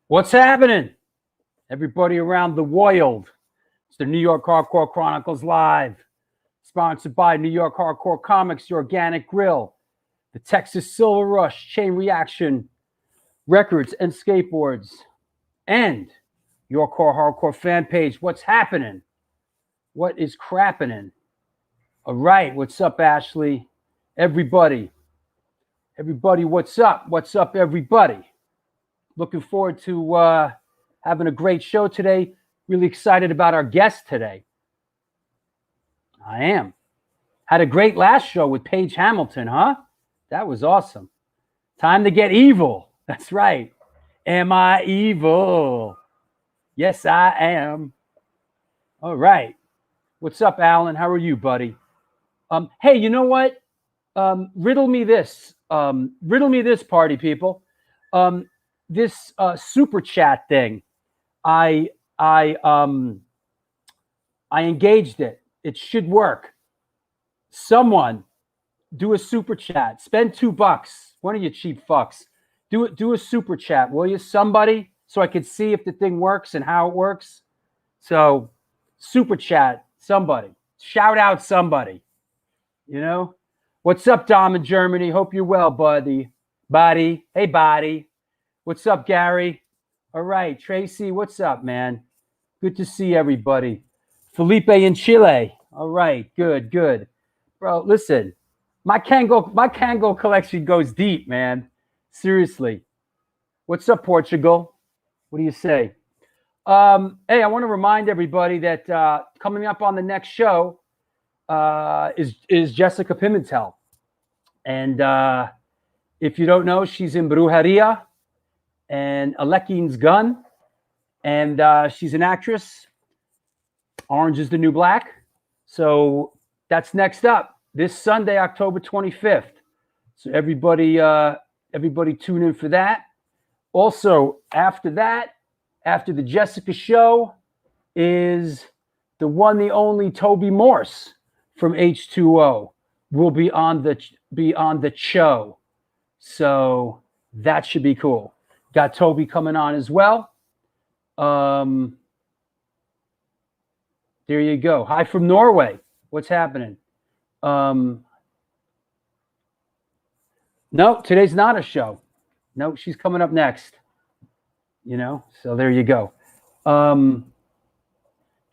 What's happening? Everybody around the world. It's the New York Hardcore Chronicles Live, sponsored by New York Hardcore Comics, The Organic Grill, the Texas Silver Rush, Chain Reaction, Records and Skateboards, and Your Core Hardcore fan page. What's happening? What is crapping? All right, what's up, Ashley? Everybody, what's up? What's up, everybody? Looking forward to having a great show today. Really excited about our guest today. I am. Had a great last show with Paige Hamilton, huh? That was awesome. Time to get evil. That's right. Am I evil? Yes, I am. All right. What's up, Alan? How are you, buddy? Hey, you know what? Riddle me this. Riddle me this, party people. This super chat thing. I engaged it. It should work. Someone do a super chat. Spend $2. One of you cheap fucks. Do a super chat, will you? Somebody, so I could see if the thing works and how it works. So, super chat. Somebody. Shout out somebody. You know? What's up, Dom in Germany? Hope you're well, buddy. Buddy. Hey, buddy. What's up, Gary? All right, Tracy, what's up, man? Good to see everybody. Felipe in Chile. All right, good. Bro, listen, my Kango collection goes deep, man. Seriously. What's up, Portugal? What do you say? Hey, I want to remind everybody that coming up on the next show is Jessica Pimentel. And if you don't know, she's in Brujeria and Alekin's Gun, and she's an actress. Orange is the New Black. So that's next up this Sunday, October 25th. So everybody tune in for that. Also, after that, after the Jessica show, is the one, the only Toby Morse from H2O will be on the show. So that should be cool. Got Toby coming on as well. There you go. Hi from Norway. What's happening? No, today's not a show. No, she's coming up next. You know, so there you go. Can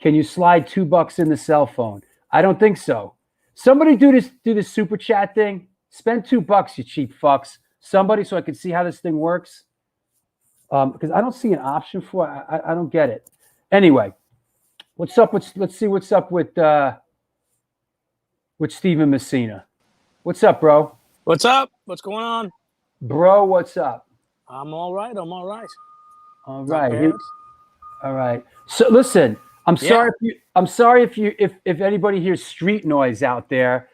you slide $2 in the cell phone? I don't think so. Somebody do this super chat thing. Spend $2, you cheap fucks. Somebody, so I can see how this thing works. Because I don't see an option for it. I don't get it. Anyway, what's up? Let's see what's up with Steven Messina. What's up, bro? What's up? What's going on? Bro, what's up? I'm all right. All right. All right. So listen, I'm sorry if anybody hears street noise out there,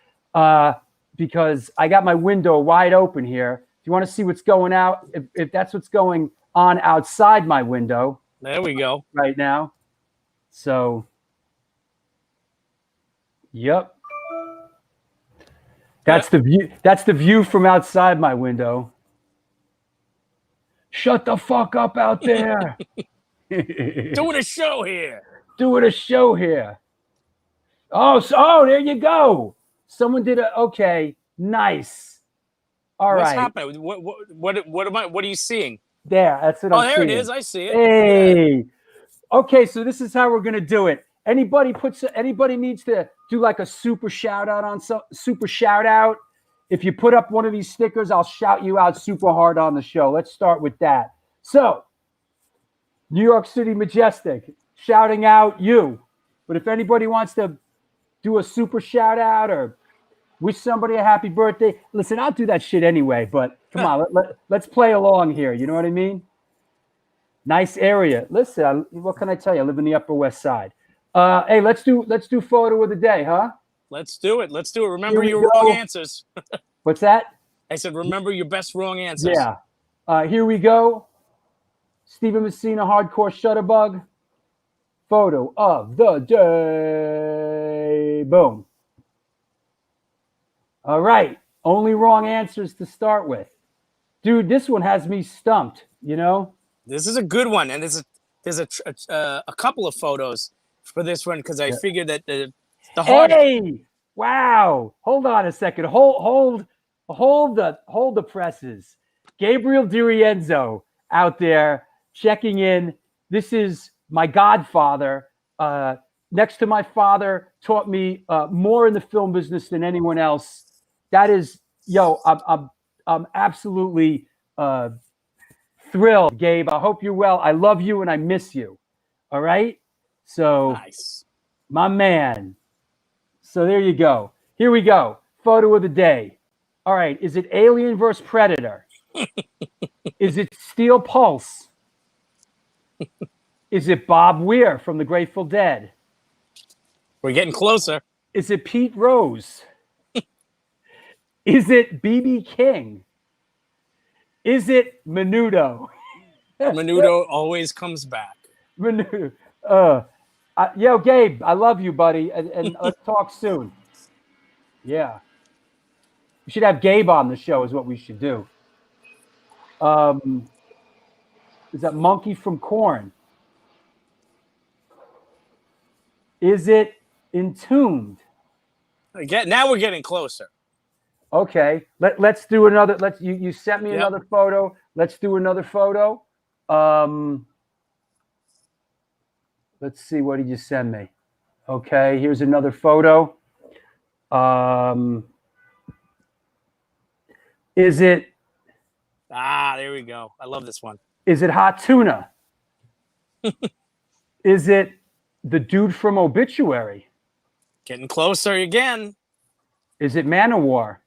because I got my window wide open here. If you want to see what's going out, if that's what's going on outside my window. There we go. Right now. So, yep. That's the view. That's the view from outside my window. Shut the fuck up out there. Doing a show here. Oh, there you go. Someone did okay. Nice. All right. What's happening? What are you seeing? There, that's what I'm seeing. Oh, there it is. I see it. Hey. Yeah. Okay, so this is how we're gonna do it. Anybody needs to do like a super shout out. If you put up one of these stickers, I'll shout you out super hard on the show. Let's start with that. So, New York City Majestic, shouting out you. But if anybody wants to do a super shout out or wish somebody a happy birthday, listen, I'll do that shit anyway, but come on, let's play along here. You know what I mean? Nice area. Listen, what can I tell you? I live in the Upper West Side. Hey, let's do photo of the day, huh? Let's do it. Remember your wrong answers. What's that? I said, remember your best wrong answers. Yeah. Here we go. Steven Messina, Hardcore Shutterbug. Photo of the day. Boom. All right. Only wrong answers to start with. Dude, this one has me stumped, you know? This is a good one, and there's a couple of photos for this one because I figured that the hard. Hey, wow! Hold on a second. Hold the presses. Gabriel DiRienzo out there checking in. This is my godfather. Next to my father, taught me more in the film business than anyone else. That is, I'm absolutely thrilled, Gabe. I hope you're well. I love you and I miss you. All right. So, Nice. My man. So there you go. Here we go. Photo of the day. All right. Is it Alien versus Predator? Is it Steel Pulse? Is it Bob Weir from the Grateful Dead? We're getting closer. Is it Pete Rose? Is it BB King? Is it Menudo? Menudo always comes back. Menudo. Yo, Gabe, I love you, buddy, and let's talk soon. Yeah. We should have Gabe on the show is what we should do. Is that Monkey from Korn? Is it Entombed? Again, now we're getting closer. Okay. Let's do another. You sent me another photo. Let's do another photo. Let's see, what did you send me? Okay, here's another photo. Is it? There we go. I love this one. Is it Hot Tuna? Is it the dude from Obituary? Getting closer again. Is it Manowar?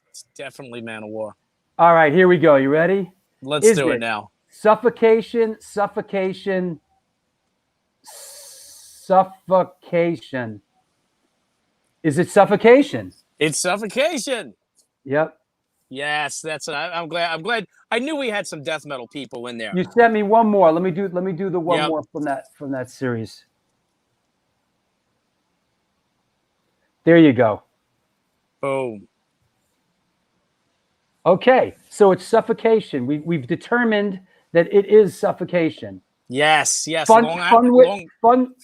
It's definitely Manowar. All right, here we go. You ready? Let's do it now. Suffocation. Is it Suffocation? It's Suffocation. Yep. Yes, that's it. I'm glad. I knew we had some death metal people in there. You sent me one more. Let me do the one more from that series. There you go. Boom. Okay, so it's Suffocation. We've determined that it is Suffocation. Yes. Fun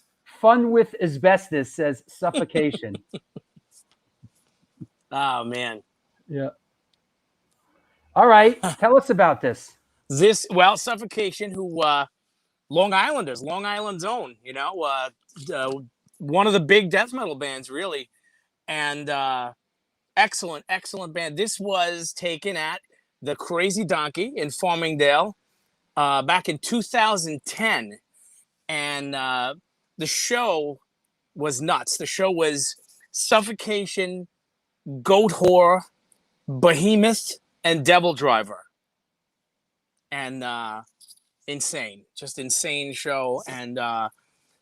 with asbestos says Suffocation. Oh man. Yeah. All right, tell us about this. Suffocation, who Long Islanders, Long Island's own, one of the big death metal bands, really, and excellent band. This was taken at the Crazy Donkey in Farmingdale back in 2010, and the show was nuts. The show was Suffocation, Goat Whore, Behemoth, and Devil Driver. And insane show. And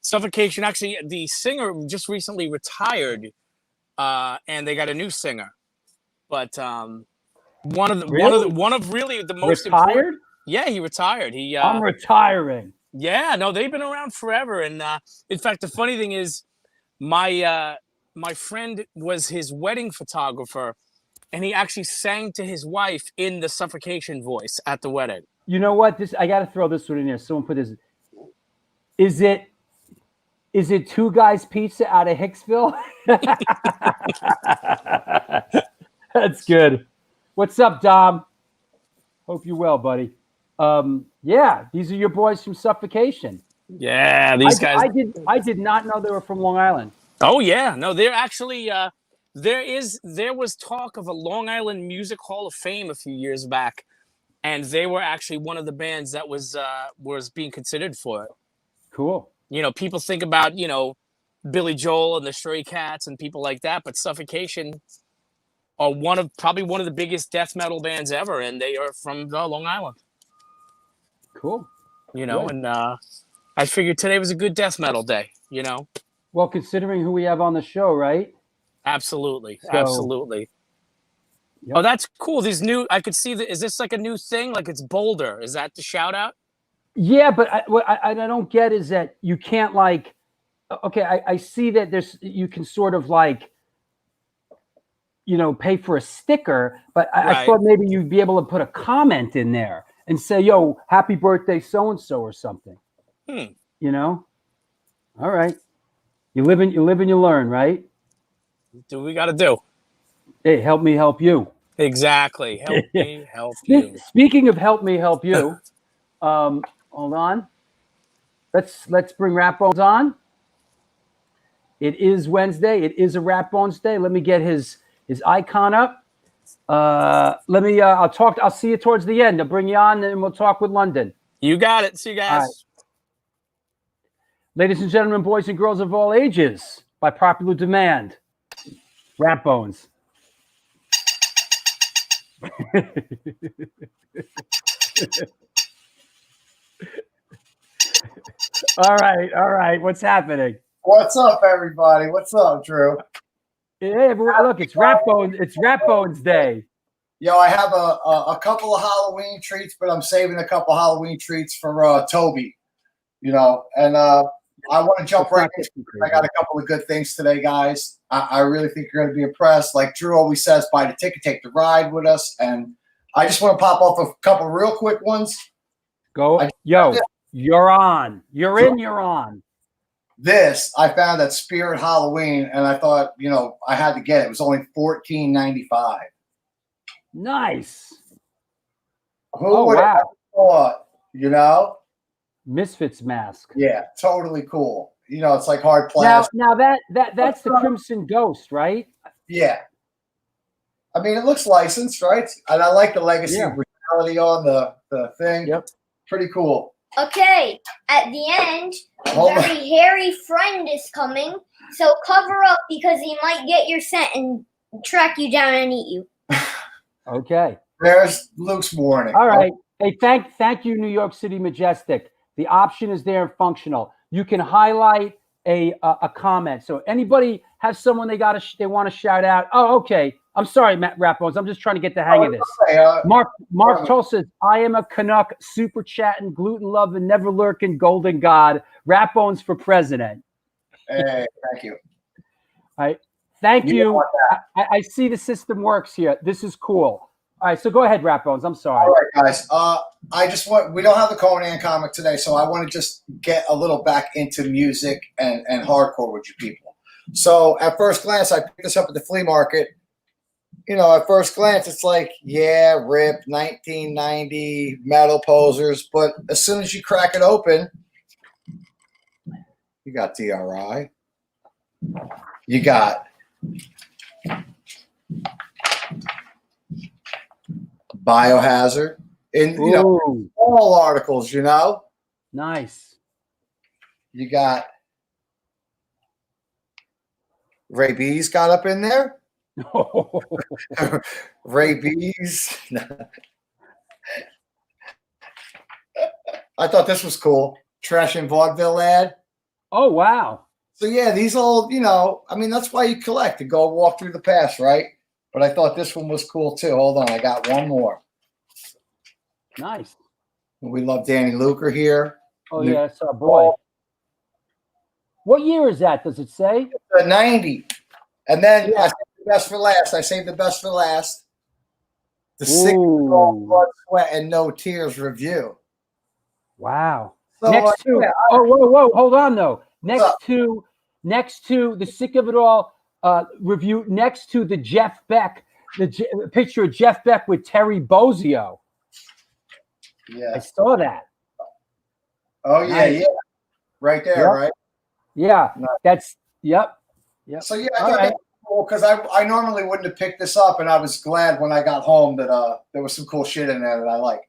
Suffocation, actually, the singer just recently retired, and they got a new singer. But one of really the most retired? Important. Yeah, he retired. I'm retiring. Yeah, no, they've been around forever. And in fact, the funny thing is, my friend was his wedding photographer, and he actually sang to his wife in the Suffocation voice at the wedding. You know what? I got to throw this one in there. Someone put this. Is it Two Guys Pizza out of Hicksville? That's good. What's up, Dom? Hope you're well, buddy. Yeah, these are your boys from Suffocation. Yeah, these guys. I did not know they were from Long Island. Oh yeah, no, they're actually. There was talk of a Long Island Music Hall of Fame a few years back, and they were actually one of the bands that was being considered for it. Cool. People think about Billy Joel and the Stray Cats and people like that, but Suffocation are probably one of the biggest death metal bands ever, and they are from Long Island. Cool. And I figured today was a good death metal day. Well, considering who we have on the show, right? Absolutely. Yep. Oh, that's cool. These new, I could see that. Is this like a new thing? Like it's Boulder. Is that the shout out? Yeah, but what I don't get is that you can't I see that you can sort of pay for a sticker, but I thought maybe you'd be able to put a comment in there and say, "Yo, happy birthday, so and so," or something. Hmm. You know. All right. You live and you learn, right? Do we got to do? Hey, help me help you. Exactly. Help me help you. Speaking of help me help you, hold on. Let's bring Rap Bones on. It is Wednesday. It is a Rap Bones day. Let me get his icon up. Let me. I'll see you towards the end. I'll bring you on, and we'll talk with London. You got it. See you guys. All right. Ladies and gentlemen, boys and girls of all ages, by popular demand, Rap Bones. All right. What's happening? What's up, everybody? What's up, Drew? Hey, look, it's Rap Bones. It's Rap Bones Day. Yo, I have a couple of Halloween treats, but I'm saving a couple Halloween treats for Toby. You know, and I want to jump right into it. I got a couple of good things today, guys. I really think you're going to be impressed. Like Drew always says, buy the ticket, take the ride with us. And I just want to pop off a couple real quick ones. Go, yo, you're on. You're in, you're on. This, I found at Spirit Halloween, and I thought, you know, I had to get it. It was only $14.95. Nice. Who would have thought, you know? Misfits mask. Yeah, totally cool. You know, it's like hard plastic. Now that's the Crimson Ghost, right? Yeah. I mean, it looks licensed, right? And I like the legacy of brutality on the thing. Yep. Pretty cool. Okay, at the end, a very hairy friend is coming, so cover up because he might get your scent and track you down and eat you. Okay. There's Luke's warning. All right. Hey, thank you, New York City Majestic. The option is there and functional. You can highlight a comment. So anybody has someone they want to shout out. Oh, okay. I'm sorry, Matt Rappos. I'm just trying to get the hang of this. Okay, Mark Toll says, I am a Canuck, super chatting, gluten loving, never lurking, golden god. Rappos for president. Hey, thank you. All right. Thank you. I see the system works here. This is cool. All right, so go ahead, Rappos. I'm sorry. All right, guys. We don't have the Conan comic today, so I want to just get a little back into music and hardcore with you people. So at first glance, I picked this up at the flea market. You know, at first glance, it's like, yeah, rip, 1990, metal posers. But as soon as you crack it open, you got DRI. You got Biohazard. In, you know, all articles, you know. Nice. You got Ray B's got up in there. Ray B's. I thought this was cool. Trash and vaudeville ad. Oh, wow. So, yeah, these old, you know, I mean, that's why you collect to go walk through the past, right? But I thought this one was cool, too. Hold on. I got one more. Nice. We love Danny Luker here. Oh, yeah, that's our boy. What year is that? Does it say? It's a 90. And then I saved the best for last. I saved the best for last. The Sick Blood, Sweat, and No Tears review. Wow. So, next to whoa, hold on though. Next to the Sick of It All review, next to the Jeff Beck, picture of Jeff Beck with Terry Bozzio. Yeah, I saw that. Oh yeah, nice. Yeah, right there, right? Yeah, that's yep. So yeah, I thought that was cool because I normally wouldn't have picked this up, and I was glad when I got home that there was some cool shit in there that I like.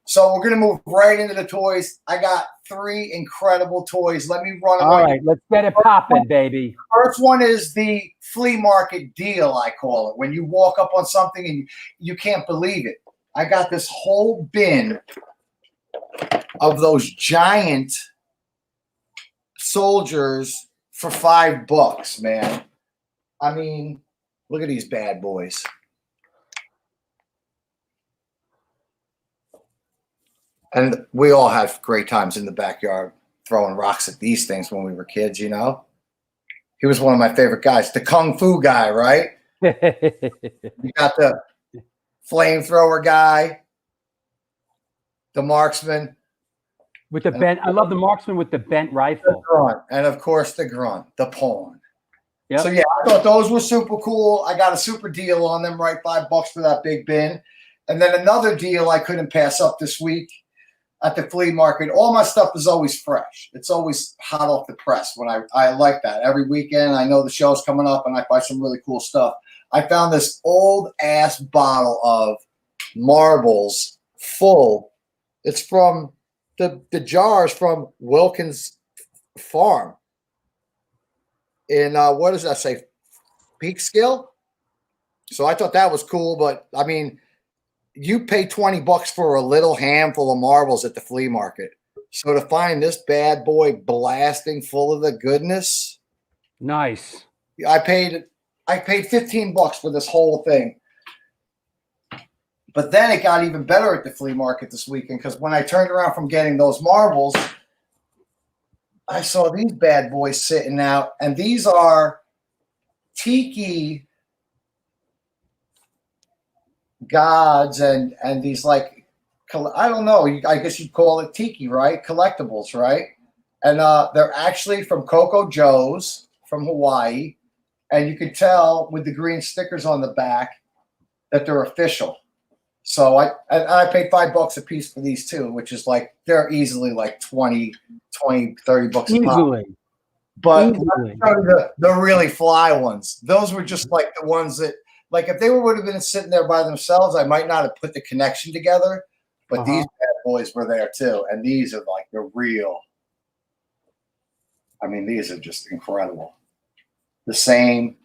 So we're gonna move right into the toys. I got 3 incredible toys. Let me run. All right, let's get it popping, baby. First one is the flea market deal, I call it. When you walk up on something and you can't believe it. I got this whole bin of those giant soldiers for $5, man. I mean, look at these bad boys. And we all had great times in the backyard throwing rocks at these things when we were kids, you know? He was one of my favorite guys, the Kung Fu guy, right? You got the flamethrower guy. the marksman. With the bent, I love the marksman with the bent The rifle. grunt, and of course the grunt, the pawn. Yep. So yeah, I thought those were super cool. I got a super deal on them, right? $5 for that big bin. And then another deal I couldn't pass up this week at the flea market. All my stuff is always fresh. It's always hot off the press. When I like that. Every weekend I know the show's coming up and I buy some really cool stuff. I found this old ass bottle of marbles full. It's from the jars from Wilkins Farm in what does that say? Peekskill. So I thought that was cool, but I mean, you pay $20 for a little handful of marbles at the flea market. So to find this bad boy blasting full of the goodness, Nice. I paid $15 for this whole thing. But then it got even better at the flea market this weekend because when I turned around from getting those marbles, I saw these bad boys sitting out, and these are Tiki gods and these like, I don't know, I guess you'd call it Tiki, right? Collectibles, right? And they're actually from Coco Joe's from Hawaii, and you can tell with the green stickers on the back that they're official. So I paid $5 a piece for these too, which is like, they're easily like 20, $30 a pop. Easily. But Easily. the really fly ones, those were just like the ones that, like if they would have been sitting there by themselves, I might not have put the connection together. But these bad boys were there too. And these are like the real. I mean, these are just incredible. The same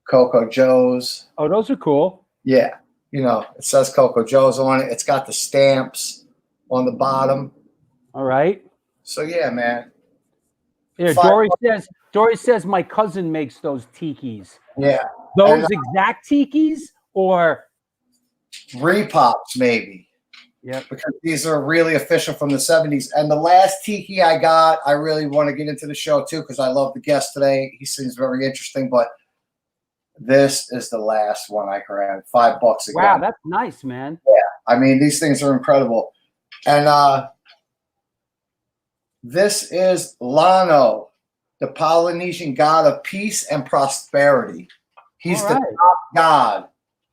Coco Joe's. Oh, those are cool. Yeah. You know, it says Coco Joe's on it. It's got the stamps on the bottom. All right. So yeah, man. Yeah, Dory says my cousin makes those tikis. Yeah. Those exact tikis or repops maybe. Yeah. Because these are really official from the 70s. And the last tiki I got, I really want to get into the show too because I love the guest today. He seems very interesting, but this is the last one I grabbed. $5 again. Wow, that's nice, man. Yeah. I mean, these things are incredible. And this is Lano, the Polynesian god of peace and prosperity. He's the top god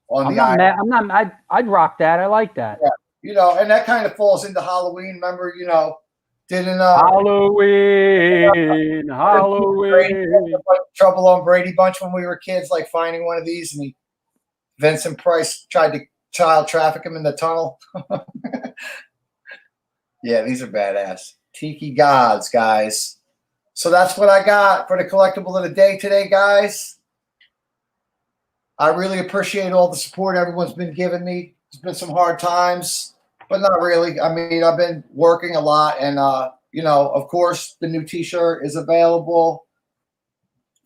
on the island. I'd rock that. I like that. Yeah. You know, and that kind of falls into Halloween. Remember, you know, didn't Halloween. Trouble on Brady Bunch when we were kids, like finding one of these, and Vincent Price tried to child traffic him in the tunnel. Yeah, these are badass. Tiki gods, guys. So that's what I got for the collectible of the day today, guys. I really appreciate all the support everyone's been giving me. It's been some hard times, but not really. I mean, I've been working a lot, and you know, of course, the new T-shirt is available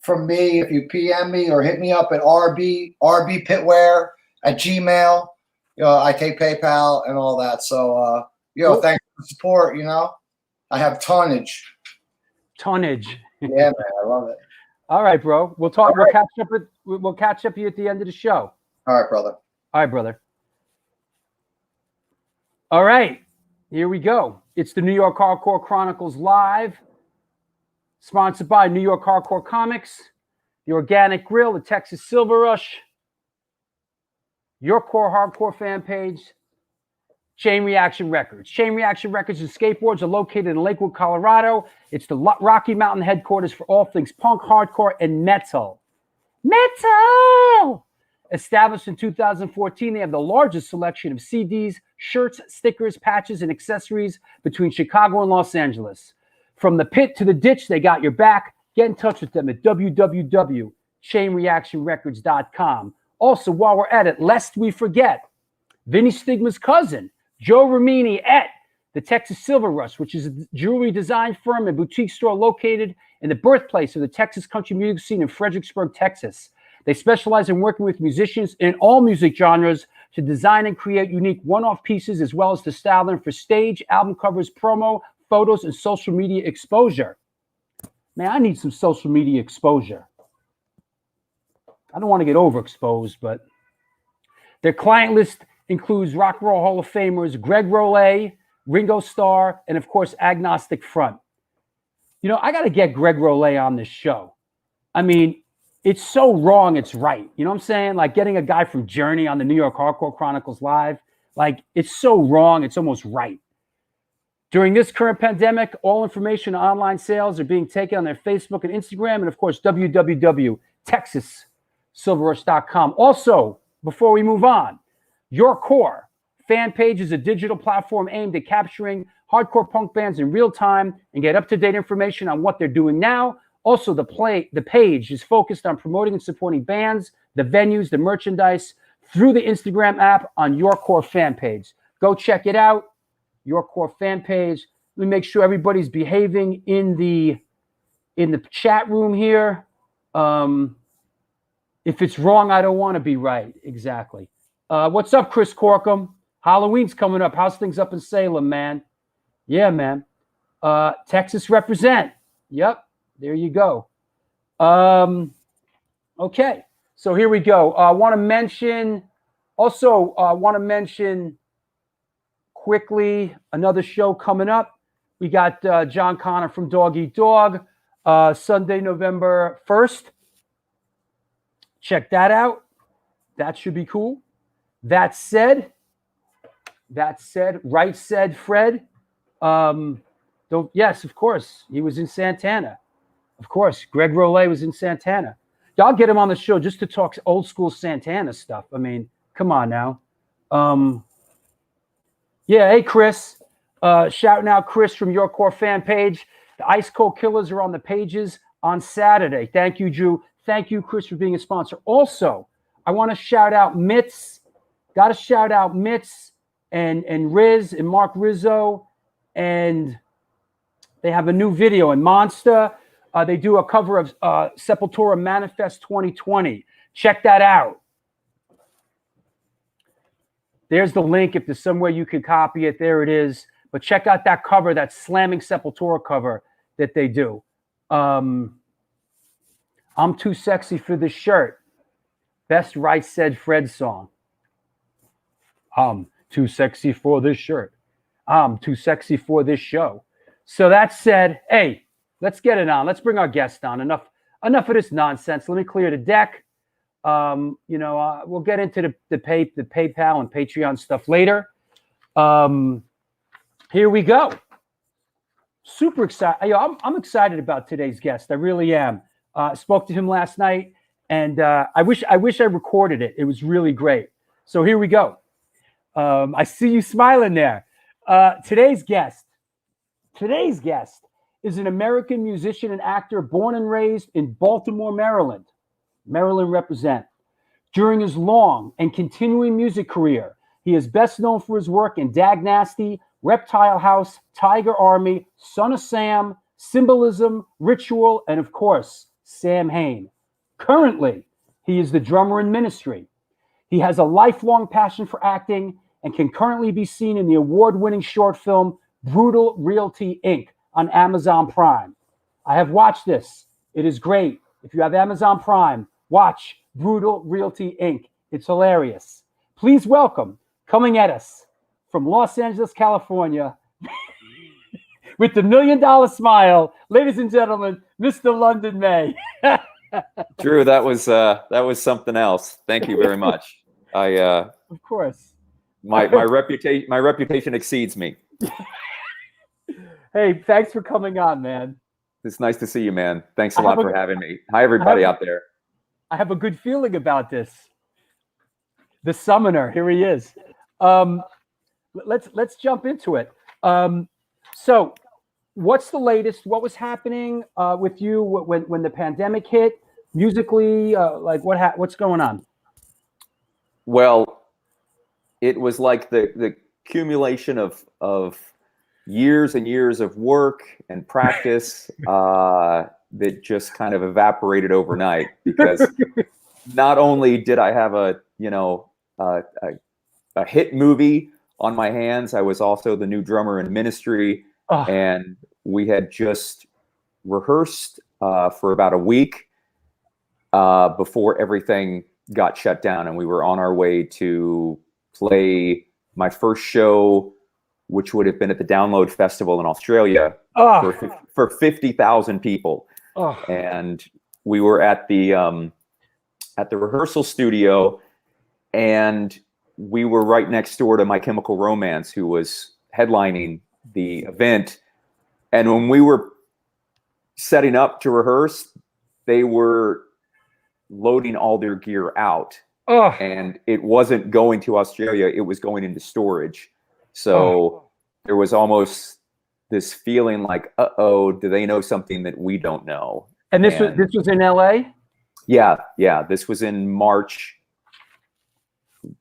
from me. If you PM me or hit me up at rbpitwear@gmail. You know, I take PayPal and all that. So, you know, thanks for the support. You know, I have tonnage. Tonnage. Yeah, man, I love it. All right, bro. We'll talk. All right. We'll catch up with you at the end of the show. All right, brother. All right, brother. All right, here we go. It's the New York Hardcore Chronicles Live, sponsored by New York Hardcore Comics, the Organic Grill, the Texas Silver Rush, Your Core Hardcore fan page, Chain Reaction Records. Chain Reaction Records and Skateboards are located in Lakewood, Colorado. It's the Rocky Mountain headquarters for all things punk, hardcore, and metal. Metal! Established in 2014, they have the largest selection of CDs, shirts, stickers, patches, and accessories between Chicago and Los Angeles. From the pit to the ditch, they got your back. Get in touch with them at www.chainreactionrecords.com. Also, while we're at it, lest we forget, Vinny Stigma's cousin, Joe Ramini at the Texas Silver Rush, which is a jewelry design firm and boutique store located in the birthplace of the Texas country music scene in Fredericksburg, Texas. They specialize in working with musicians in all music genres to design and create unique one-off pieces, as well as to style them for stage, album covers, promo, photos, and social media exposure. Man, I need some social media exposure. I don't want to get overexposed, but their client list includes Rock and Roll Hall of Famers Greg Rollet, Ringo Starr, and of course, Agnostic Front. You know, I got to get Greg Rollet on this show. I mean, it's so wrong, it's right. You know what I'm saying? Like getting a guy from Journey on the New York Hardcore Chronicles Live, like it's so wrong, it's almost right. During this current pandemic, all information on online sales are being taken on their Facebook and Instagram, and of course, www.texassilverrush.com. Also, before we move on, Your Core fan page is a digital platform aimed at capturing hardcore punk bands in real time and get up-to-date information on what they're doing now. Also, the page is focused on promoting and supporting bands, the venues, the merchandise through the Instagram app on Your Core fan page. Go check it out. Your Core fan page. Let me make sure everybody's behaving in the chat room here. If it's wrong, I don't want to be right. Exactly. What's up, Chris Corkum? Halloween's coming up. How's things up in Salem, man? Yeah, man. Texas represent. Yep. There you go. Okay. So here we go. I want to mention quickly another show coming up. We got John Connor from Dog Eat Dog, Sunday, November 1st. Check that out. That should be cool. That said, right said Fred. Yes, of course. He was in Santana. Of course, Greg Rollet was in Santana. Y'all get him on the show just to talk old school Santana stuff. I mean, come on now. Yeah, hey, Chris. Shouting out Chris from Your Core fan page. The Ice Cold Killers are on the pages on Saturday. Thank you, Drew. Thank you, Chris, for being a sponsor. Also, I want to shout out Mitz. Got to shout out Mitz and Riz and Mark Rizzo. And they have a new video in Monster. They do a cover of Sepultura Manifest 2020. Check that out. There's the link. If there's somewhere you can copy it, there it is. But check out that cover, that slamming Sepultura cover that they do. I'm too sexy for this shirt. Best Right Said Fred song. I'm too sexy for this shirt. I'm too sexy for this show. So that said, hey, let's get it on. Let's bring our guest on. Enough of this nonsense. Let me clear the deck. We'll get into the PayPal and Patreon stuff later. Here we go. Super excited. I'm excited about today's guest. I really am. Spoke to him last night, and I wish I recorded it. It was really great. So here we go. I see you smiling there. Today's guest is an American musician and actor born and raised in Baltimore, Maryland. Maryland represent. During his long and continuing music career, he is best known for his work in Dagnasty, Reptile House, Tiger Army, Son of Sam, Symbolism, Ritual, and of course, Samhain. Currently, he is the drummer in Ministry. He has a lifelong passion for acting and can currently be seen in the award-winning short film Brutal Realty Inc. on Amazon Prime. I have watched this. It is great. If you have Amazon Prime, watch Brutal Realty Inc. It's hilarious. Please welcome, coming at us from Los Angeles, California, with the $1 million smile, ladies and gentlemen, Mr. London May. Drew, that was something else. Thank you very much. Of course. My reputation exceeds me. Hey, thanks for coming on, man. It's nice to see you, man. Thanks a lot for having me. Hi, everybody out there. I have a good feeling about this. The summoner, here he is. Let's jump into it. So, what's the latest? What was happening with you when the pandemic hit? Musically, what's going on? Well, it was like the accumulation of years and years of work and practice that just kind of evaporated overnight, because not only did I have a hit movie on my hands, I was also the new drummer in Ministry, and we had just rehearsed for about a week before everything got shut down, and we were on our way to play my first show, which would have been at the Download Festival in Australia for 50,000 people. And we were at the rehearsal studio, and we were right next door to My Chemical Romance, who was headlining the event. And when we were setting up to rehearse, they were loading all their gear out. And it wasn't going to Australia, it was going into storage. So there was almost this feeling like, uh-oh, do they know something that we don't know? And this was in LA? Yeah. This was in March,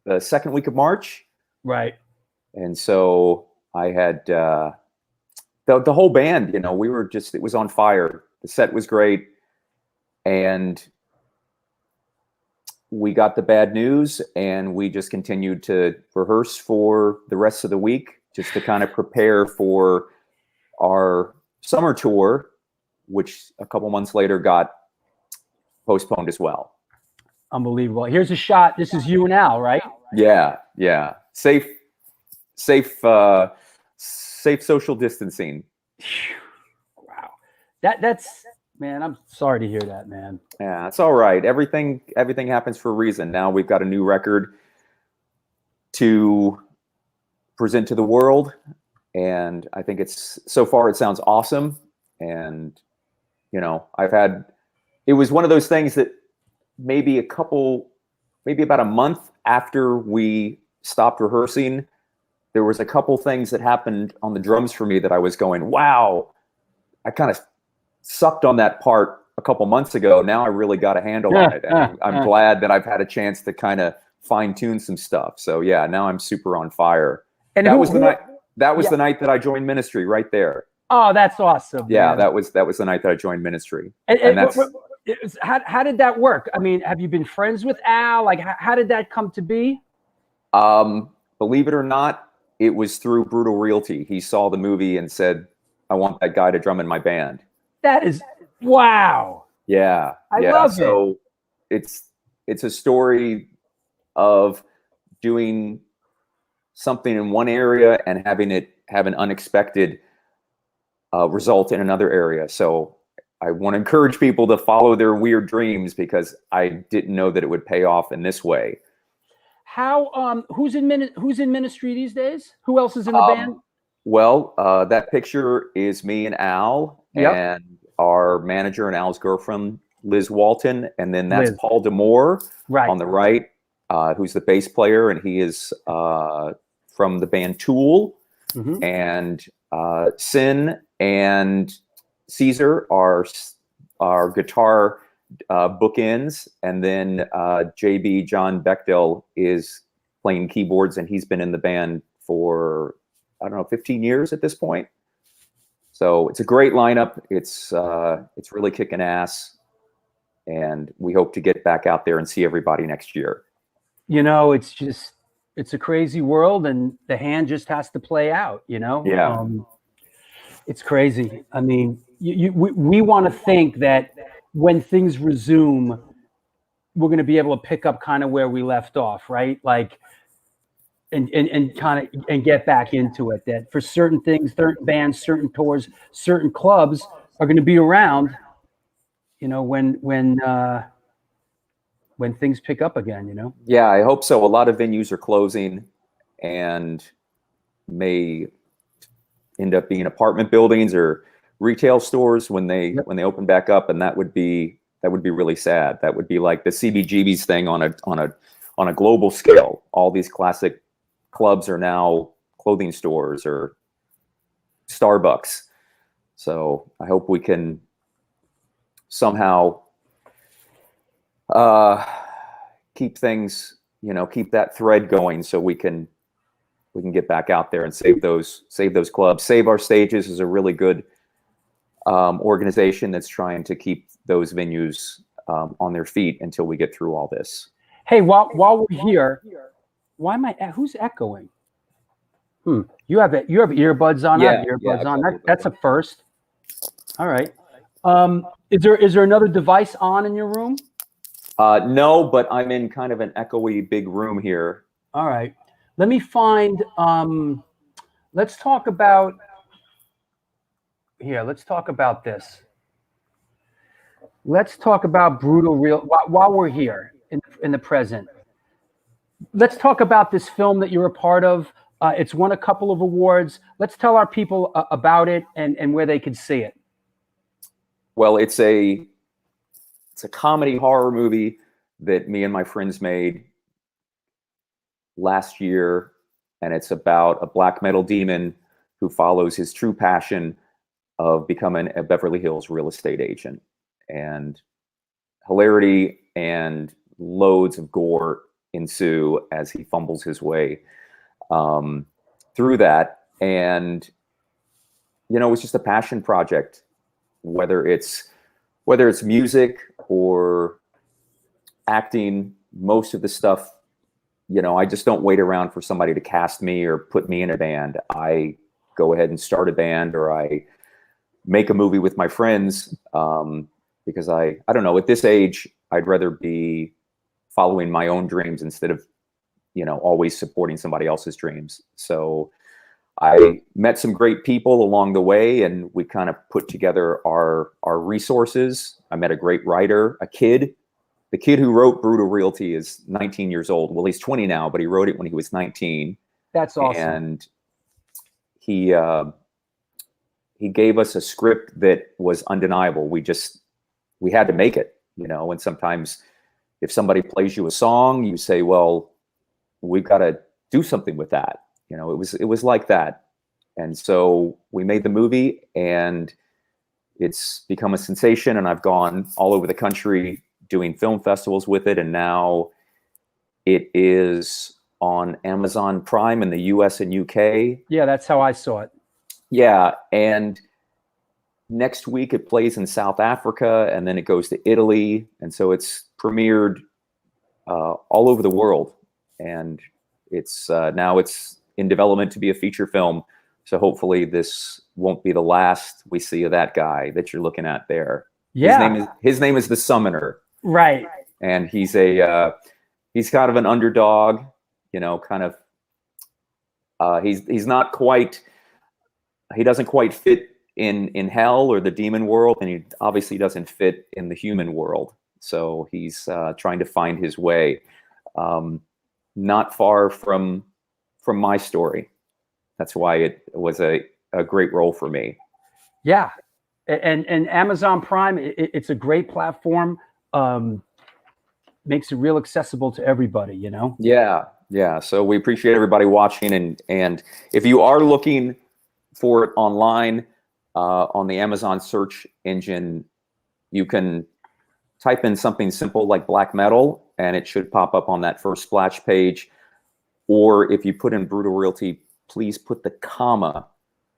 the second week of March. Right. And so I had the whole band, you know, we were just, it was on fire. The set was great. And we got the bad news, and we just continued to rehearse for the rest of the week, just to kind of prepare for our summer tour, which a couple months later got postponed as well. Unbelievable. Here's a shot. This is you and Al, right? Yeah. Safe social distancing. Wow. That's man, I'm sorry to hear that, man. Yeah, it's all right. Everything happens for a reason. Now we've got a new record to present to the world, and I think so far it sounds awesome. And you know, it was one of those things that maybe about a month after we stopped rehearsing, there was a couple things that happened on the drums for me that I was going, wow, I kind of sucked on that part a couple months ago. Now I really got a handle on it. And I'm glad that I've had a chance to kind of fine tune some stuff. So yeah, now I'm super on fire. And that was the night that I joined ministry right there. Oh, that's awesome. Yeah, man. that was the night that I joined ministry. And that's how did that work? I mean, have you been friends with Al? Like, how did that come to be? Believe it or not, it was through Brutal Realty. He saw the movie and said, I want that guy to drum in my band. That is, wow. Yeah. I love it. So it's a story of doing something in one area and having it have an unexpected result in another area. So I want to encourage people to follow their weird dreams, because I didn't know that it would pay off in this way. How who's in ministry these days? Who else is in the band? Well, that picture is me and Al, and our manager and Al's girlfriend, Liz Walton, and then that's Paul Demore on the right, who's the bass player, and he is from the band Tool, and Sin and Caesar are our guitar bookends, and then JB John Bechdel is playing keyboards, and he's been in the band for 15 years at this point. So it's a great lineup. It's really kicking ass, and we hope to get back out there and see everybody next year. You know, it's a crazy world, and the hand just has to play out, you know? Yeah. It's crazy. I mean, we want to think that when things resume, we're going to be able to pick up kind of where we left off, right? Like, and get back into it. That for certain things, certain bands, certain tours, certain clubs are going to be around, you know, when things pick up again, you know? Yeah, I hope so. A lot of venues are closing and may end up being apartment buildings or retail stores when they open back up, and that would be really sad. That would be like the CBGB's thing on a global scale. All these classic clubs are now clothing stores or Starbucks. So I hope we can somehow keep things, keep that thread going, so we can get back out there and save those clubs. Save Our Stages is a really good organization that's trying to keep those venues on their feet until we get through all this. Hey, while we're here, who's echoing? You have earbuds on? Yeah, earbuds on. That's a first. All right. Is there another device on in your room? No, but I'm in kind of an echoey big room here. All right. let me find. Let's talk about here. Let's talk about this. Let's talk about brutal real while we're here in the present. Let's talk about this film that you're a part of. It's won a couple of awards. Let's tell our people about it and where they can see it. Well, it's a comedy horror movie that me and my friends made last year, and it's about a black metal demon who follows his true passion of becoming a Beverly Hills real estate agent. And hilarity and loads of gore ensue as he fumbles his way through that. And it's just a passion project, whether it's music or acting. Most of the stuff, I just don't wait around for somebody to cast me or put me in a band. I go ahead and start a band, or I make a movie with my friends, because I don't know, at this age, I'd rather be following my own dreams instead of, always supporting somebody else's dreams. So I met some great people along the way, and we kind of put together our resources. I met a great writer, a kid. The kid who wrote Brutal Realty is 19 years old. Well, he's 20 now, but he wrote it when he was 19. That's awesome. And he gave us a script that was undeniable. We had to make it, and sometimes if somebody plays you a song, you say, well, we've got to do something with that. It was like that. And so we made the movie, and it's become a sensation, and I've gone all over the country doing film festivals with it. And now it is on Amazon Prime in the US and UK. Yeah, that's how I saw it. Yeah. And next week it plays in South Africa, and then it goes to Italy. And so it's premiered all over the world. And it's now it's in development to be a feature film. So hopefully this won't be the last we see of that guy that you're looking at there. Yeah. His name is the Summoner. Right. And he's kind of an underdog, kind of, he's not quite, he doesn't quite fit in hell or the demon world. And he obviously doesn't fit in the human world. So he's trying to find his way, not far from my story. That's why it was a great role for me. Yeah. And Amazon Prime, it's a great platform. Makes it real accessible to everybody, Yeah. So we appreciate everybody watching, and if you are looking for it online on the Amazon search engine, you can type in something simple like black metal, and it should pop up on that first splash page. Or if you put in Brutal Realty, please put the comma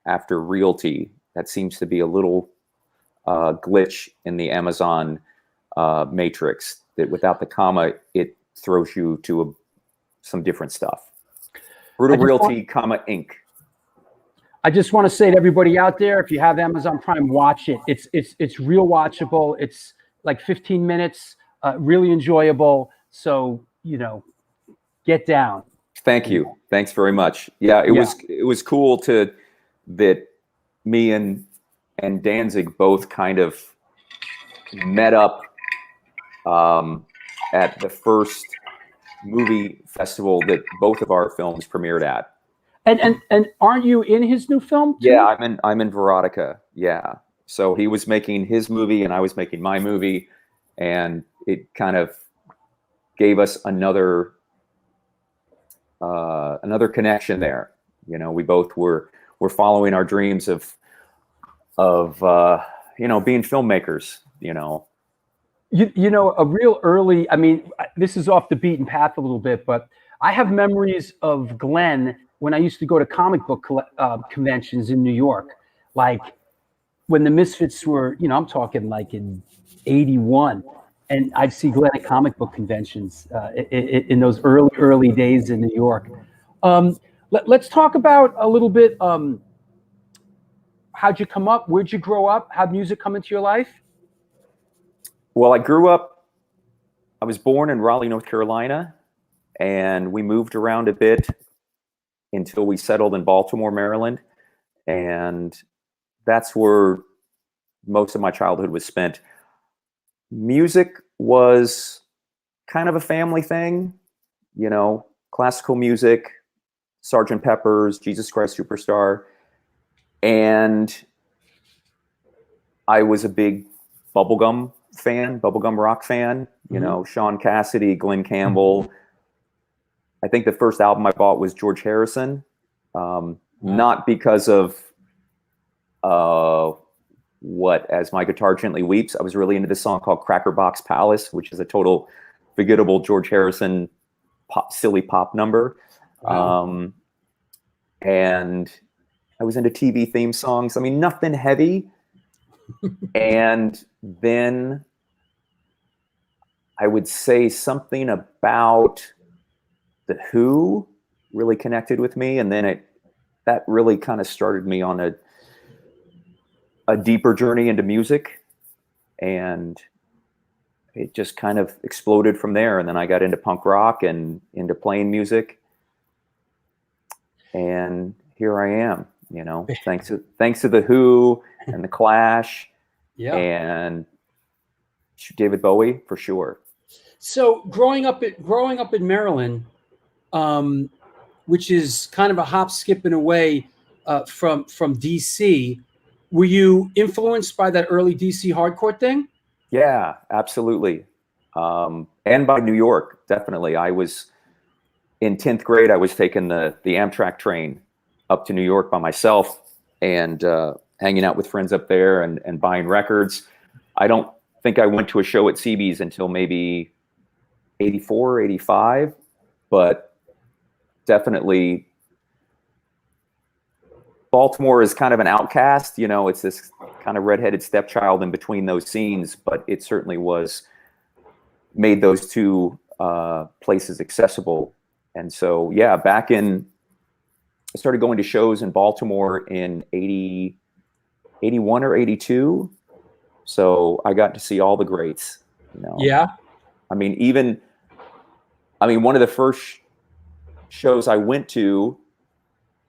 after Realty. That seems to be a little glitch in the Amazon matrix, that without the comma, it throws you to some different stuff. Brutal Realty, Inc. I just want to say to everybody out there, if you have Amazon Prime, watch it. It's real watchable. It's like 15 minutes, really enjoyable. So, get down. Thank you. Thanks very much. Yeah, it was cool that me and Danzig both kind of met up at the first movie festival that both of our films premiered at. And aren't you in his new film too? Yeah, I'm in Veronica. Yeah. So he was making his movie and I was making my movie, and it kind of gave us another connection there. We both were following our dreams of being filmmakers, a real early, this is off the beaten path a little bit, but I have memories of Glenn when I used to go to comic book conventions in New York, like when the Misfits were, I'm talking like in 81, and I'd see Glenn at comic book conventions in those early days in New York. Let's talk about a little bit, how'd you come up? Where'd you grow up? How'd music come into your life? Well, I was born in Raleigh, North Carolina, and we moved around a bit until we settled in Baltimore, Maryland. And that's where most of my childhood was spent. Music was kind of a family thing, you know, classical music, Sgt. Pepper's, Jesus Christ Superstar. And I was a big bubblegum rock fan, you know, Sean Cassidy, Glenn Campbell. I think the first album I bought was George Harrison, not because of what As My Guitar Gently Weeps. I was really into this song called Cracker Box Palace, which is a total forgettable George Harrison silly pop number. Wow. And I was into TV theme songs. I mean, nothing heavy. And then I would say something about The Who really connected with me. And then that really kind of started me on a deeper journey into music. And it just kind of exploded from there. And then I got into punk rock and into playing music. And here I am, you know, thanks to The Who and The Clash, and David Bowie for sure. So growing up in Maryland, which is kind of a hop, skip, and away from DC, were you influenced by that early DC hardcore thing? Yeah, absolutely. And by New York, definitely. I was in 10th grade. I was taking the Amtrak train up to New York by myself and hanging out with friends up there and buying records. I don't think I went to a show at CB's until maybe 84, 85, but definitely Baltimore is kind of an outcast. You know, it's this kind of redheaded stepchild in between those scenes, but it certainly made those two places accessible. And so, yeah, I started going to shows in Baltimore in 81 or 82. So I got to see all the greats, you know. Yeah. I mean, one of the first shows I went to,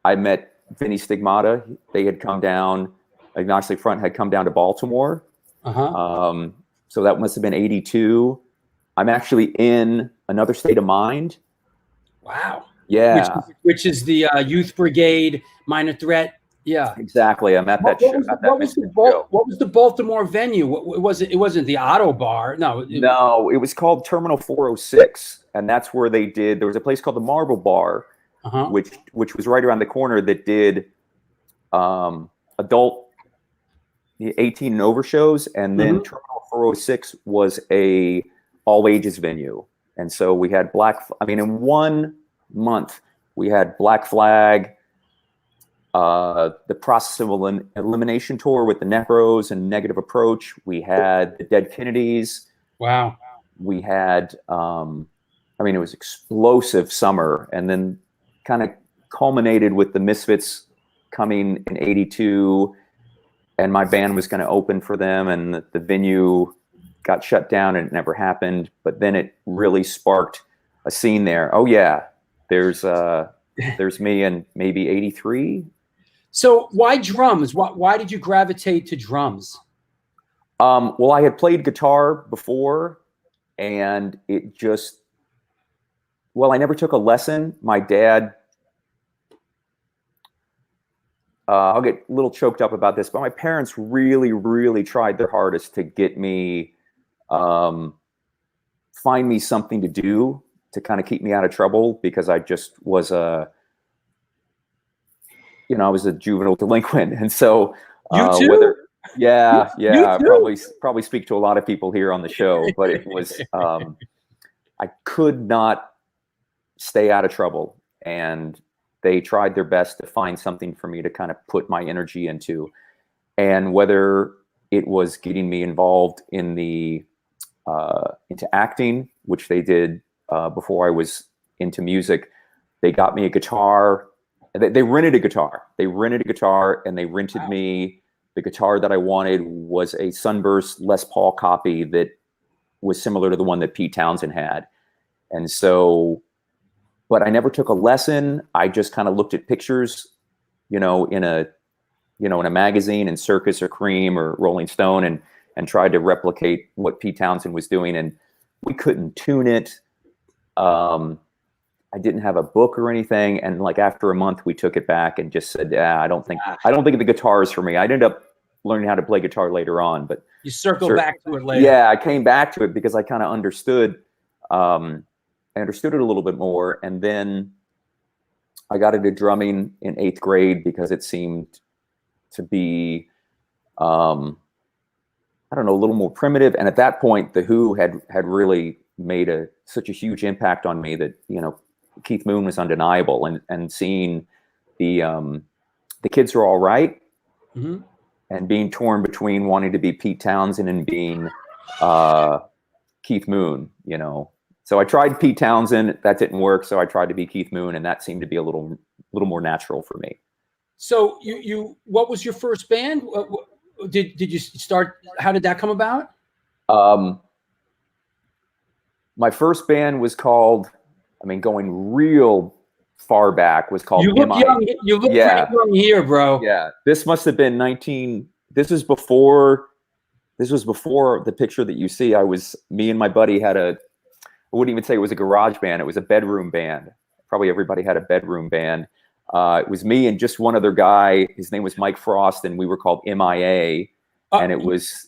I met Vinny Stigmata. They had come down, Agnostic Front had come down to Baltimore. So that must have been 82. I'm actually in Another State of Mind. Wow. Yeah. Which is the Youth Brigade, Minor Threat. Yeah. Exactly. I'm at that show. What was the Baltimore venue? What was it? It wasn't the Auto Bar. No. No, it was called Terminal 406. And that's where there was a place called the Marble Bar, which was right around the corner that did adult 18 and over shows. And then Terminal 406 was a all ages venue. And so we had in 1 month, we had Black Flag, the Process of Elimination tour with the Necros and Negative Approach. We had the Dead Kennedys. Wow. We had, it was explosive summer, and then kind of culminated with the Misfits coming in 82, and my band was going to open for them, and the venue got shut down and it never happened. But then it really sparked a scene there. Oh yeah, there's me and maybe 83. So why drums? Why did you gravitate to drums? Well, I had played guitar before, and I never took a lesson. My dad, I'll get a little choked up about this, but my parents really, really tried their hardest to get me, find me something to do to kind of keep me out of trouble, because I just was I was a juvenile delinquent. And so, you too? I probably speak to a lot of people here on the show, but it was, I could not stay out of trouble, and they tried their best to find something for me to kind of put my energy into. And whether it was getting me involved in into acting, which they did before I was into music, they got me a guitar. They rented a guitar. And they rented me the guitar that I wanted. Was a Sunburst Les Paul copy that was similar to the one that Pete Townsend had. And so but I never took a lesson. I just kind of looked at pictures, in a magazine, in Circus or Cream or Rolling Stone, and tried to replicate what Pete Townsend was doing. And we couldn't tune it. I didn't have a book or anything. And like after a month, we took it back and just said, I don't think the guitar is for me. I ended up learning how to play guitar later on, but You circle back to it later. yeah, I came back to it because I kind of understood. I understood it a little bit more. And then I got into drumming in 8th grade because it seemed to be, a little more primitive. And at that point, The Who had really made such a huge impact on me that, Keith Moon was undeniable, and seeing the Kids Are All Right, Mm-hmm. and being torn between wanting to be Pete Townsend and being Keith Moon, So I tried Pete Townsend, that didn't work. So I tried to be Keith Moon, and that seemed to be a little more natural for me. So what was your first band? Did you start? How did that come about? My first band was called, going real far back, was called. You look young. You look pretty young here, bro. Yeah, this must have been 19. This was before the picture that you see. Me and my buddy had I wouldn't even say it was a garage band. It was a bedroom band. Probably everybody had a bedroom band. It was me and just one other guy. His name was Mike Frost, and we were called MIA. And it was.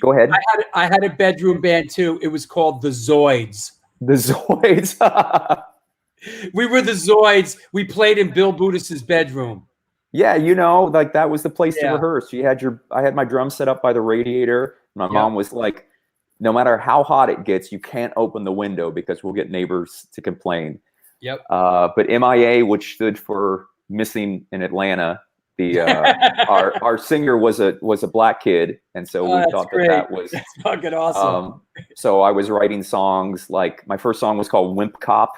Go ahead. I had a bedroom band too. It was called the Zoids. The Zoids. We were the Zoids. We played in Bill Budis's bedroom. Yeah, that was the place to rehearse. I had my drum set up by the radiator. My mom was like, no matter how hot it gets, you can't open the window because we'll get neighbors to complain. Yep. But MIA, which stood for Missing in Atlanta, our singer was a black kid, and so we thought that was that's fucking awesome. So I was writing songs, like my first song was called Wimp Cop,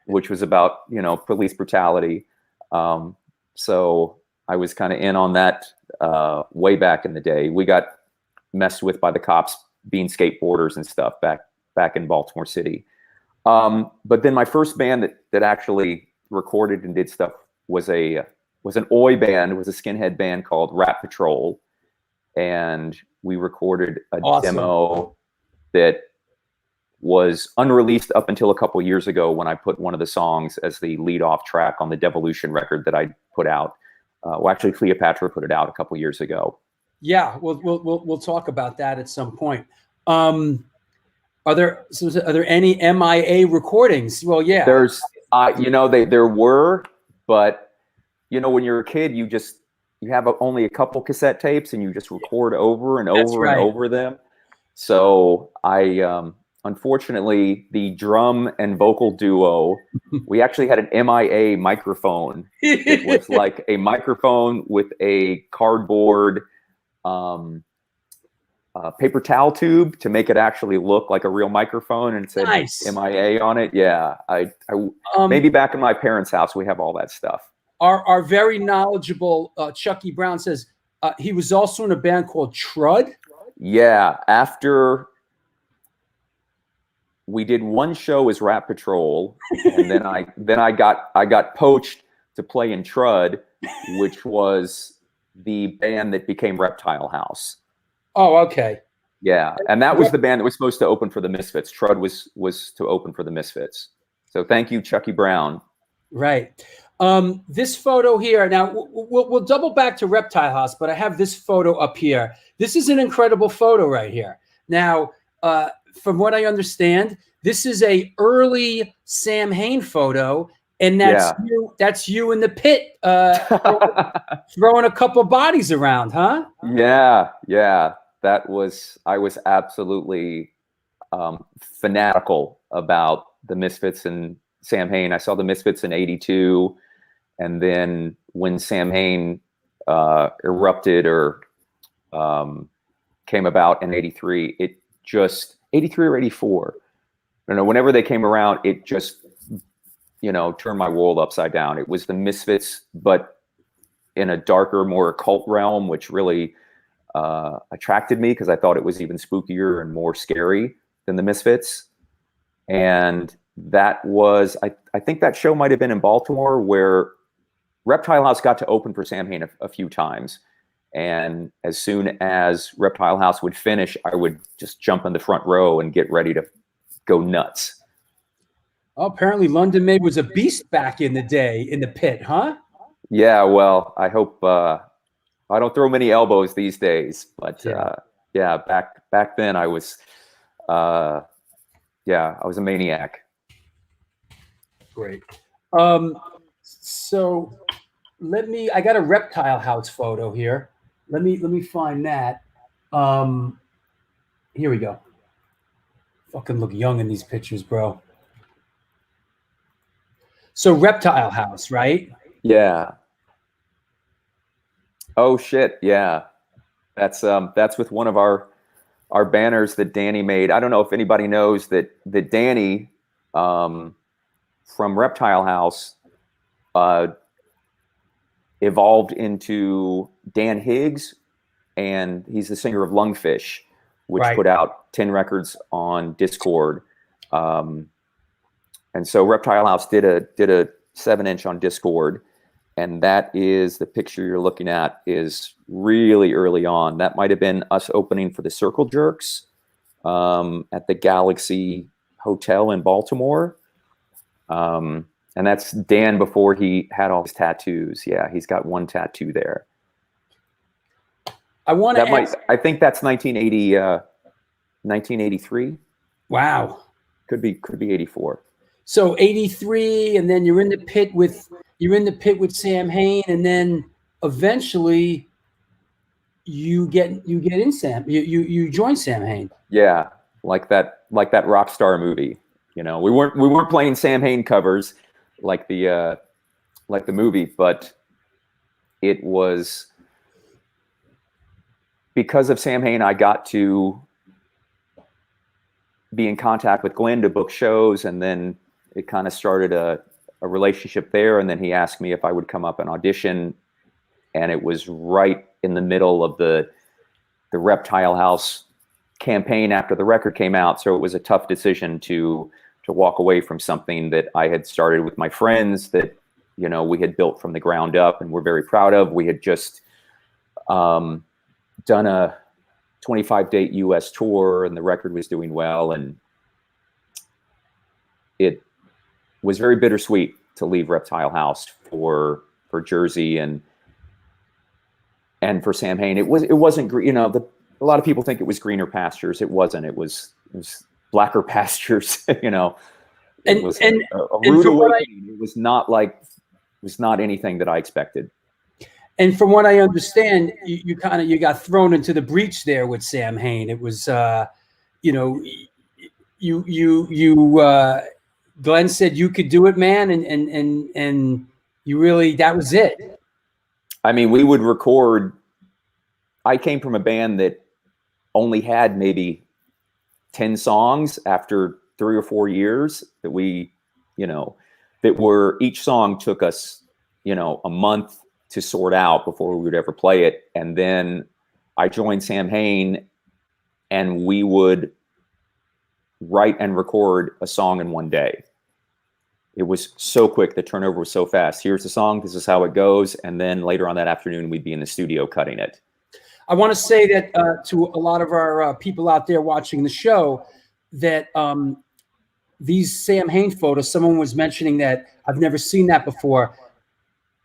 which was about police brutality. So I was kind of in on that way back in the day. We got messed with by the cops being skateboarders and stuff back in Baltimore City. But then my first band that actually recorded and did stuff was an Oi band. It was a skinhead band called Rat Patrol, and we recorded a demo that was unreleased up until a couple years ago when I put one of the songs as the lead off track on the Devolution record that I put out. Actually, Cleopatra put it out a couple years ago. Yeah, we'll talk about that at some point. Are there any MIA recordings? Well, yeah. There's, there were, but when you're a kid, you have only a couple cassette tapes and you just record over and over and over them. So unfortunately, the drum and vocal duo, we actually had an MIA microphone. It was like a microphone with a cardboard paper towel tube to make it actually look like a real microphone, and it said MIA on it. Yeah, I maybe back in my parents' house we have all that stuff. Our very knowledgeable Chucky Brown says he was also in a band called Trud. Yeah, after we did one show as Rat Patrol, and then I got poached to play in Trud, which was the band that became Reptile House. Oh, okay. Yeah, and that was the band that was supposed to open for the Misfits. Trud was to open for the Misfits. So thank you, Chucky Brown. Right. This photo here. Now we'll double back to Reptile House, but I have this photo up here. This is an incredible photo right here. Now, from what I understand, this is a early Samhain photo, and that's you in the pit throwing a couple bodies around, huh? Yeah. I was absolutely fanatical about the Misfits and Samhain. I saw the Misfits in '82, and then when Samhain erupted or came about in '83, it just 83 or 84. I don't know. Whenever they came around, it just turned my world upside down. It was the Misfits, but in a darker, more occult realm, which really attracted me because I thought it was even spookier and more scary than the Misfits. And that was, I think that show might have been in Baltimore, where Reptile House got to open for Samhain a few times. And as soon as Reptile House would finish, I would just jump in the front row and get ready to go nuts. Oh, apparently London May was a beast back in the day in the pit, huh? Yeah, well, I hope I don't throw many elbows these days, but yeah, back then I was I was a maniac. Great. So I got a Reptile House photo here. Let me find that. Here we go. Fucking look young in these pictures, bro. So Reptile House, right? Yeah. Oh shit, yeah. That's with one of our banners that Danny made. I don't know if anybody knows that Danny from Reptile House evolved into Dan Higgs, and he's the singer of Lungfish, which put out 10 records on Discord. And so Reptile House did a 7-inch on Discord, and that is the picture you're looking at is really early on. That might have been us opening for the Circle Jerks at the Galaxy Hotel in Baltimore. And that's Dan before he had all his tattoos. Yeah, he's got one tattoo there. I want to ask. I think that's 1983. Wow. Could be 84. So 83, and then you're in the pit with Samhain, and then eventually you join Samhain. Yeah, like that rock star movie. You know, we weren't playing Samhain covers like the movie, but it was because of Samhain I got to be in contact with Glenn to book shows, and then it kind of started a relationship there. And then he asked me if I would come up and audition, and it was right in the middle of the Reptile House campaign after the record came out. So it was a tough decision to walk away from something that I had started with my friends that, you know, we had built from the ground up and we're very proud of. We had just done a 25-date US tour, and the record was doing well, and it was very bittersweet to leave Reptile House for Jersey and for Samhain. It wasn't, you know, a lot of people think it was greener pastures. It wasn't. It was blacker pastures. You know, it was a rude awakening. It was not anything that I expected. And from what I understand, you got thrown into the breach there with Samhain. It was, Glenn said you could do it, man, and you really, that was it. I mean, we would record. I came from a band that only had maybe 10 songs after 3 or 4 years that each song took us, you know, a month to sort out before we would ever play it. And then I joined Samhain, and we would write and record a song in one day. It was so quick. The turnover was so fast. Here's the song. This is how it goes. And then later on that afternoon, we'd be in the studio cutting it. I want to say that to a lot of our people out there watching the show, that these Samhain photos, someone was mentioning that I've never seen that before.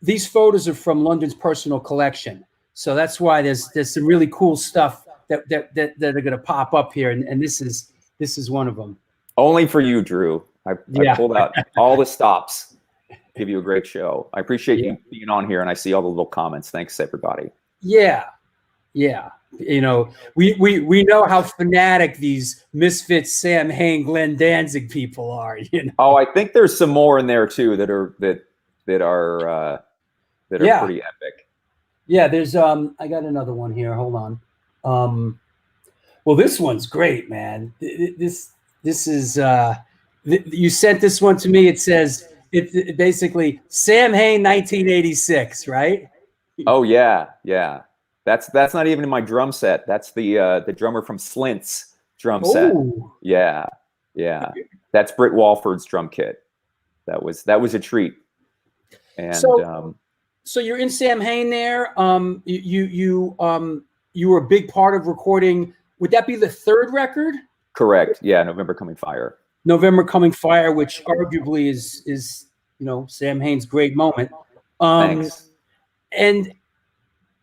These photos are from London's personal collection. So that's why there's some really cool stuff that are going to pop up here. And this is one of them. Only for you, Drew. I pulled out all the stops. Give you a great show. I appreciate you being on here, and I see all the little comments. Thanks, everybody. Yeah. Yeah. You know, we know how fanatic these Misfits, Samhain, Glenn Danzig people are. You know? Oh, I think there's some more in there too that are pretty epic. Yeah, there's I got another one here. Hold on. Well, this one's great, man. This is you sent this one to me. It says it basically Samhain 1986, right? Oh yeah. That's not even in my drum set. That's the drummer from Slint's drum set. Yeah. Yeah. That's Britt Walford's drum kit. That was a treat. And so you're in Samhain there. You were a big part of recording. Would that be the third record? correct. Yeah. November Coming Fire. November Coming Fire, which arguably is Samhain's great moment. Thanks. And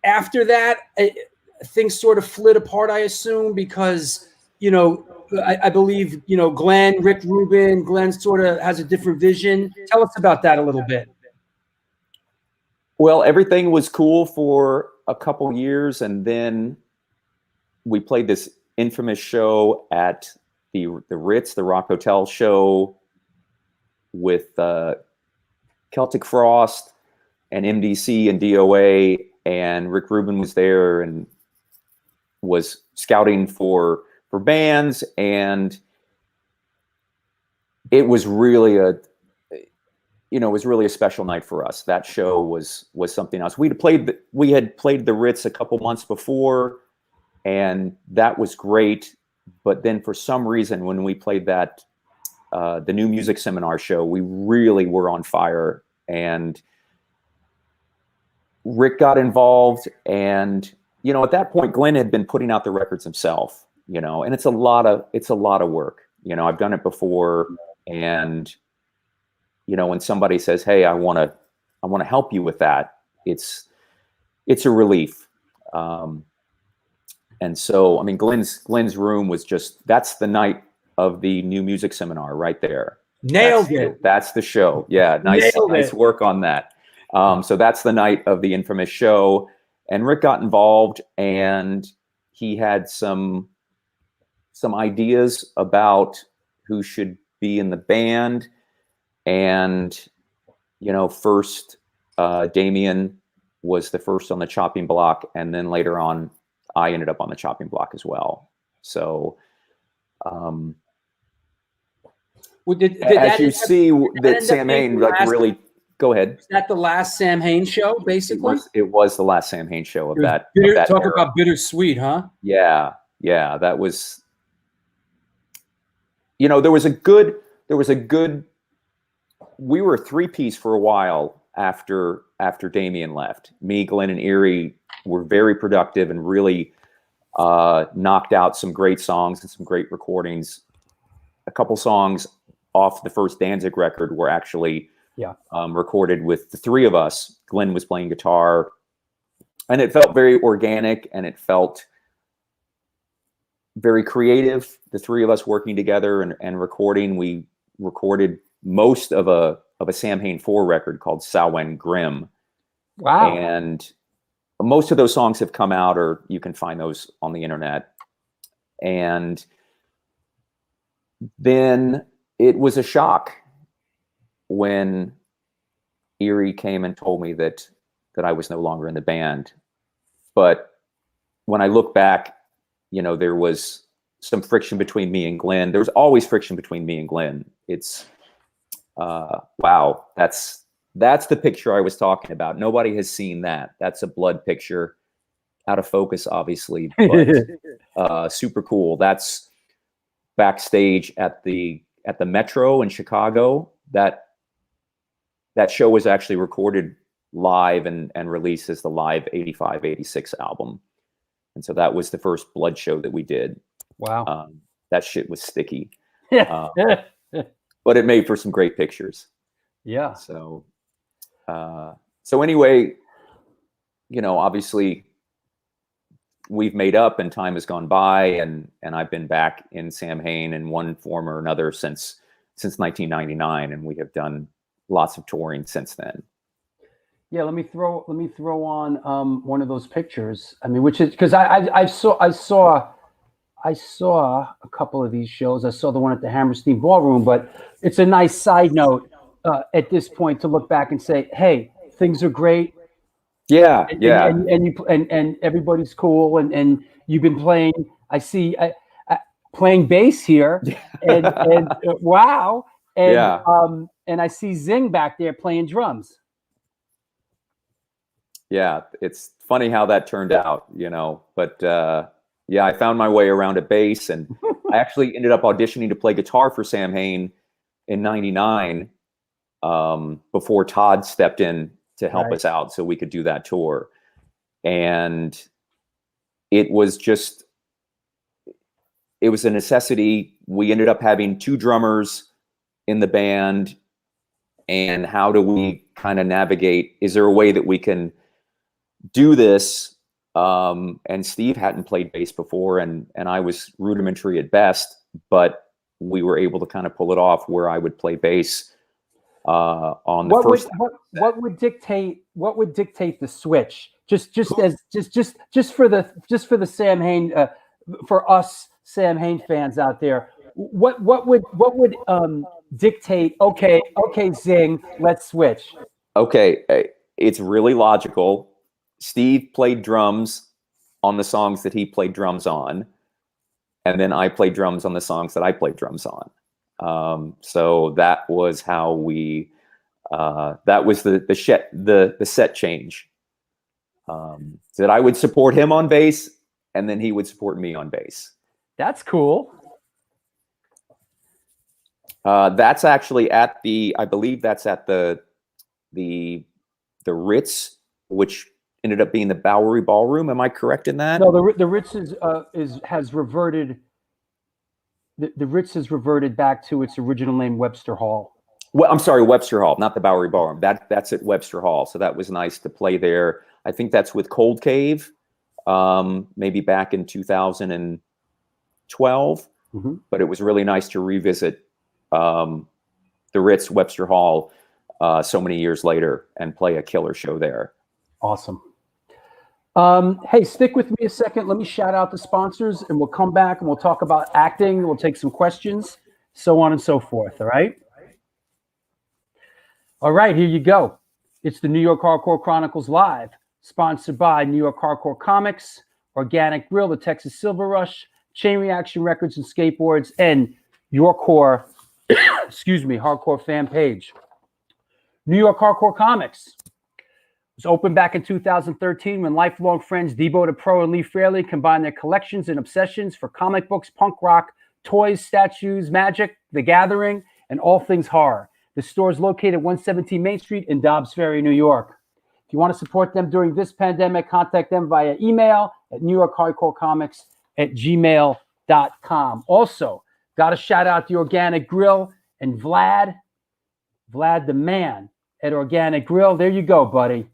after that, things sort of flit apart, I assume, because I believe Rick Rubin, Glenn sort of has a different vision. Tell us about that a little bit. Well, everything was cool for a couple years, and then we played this infamous show at the Ritz, the Rock Hotel show, with Celtic Frost and MDC and DOA, and Rick Rubin was there and was scouting for bands, and it was really a special night for us. That show was something else. We had played the Ritz a couple months before, and that was great. But then for some reason, when we played that, the New Music Seminar show, we really were on fire, and Rick got involved. And, at that point, Glenn had been putting out the records himself, and it's a lot of work. I've done it before. And, when somebody says, hey, I want to help you with that, it's a relief. And so, Glenn's room was that's the night of the New Music Seminar right there. Nailed it. That's the show. Yeah. Nice work on that. So that's the night of the infamous show, and Rick got involved, and he had some ideas about who should be in the band. And, first, Damien was the first on the chopping block, and then later on, I ended up on the chopping block as well. So, as you see, that Samhain really. Go ahead. Was that the last Samhain show, basically? It was the last Samhain show of that. Talk era. about bittersweet, huh? Yeah. That was. There was a good. We were a three-piece for a while after Damien left. Me, Glenn, and Erie were very productive and really knocked out some great songs and some great recordings. A couple songs off the first Danzig record were actually recorded with the three of us. Glenn was playing guitar, and it felt very organic, and it felt very creative. The three of us working together and recording. We recorded most of a Samhain 4 record called Samhain Grim. Wow. And most of those songs have come out, or you can find those on the internet. And then it was a shock when Erie came and told me that I was no longer in the band. But when I look back, there was some friction between me and Glenn. There was always friction between me and Glenn. It's wow. That's the picture I was talking about. Nobody has seen that. That's a blood picture, out of focus, obviously, but super cool. That's backstage at the Metro in Chicago. That show was actually recorded live and released as the live 85-86 album. And so that was the first Blood show that we did. Wow. That shit was sticky. But it made for some great pictures. Yeah. So anyway, obviously we've made up and time has gone by, and I've been back in Samhain in one form or another since 1999, and we have done lots of touring since then. Yeah, let me throw on one of those pictures. Which is because I saw a couple of these shows. I saw the one at the Hammerstein Ballroom, but it's a nice side note at this point to look back and say, hey, things are great. Yeah, and everybody's cool, and you've been playing. I see playing bass here, and wow, and I see Zing back there playing drums. Yeah, it's funny how that turned out, but I found my way around a bass, and I actually ended up auditioning to play guitar for Samhain in '99 before Todd stepped in to help us out so we could do that tour. And it was a necessity. We ended up having 2 drummers in the band. And how do we kind of navigate? Is there a way that we can do this? And Steve hadn't played bass before, and I was rudimentary at best, but we were able to kind of pull it off where I would play bass on the first. What would dictate the switch? Just for the Samhain, for us Samhain fans out there, what would dictate? Okay, Zing, let's switch. Okay, it's really logical. Steve played drums on the songs that he played drums on, and then I played drums on the songs that I played drums on. So that was how we. That was the set change. That I would support him on bass, and then he would support me on bass. That's cool. That's actually at I believe that's at the Ritz, which ended up being the Bowery Ballroom. Am I correct in that? No, the Ritz has reverted. The Ritz has reverted back to its original name, Webster Hall. Well, I'm sorry, Webster Hall, not the Bowery Ballroom. That's at Webster Hall. So that was nice to play there. I think that's with Cold Cave, maybe back in 2012. Mm-hmm. But it was really nice to revisit the Ritz, Webster Hall, so many years later and play a killer show there. Awesome. Hey, stick with me a second. Let me shout out the sponsors, and we'll come back and we'll talk about acting. We'll take some questions, so on and so forth. All right. All right, here you go. It's the New York Hardcore Chronicles Live, sponsored by New York Hardcore Comics, Organic Grill, the Texas Silver Rush, Chain Reaction Records and Skateboards, and Your Core, Hardcore fan page. New York Hardcore Comics was opened back in 2013 when lifelong friends Debo DePro and Lee Fraley combined their collections and obsessions for comic books, punk rock, toys, statues, magic, The Gathering, and all things horror. The store is located at 117 Main Street in Dobbs Ferry, New York. If you want to support them during this pandemic, contact them via email at newyorkhardcorecomics@gmail.com. Also, got to shout out the Organic Grill and Vlad the man at Organic Grill. There you go, buddy.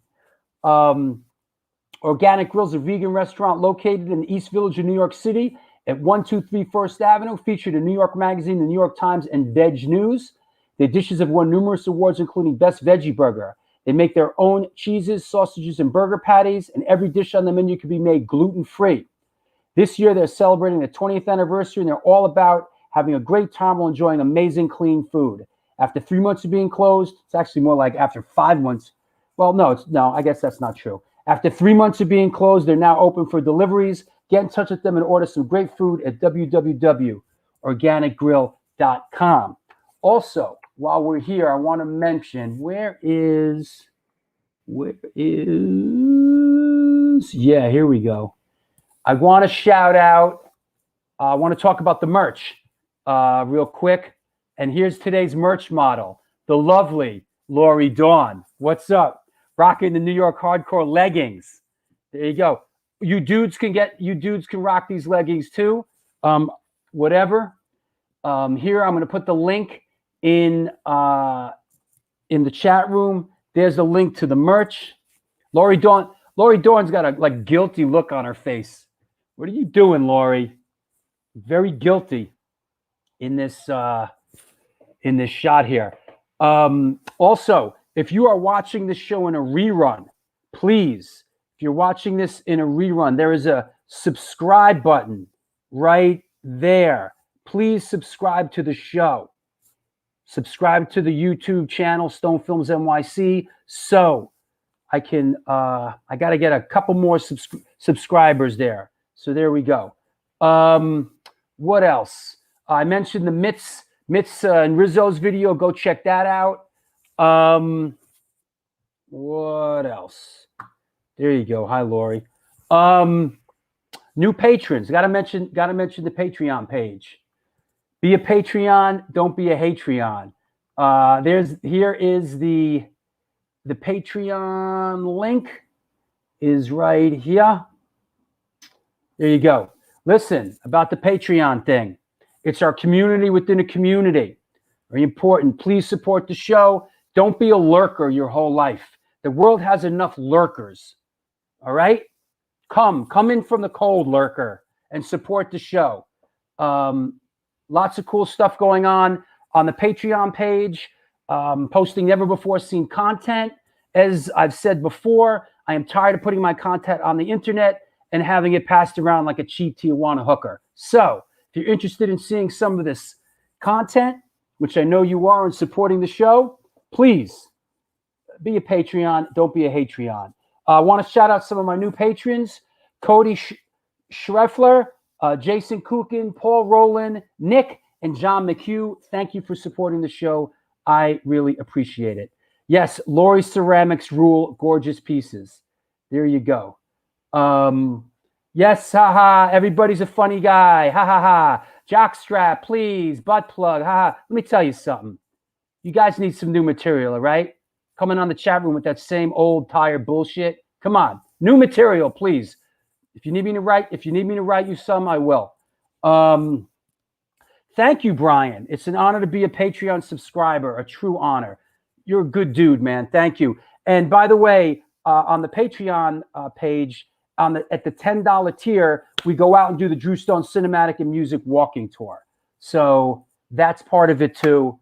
Organic Grill is a vegan restaurant located in the East Village of New York City at 123 First Avenue, featured in New York Magazine, the New York Times, and Veg News. Their dishes have won numerous awards, including Best Veggie Burger. They make their own cheeses, sausages, and burger patties, and every dish on the menu can be made gluten-free. This year, they're celebrating their 20th anniversary, and they're all about having a great time while enjoying amazing, clean food. After 3 months of being closed, it's actually more like after 5 months. Well, no, I guess that's not true. After 3 months of being closed, they're now open for deliveries. Get in touch with them and order some great food at www.organicgrill.com. Also, while we're here, I want to mention, here we go. I want to shout out, I want to talk about the merch real quick. And here's today's merch model, the lovely Lori Dawn. What's up? Rocking the New York Hardcore leggings. There you go. You dudes can rock these leggings too. Whatever. Here, I'm going to put the link in the chat room. There's a link to the merch. Lori Dawn's got a guilty look on her face. What are you doing, Lori? Very guilty in this shot here. Also, if you are watching this show in a rerun, please, if you're watching this in a rerun, there is a subscribe button right there. Please subscribe to the show. Subscribe to the YouTube channel, Stone Films NYC, so I can, I got to get a couple more subscribers there. So there we go. What else? I mentioned the Mitz and Rizzo's video. Go check that out. What else? There you go. Hi, Lori. New patrons. Got to mention the Patreon page. Be a Patreon. Don't be a Hatreon. Here is the Patreon link is right here. There you go. Listen about the Patreon thing. It's our community within a community. Very important. Please support the show. Don't be a lurker your whole life. The world has enough lurkers. All right? Come in from the cold, lurker, and support the show. Lots of cool stuff going on the Patreon page. Posting never before seen content. As I've said before, I am tired of putting my content on the internet and having it passed around like a cheap Tijuana hooker. So if you're interested in seeing some of this content, which I know you are, and supporting the show, please be a Patreon. Don't be a Hatreon. I want to shout out some of my new patrons: Cody Schreffler, Jason Kukin, Paul Rowland, Nick, and John McHugh. Thank you for supporting the show. I really appreciate it. Yes, Lori Ceramics rule. Gorgeous pieces. There you go. Yes, haha. Everybody's a funny guy. Ha ha ha. Jockstrap, please. Butt plug. Ha. Let me tell you something. You guys need some new material, all right? Coming on the chat room with that same old tired bullshit. Come on, new material, please. If you need me to write you some, I will. Thank you, Brian. It's an honor to be a Patreon subscriber. A true honor. You're a good dude, man. Thank you. And by the way, on the Patreon page, at the $10 tier, we go out and do the Drew Stone Cinematic and Music Walking Tour. So that's part of it too.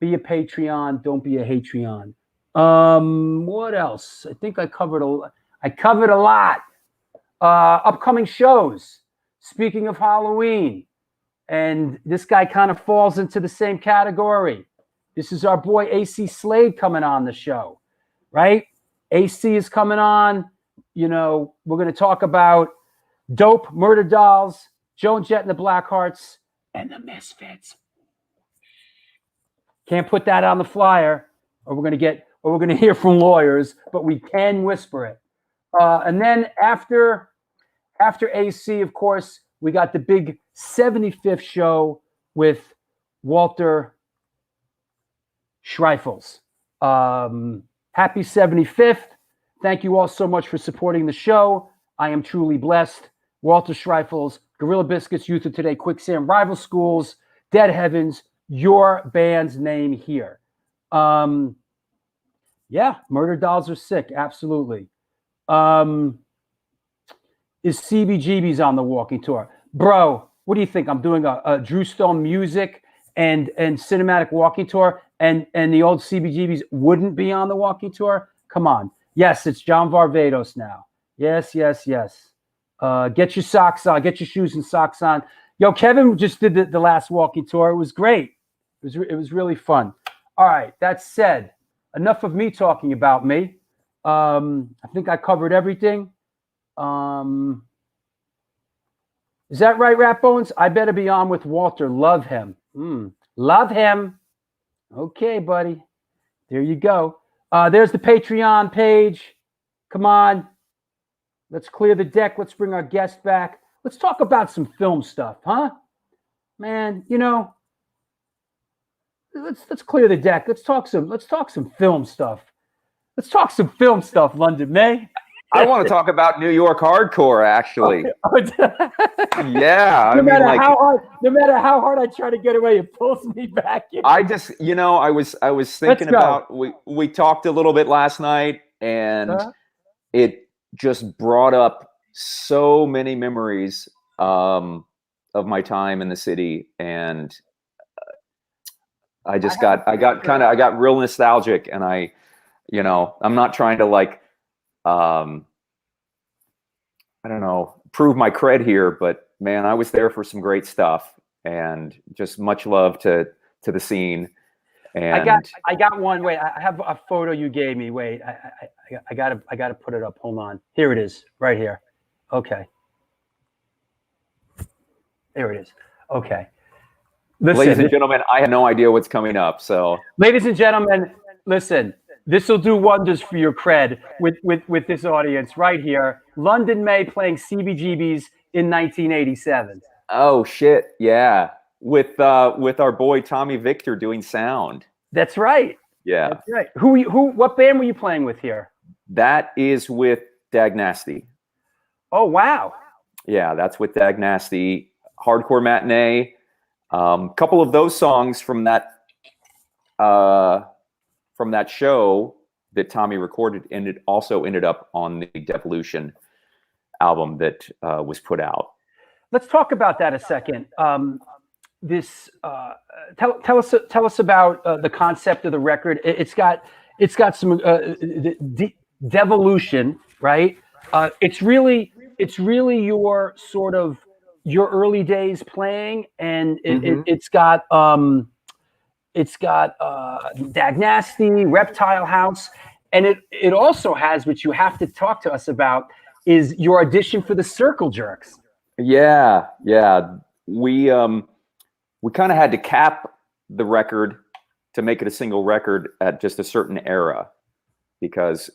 Be a Patreon. Don't be a Hatreon. What else? I think I covered a lot. Upcoming shows. Speaking of Halloween, and this guy kind of falls into the same category. This is our boy AC Slade coming on the show, right? AC is coming on. You know, we're going to talk about Dope, Murder Dolls, Joan Jett and the Blackhearts, and the Misfits. Can't put that on the flyer, or we're going to hear from lawyers, but we can whisper it. And then after AC, of course, we got the big 75th show with Walter Schreifels. Happy 75th. Thank you all so much for supporting the show. I am truly blessed. Walter Schreifels, Gorilla Biscuits, Youth of Today, Quicksand, Rival Schools, Dead Heavens, your band's name here. Yeah, Murder Dolls are sick. Absolutely. Is CBGB's on the walking tour? Bro, what do you think? I'm doing a Drew Stone music and cinematic walking tour, and the old CBGBs wouldn't be on the walking tour? Come on. Yes, it's John Varvatos now. Yes. Get your socks on. Get your shoes and socks on. Yo, Kevin just did the last walking tour. It was great. It was really fun. All right. That said, enough of me talking about me. I think I covered everything. Is that right, Rat Bones? I better be on with Walter. Love him. Love him. Okay, buddy. There you go. There's the Patreon page. Come on. Let's clear the deck. Let's bring our guest back. Let's talk about some film stuff, huh? Man, you know, let's clear the deck. Let's talk some film stuff. Let's talk some film stuff, London May. I want to talk about New York hardcore, actually. Yeah. No matter how hard I try to get away, it pulls me back in. I just, I was thinking about, we talked a little bit last night, and it just brought up so many memories of my time in the city, and I got real nostalgic, and I'm not trying to I don't know, prove my cred here, but man, I was there for some great stuff, and just much love to the scene. And I got one. Wait, I have a photo you gave me. Wait, I gotta put it up. Hold on. Here it is, right here. Okay. There it is. Okay. Listen, ladies and gentlemen, I have no idea what's coming up. So, ladies and gentlemen, listen. This will do wonders for your cred with this audience right here. London May playing CBGBs in 1987. Oh shit! Yeah. with our boy Tommy Victor doing sound. That's right. Yeah. That's right. What band were you playing with here? That is with Dagnasty. Oh, wow. Yeah, that's with Dagnasty. Hardcore Matinee. Couple of those songs from that show that Tommy recorded, and it also ended up on the Devolution album that was put out. Let's talk about that a second. Tell us about the concept of the record. It's got some devolution, right? It's really your sort of your early days playing, and it's got Dagnasty, Reptile House, and it also has, which you have to talk to us about, is your audition for the Circle Jerks. Yeah. We kind of had to cap the record to make it a single record at just a certain era, because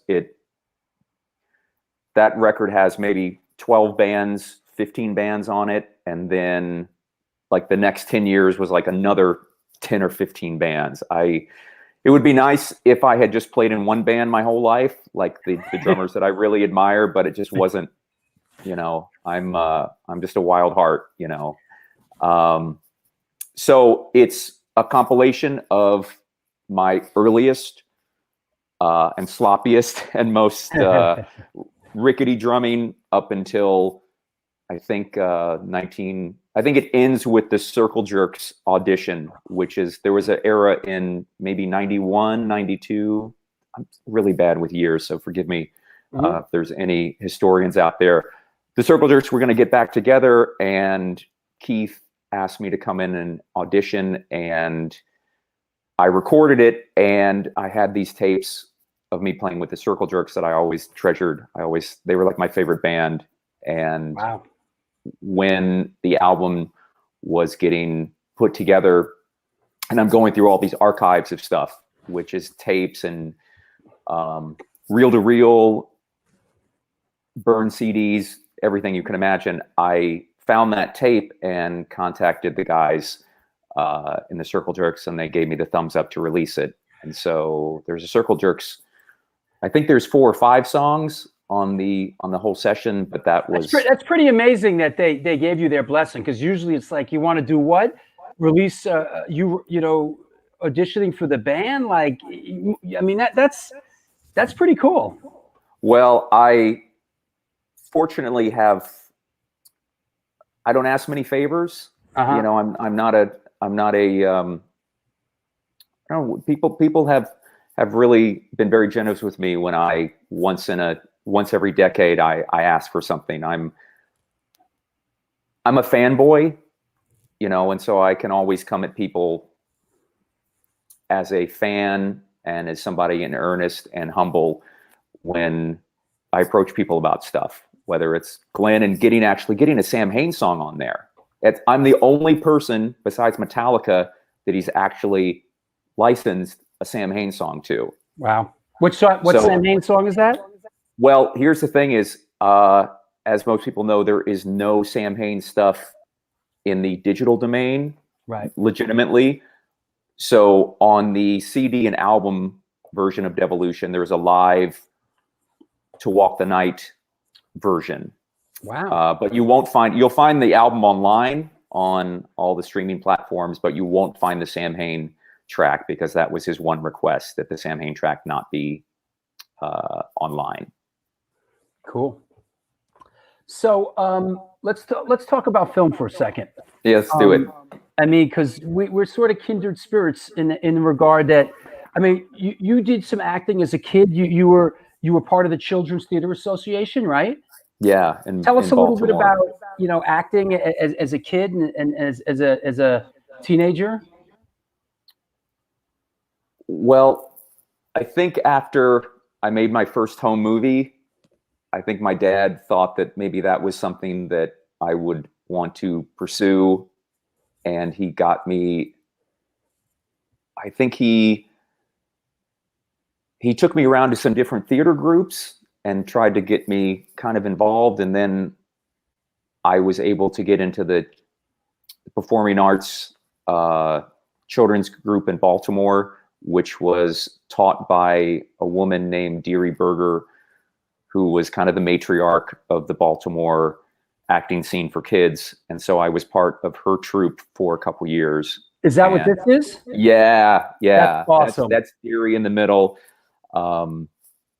that record has maybe 12 bands, 15 bands on it, and then like the next 10 years was like another 10 or 15 bands. It would be nice if I had just played in one band my whole life, like the drummers that I really admire, but it just wasn't, I'm just a wild heart, so it's a compilation of my earliest and sloppiest and most rickety drumming up until I think I think it ends with the Circle Jerks audition, which is, there was an era in maybe 91, 92. I'm really bad with years, so forgive me if there's any historians out there. The Circle Jerks were going to get back together, and Keith asked me to come in and audition, and I recorded it, and I had these tapes of me playing with the Circle Jerks that I always treasured. They were like my favorite band. And wow. When the album was getting put together, and I'm going through all these archives of stuff, which is tapes and reel-to-reel, burn CDs, everything you can imagine, I found that tape and contacted the guys in the Circle Jerks, and they gave me the thumbs up to release it. And so there's a Circle Jerks, I think there's 4 or 5 songs on the whole session, but that's pretty amazing that they gave you their blessing, because usually it's like, you want to do what? Release auditioning for the band? Like, I mean, that's pretty cool. Well, I fortunately I don't ask many favors. I'm not a people have really been very generous with me when I once every decade I ask for something. I'm a fanboy, and so I can always come at people as a fan and as somebody in earnest and humble when I approach people about stuff, whether it's Glenn and getting a Samhain song on there. I'm the only person besides Metallica that he's actually licensed a Samhain song to. Wow. What Samhain song is that? Well, here's the thing is, as most people know, there is no Samhain stuff in the digital domain, right? Legitimately. So on the CD and album version of Devolution, there's a live To Walk the Night version. Wow. But you'll find the album online on all the streaming platforms, but you won't find the Samhain track, because that was his one request, that the Samhain track not be online. Cool. So let's talk about film for a second. Yeah, let's do it. I mean, because we're sort of kindred spirits in the regard that, I mean, you did some acting as a kid. You were part of the Children's Theater Association, right? Yeah. Tell us a little bit Baltimore. about acting as a kid and as a teenager. Well, I think after I made my first home movie, I think my dad thought that maybe that was something that I would want to pursue. And he got me, I think he took me around to some different theater groups and tried to get me kind of involved. And then I was able to get into the performing arts children's group in Baltimore, which was taught by a woman named Deary Berger, who was kind of the matriarch of the Baltimore acting scene for kids. And so I was part of her troupe for a couple years. Is that what this is? Yeah. That's awesome. That's Deary in the middle.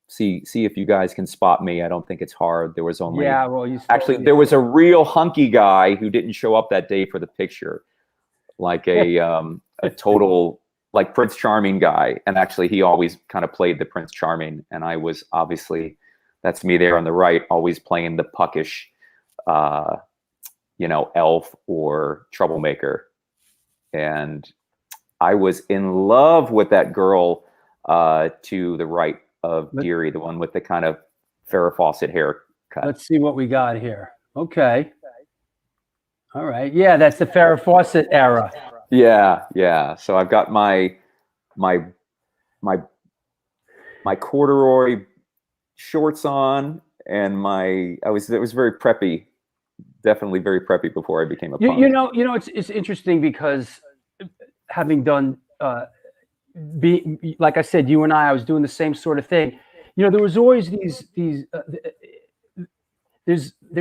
See if you guys can spot me. I don't think it's hard. There was only there was a real hunky guy who didn't show up that day for the picture, like a total like Prince Charming guy. And actually, he always kind of played the Prince Charming, and I was obviously, that's me there on the right, always playing the puckish, elf or troublemaker. And I was in love with that girl to the right of Deary, the one with the kind of Farrah Fawcett haircut. Let's see what we got here. Okay. All right. Yeah, that's the Farrah Fawcett era. Yeah. So I've got my corduroy shorts on, and it was very preppy, definitely very preppy before I became a punk. It's interesting because having done like I said, you and I was doing the same sort of thing. There was always there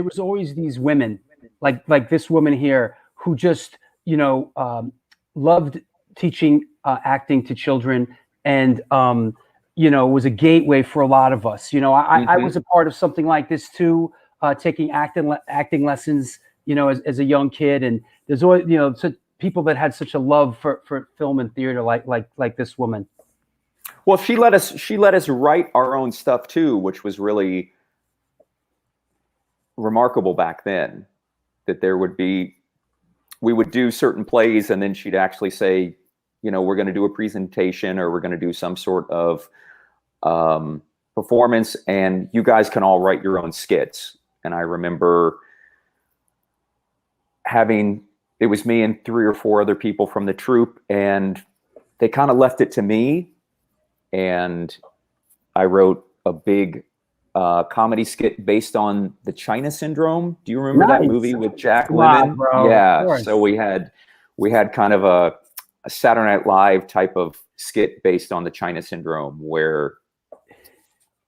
was always these women like this woman here who just loved teaching acting to children, and was a gateway for a lot of us. I was a part of something like this too, taking acting lessons as a young kid, and there's always people that had such a love for film and theater, like this woman. Well, she let us write our own stuff too, which was really remarkable back then. That we would do certain plays, and then she'd actually say, we're going to do a presentation, or we're going to do some sort of performance, and you guys can all write your own skits. And I remember it was me and 3 or 4 other people from the troupe, and they kind of left it to me. And I wrote a big comedy skit based on the China Syndrome. Do you remember that movie with Jack Lemmon? Bro, yeah. So we had kind of a Saturday Night Live type of skit based on the China Syndrome, where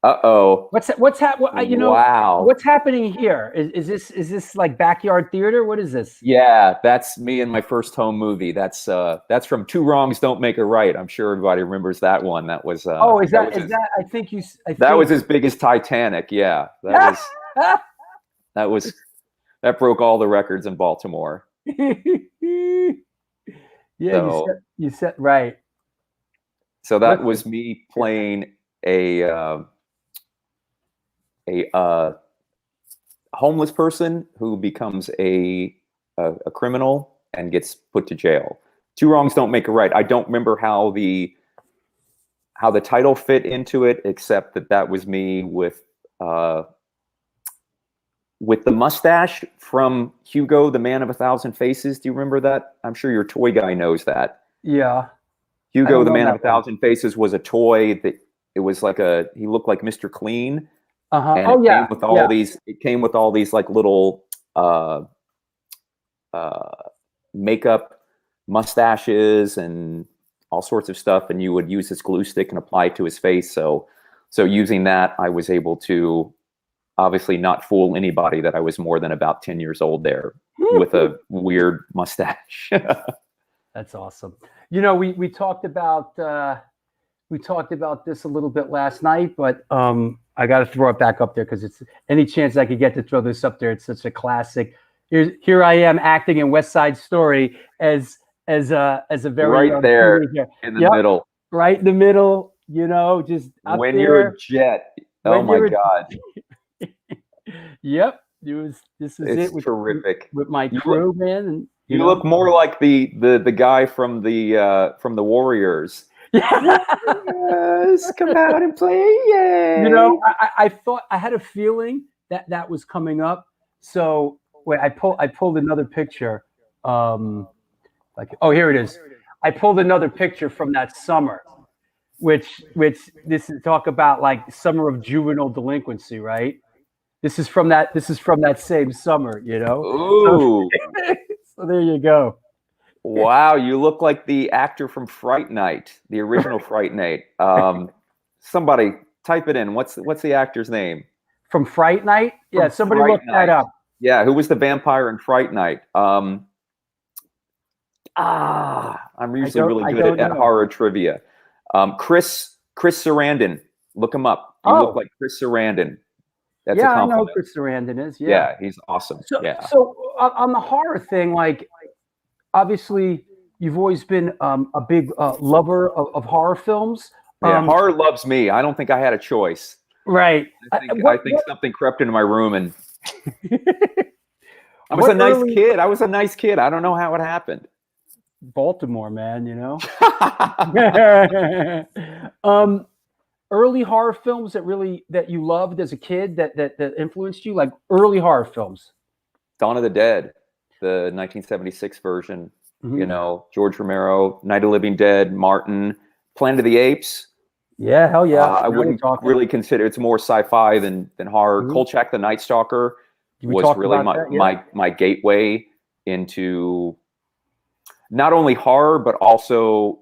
Wow. What's happening here? Is this like backyard theater? What is this? Yeah, that's me and my first home movie. That's from Two Wrongs Don't Make a Right. I'm sure everybody remembers that one. That was that was as big as Titanic. Yeah, that broke all the records in Baltimore. Yeah, you said right. So that was me playing a homeless person who becomes a criminal and gets put to jail. Two Wrongs Don't Make a Right. I don't remember how the title fit into it, except that was me with the mustache from Hugo, the Man of 1,000 Faces. Do you remember that? I'm sure your toy guy knows that. Yeah. Hugo, the Man of 1,000 Faces was a toy that it was like he looked like Mr. Clean. Uh-huh. And it came with all these like little makeup mustaches and all sorts of stuff, and you would use this glue stick and apply it to his face. So using that, I was able to obviously not fool anybody that I was more than about 10 years old there with a weird mustache. That's awesome. We talked about this a little bit last night, but I got to throw it back up there because it's any chance I could get to throw this up there. It's such a classic. Here I am acting in West Side Story as a very right there in the middle, right in the middle. Just up when there. You're a jet. Oh my God. Yep. This is it's it. Terrific. With my crew, man. And you look more like the guy from the Warriors. Yes, come out and play. Yay. I thought I had a feeling that was coming up. So wait, I pulled another picture. Here it is. I pulled another picture from that summer, which this is talk about like summer of juvenile delinquency, right? This is from that same summer, Ooh. So there you go. Wow, you look like the actor from Fright Night, the original Fright Night. Somebody type it in. What's the actor's name? From Fright Night? Yeah, From somebody Fright look Night. that up. Yeah, who was the vampire in Fright Night? I'm usually really good at horror trivia. Chris Sarandon. Look him up. You look like Chris Sarandon. That's a compliment. I know who Chris Sarandon is. Yeah, he's awesome. So, yeah. So on the horror thing, like, obviously, you've always been a big lover of horror films. Yeah, horror loves me. I don't think I had a choice. Right. I think something crept into my room, and I was a nice kid. I don't know how it happened. Baltimore, man, you know. Early horror films that you loved as a kid that influenced you, like early horror films. Dawn of the Dead, the 1976 version. You know, George Romero, Night of the Living Dead, Martin, Planet of the Apes. Yeah, hell yeah. I wouldn't really consider it's more sci-fi than horror. Kolchak the Night Stalker was really my gateway into not only horror but also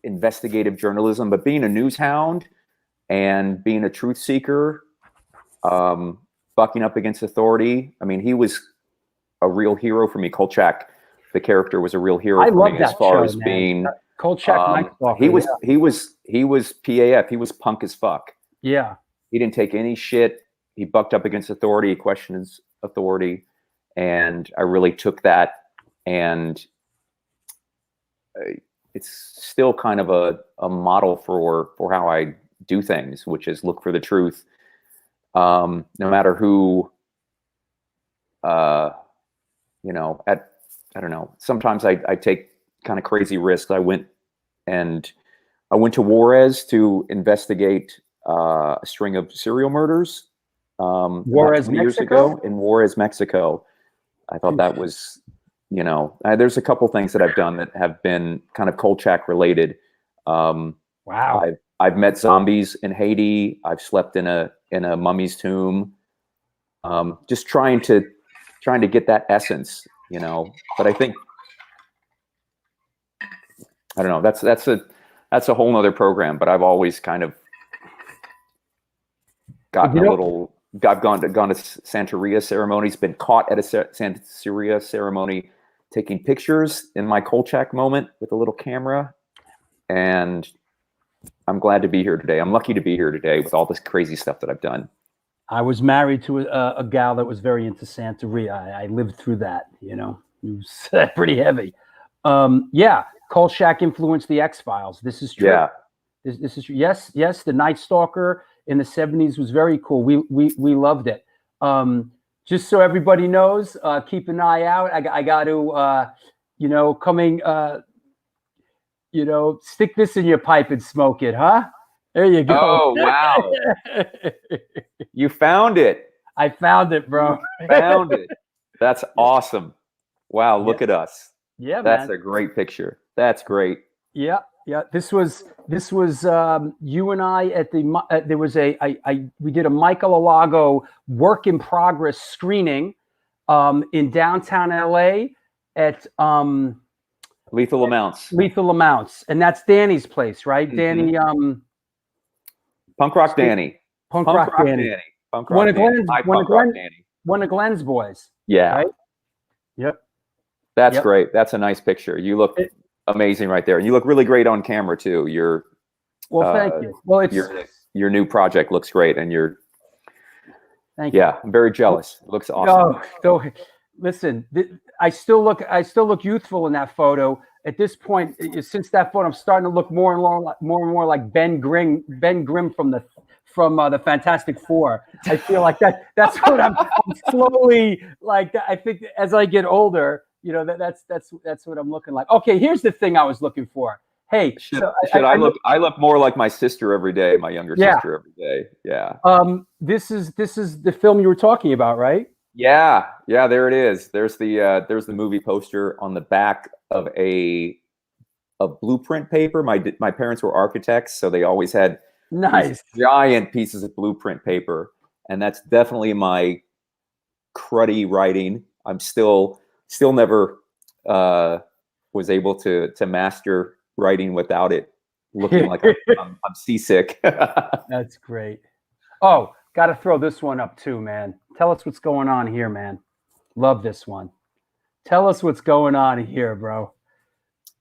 investigative journalism. But being a news hound and being a truth seeker, bucking up against authority. I mean, he was a real hero for me. Kolchak, the character, was a real hero for me as far as being. Kolchak, he was PAF. He was punk as fuck. Yeah. He didn't take any shit. He bucked up against authority. He questioned authority, and I really took that. And it's still kind of a model for how I do things, which is look for the truth, no matter who. You know, I don't know. Sometimes I take kind of crazy risks. I went to Juarez to investigate a string of serial murders. Juarez, years ago in Juarez, Mexico. I thought that was, you know, there's a couple things that I've done that have been kind of Kolchak related. Wow. I've met zombies in Haiti. I've slept in a mummy's tomb. Just trying to get that essence, you know. But I think, I don't know. That's a whole nother program. But I've always kind of gotten I've gone to Santeria ceremonies, been caught at a Santeria ceremony taking pictures in my Kolchak moment with a little camera, and I'm glad to be here today. I'm lucky to be here today with all this crazy stuff that I've done. I was married to a gal that was very into Santeria. I lived through that, you know. It was pretty heavy. Yeah, Kolchak influenced the X-Files. This is true. Yeah. This is true. Yes, the Night Stalker in the 70s was very cool. We loved it. Just so everybody knows, keep an eye out. I got to, you know, coming, you know, stick this in your pipe and smoke it, huh? There you go. Oh, wow. You found it. I found it, bro. You found it. That's awesome. Wow, look at us. Yeah, that's a great picture. That's great. Yeah. This was you and I at the there was we did a Michael Alago work in progress screening in downtown LA at Lethal Amounts, and that's Danny's place, right? Mm-hmm. Danny Punk Rock Danny. Punk Rock Danny. One of Glenn's boys. Yeah. Right? Yep. That's great. That's a nice picture. You look amazing right there. And you look really great on camera too. Thank you. Well, it's your new project looks great, and thank you. Yeah, I'm very jealous. It looks awesome. So listen, I still look youthful in that photo. At this point, since that photo, I'm starting to look more and more like Ben Grimm from the Fantastic Four. I feel like that's what I'm slowly like. I think as I get older, you know, that's what I'm looking like. Okay, here's the thing I was looking for. Hey, I look more like my sister every day, my younger sister every day. Yeah. This is the film you were talking about, right? Yeah, there it is. There's the movie poster on the back of a blueprint paper. My parents were architects, so they always had nice giant pieces of blueprint paper, and that's definitely my cruddy writing. I'm still still never was able to master writing without it looking like I'm seasick. That's great. Oh, got to throw this one up too, man. Tell us what's going on here, man. Love this one. Tell us what's going on here, bro.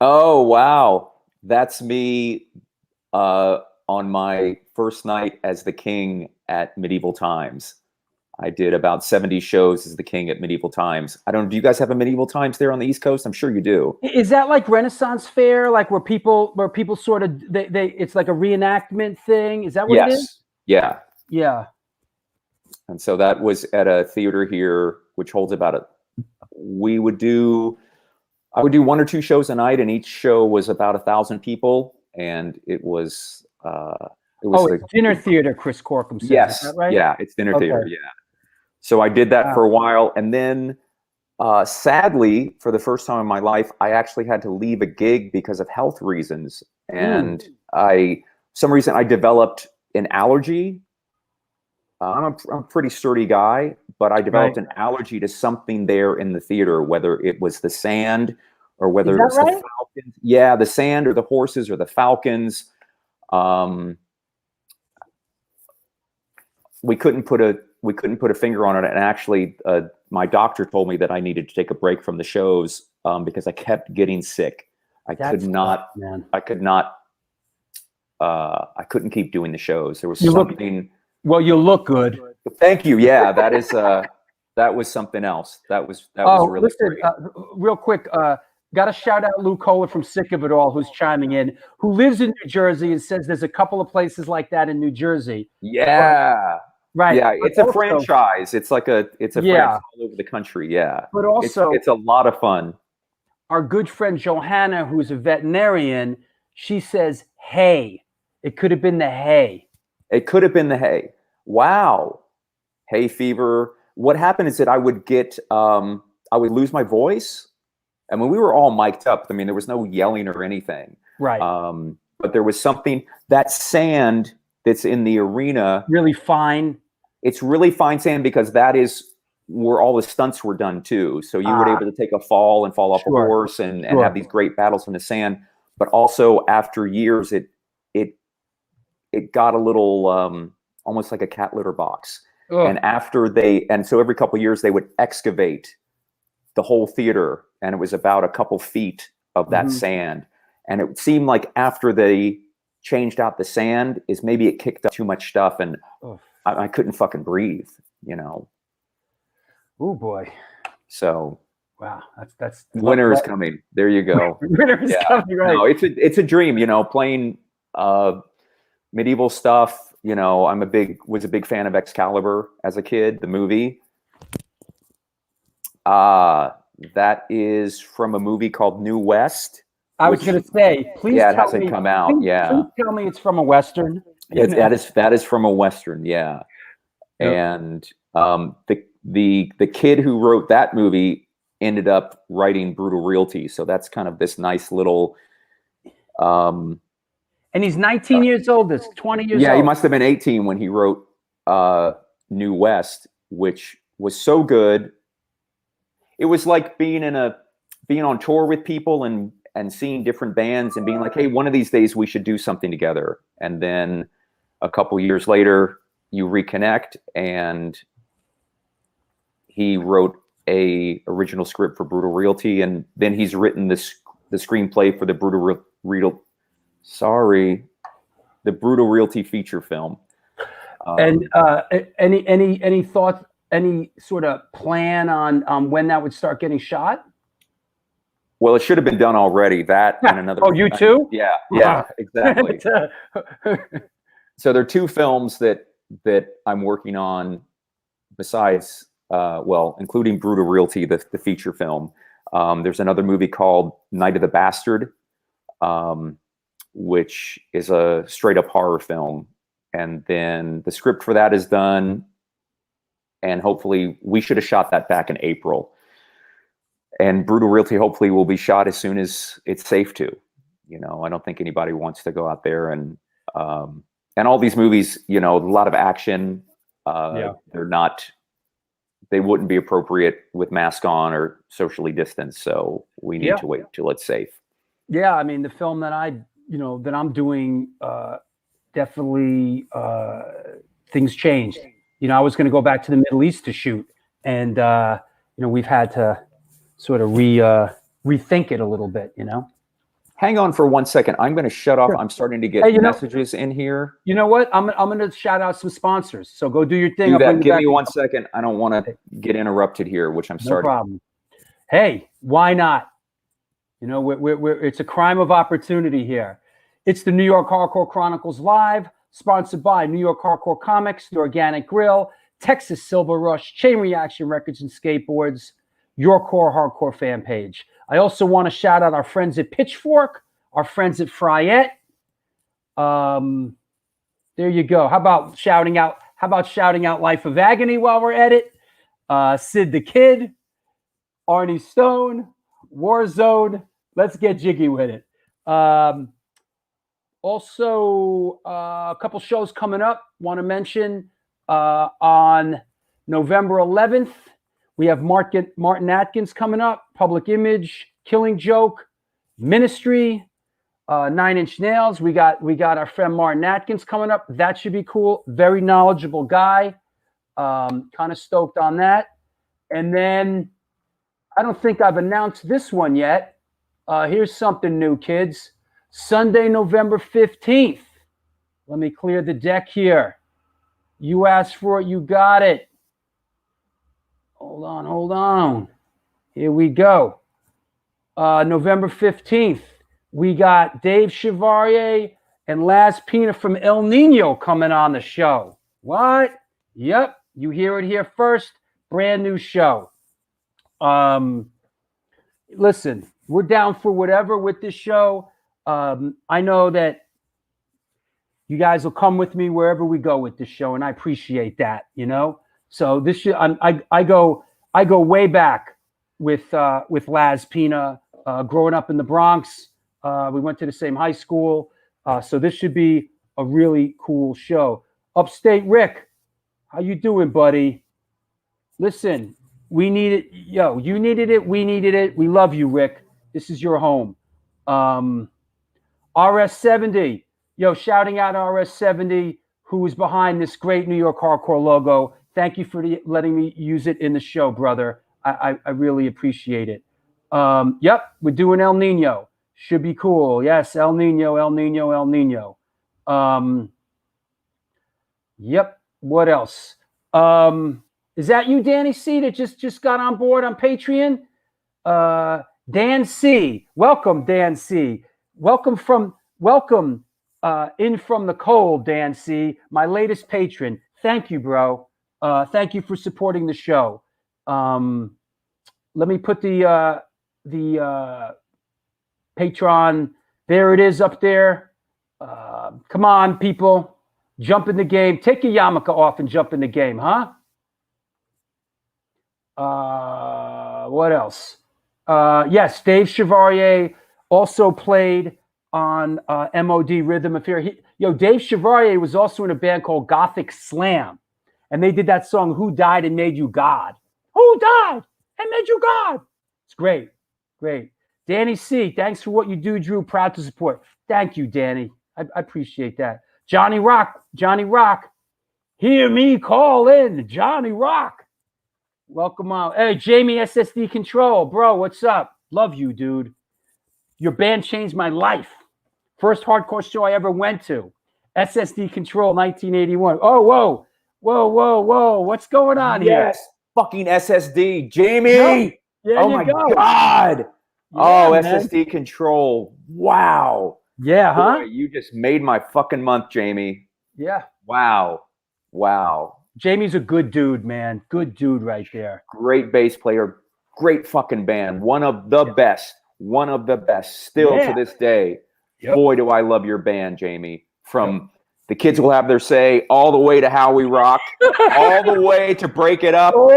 Oh, wow. That's me on my first night as the king at Medieval Times. I did about 70 shows as the king at Medieval Times. I don't know, do you guys have a Medieval Times there on the East Coast? I'm sure you do. Is that like Renaissance Fair, like where people sort of they it's like a reenactment thing? Is that what it is? Yeah. Yeah. And so that was at a theater here, which holds about I would do 1 or 2 shows a night, and each show was about 1,000 people, and it was it's dinner theater. Chris Corkum says, yes, is that right? Yeah, it's dinner Okay. theater. Yeah. So I did that for a while, and then sadly, for the first time in my life, I actually had to leave a gig because of health reasons, and some reason I developed an allergy. I'm a pretty sturdy guy, but I developed an allergy to something there in the theater, whether it was the sand or whether it was the falcons. Yeah, the sand or the horses or the falcons. We couldn't put a finger on it. And actually, my doctor told me that I needed to take a break from the shows because I kept getting sick. I couldn't keep doing the shows. There was something. Well, you look good. Thank you. Yeah, that is that was something else. That was really listen, great. real quick, got to shout out Lou Kohler from Sick of It All, who's chiming in, who lives in New Jersey and says there's a couple of places like that in New Jersey. Yeah. Right. Yeah, it's a franchise. It's a franchise all over the country. Yeah. But also it's a lot of fun. Our good friend Johanna, who's a veterinarian, she says, hay. It could have been the hay. It could have been the hay. Wow. Hay fever. What happened is that I would lose my voice. And when we were all mic'd up, I mean, there was no yelling or anything. Right. But there was something, that sand that's in the arena. Really fine. It's really fine sand because that is where all the stunts were done too. So you were able to take a fall and fall off a horse and have these great battles in the sand. But also after years, it got a little almost like a cat litter box. Ugh. And so every couple of years they would excavate the whole theater, and it was about a couple feet of that sand. And it seemed like after they changed out the sand is maybe it kicked up too much stuff, and I couldn't fucking breathe, you know. Oh boy. So wow, that's winter is coming. There you go. Winter is coming, right? No, it's a dream, you know, playing medieval stuff. You know, was a big fan of Excalibur as a kid, the movie. That is from a movie called New West. I was going to say, please tell me. It hasn't come out. Please tell me it's from a Western. That is from a Western. Yeah. Yep. And the kid who wrote that movie ended up writing Brutal Realty. So that's kind of this nice little. And he's 19 years old. This 20 years old. Yeah, he must have been 18 when he wrote New West, which was so good. It was like being on tour with people and seeing different bands and being like, hey, one of these days we should do something together. And then a couple years later, you reconnect, and he wrote a original script for Brutal Realty, and then he's written the screenplay for the Brutal Realty feature film. And any thoughts? Any sort of plan on when that would start getting shot? Well, it should have been done already. That and another. Oh, you too? Yeah, exactly. So there are 2 films that I'm working on besides, including Brutal Realty, the feature film. There's another movie called Night of the Bastard, which is a straight up horror film. And then the script for that is done. And hopefully we should have shot that back in April. And Brutal Realty hopefully will be shot as soon as it's safe to. You know, I don't think anybody wants to go out there and all these movies, you know, a lot of action. They're not they wouldn't be appropriate with mask on or socially distanced. So we need to wait till it's safe. Yeah, I mean, the film that that I'm doing, definitely things changed. I was going to go back to the Middle East to shoot, and we've had to sort of rethink it a little bit. Hang on for 1 second. I'm going to shut off. Sure. I'm starting to get messages in here. You know what? I'm going to shout out some sponsors. So go do your thing. Do I'll bring that. you Give back me in. 1 second. I don't want to get interrupted here, which I'm sorry. No problem. Hey, why not? It's a crime of opportunity here. It's the New York Hardcore Chronicles Live, sponsored by New York Hardcore Comics, The Organic Grill, Texas Silver Rush, Chain Reaction Records and Skateboards, Your Core Hardcore fan page. I also want to shout out our friends at Pitchfork, our friends at Fryette. There you go. How about shouting out Life of Agony while we're at it? Sid the Kid, Arnie Stone, Warzone. Let's get jiggy with it. Also, a couple shows coming up. Want to mention on November 11th, we have Martin Atkins coming up, Public Image, Killing Joke, Ministry, 9 Inch Nails. We got our friend Martin Atkins coming up. That should be cool. Very knowledgeable guy. Kind of stoked on that. And then I don't think I've announced this one yet. Here's something new, kids. Sunday, November 15th. Let me clear the deck here. You asked for it, you got it. Hold on. Here we go. November 15th, we got Dave Chevalier and Laz Pina from El Nino coming on the show. What? Yep, you hear it here first. Brand new show. Listen, we're down for whatever with this show. I know that you guys will come with me wherever we go with this show, and I appreciate that. So this should, I go way back with Laz Pina. Growing up in the Bronx, we went to the same high school. So this should be a really cool show. Upstate Rick, how you doing, buddy? Listen, we need it. Yo, you needed it. We needed it. We love you, Rick. This is your home. RS70. Yo, shouting out RS70, who is behind this great New York Hardcore logo. Thank you for letting me use it in the show, brother. I really appreciate it. Yep, we're doing El Nino. Should be cool. Yes, El Nino, El Nino, El Nino. Yep, what else? Is that you, Danny C, that just got on board on Patreon? Dan C. Welcome, Dan C. Welcome in from the cold, Dan C., my latest patron. Thank you, bro. Thank you for supporting the show. Let me put the Patreon. There it is up there. Come on, people. Jump in the game. Take your yarmulke off and jump in the game, huh? What else? Yes, Dave Chevalier also played on MOD Rhythm Affair. Dave Chevalier was also in a band called Gothic Slam. And they did that song, Who Died and Made You God? Who died and made you God? It's great. Great. Danny C., thanks for what you do, Drew. Proud to support. Thank you, Danny. I appreciate that. Johnny Rock. Hear me call in. Johnny Rock. Welcome out. Hey, Jamie SSD Control. Bro, what's up? Love you, dude. Your band changed my life. First hardcore show I ever went to. SSD Control, 1981. Oh, whoa. What's going on here? Yes, fucking SSD. Jamie. Yep. Oh, my God. Yeah, oh, man. SSD Control. Wow. Yeah, huh? Boy, you just made my fucking month, Jamie. Yeah. Wow. Jamie's a good dude, man. Good dude right there. Great bass player. Great fucking band. One of the best. Still to this day. Yep. Boy, do I love your band, Jamie. From The Kids Will Have Their Say all the way to How We Rock, all the way to Break It Up. Oh,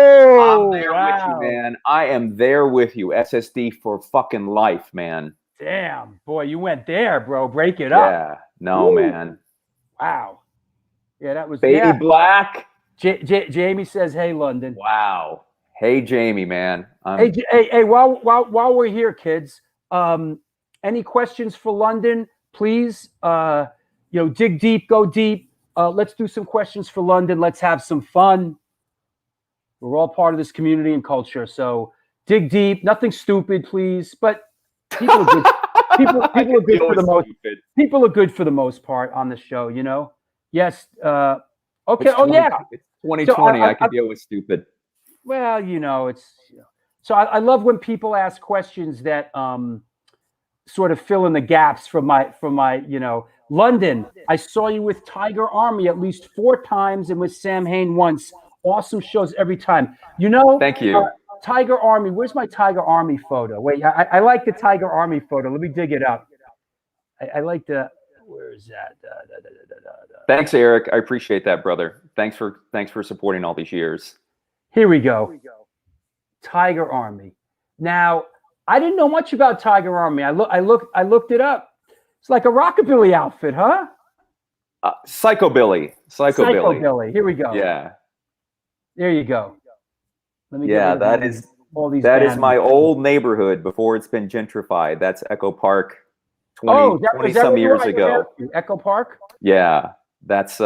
I'm there with you, man. I am there with you. SSD for fucking life, man. Damn, boy, you went there, bro. Break It Up. Yeah. No, man. Wow. Yeah, that was Baby Black. Jamie says, "Hey, London." Wow. Hey, Jamie, man. Hey, while we're here, kids, any questions for London? Please, dig deep, go deep. Let's do some questions for London. Let's have some fun. We're all part of this community and culture, so dig deep. Nothing stupid, please. But people are good. People are good for the most. People are good for the most part on the show. Yes. Okay. It's It's 2020. So I can deal with stupid. Well, it's. So I love when people ask questions that sort of fill in the gaps from my London. I saw you with Tiger Army at least 4 times and with Samhain once. Awesome shows every time. Thank you. Tiger Army. Where's my Tiger Army photo? Wait, I like the Tiger Army photo. Let me dig it up. I like the. Where is that? Thanks, Eric. I appreciate that, brother. Thanks for supporting all these years. Here we go. Tiger Army. Now, I didn't know much about Tiger Army. I looked it up. It's like a rockabilly outfit, huh? Psychobilly. Psychobilly. Here we go. Yeah. There you go. Let me that is my old neighborhood before it's been gentrified. That's Echo Park 20 some years ago. Echo Park? Yeah. That's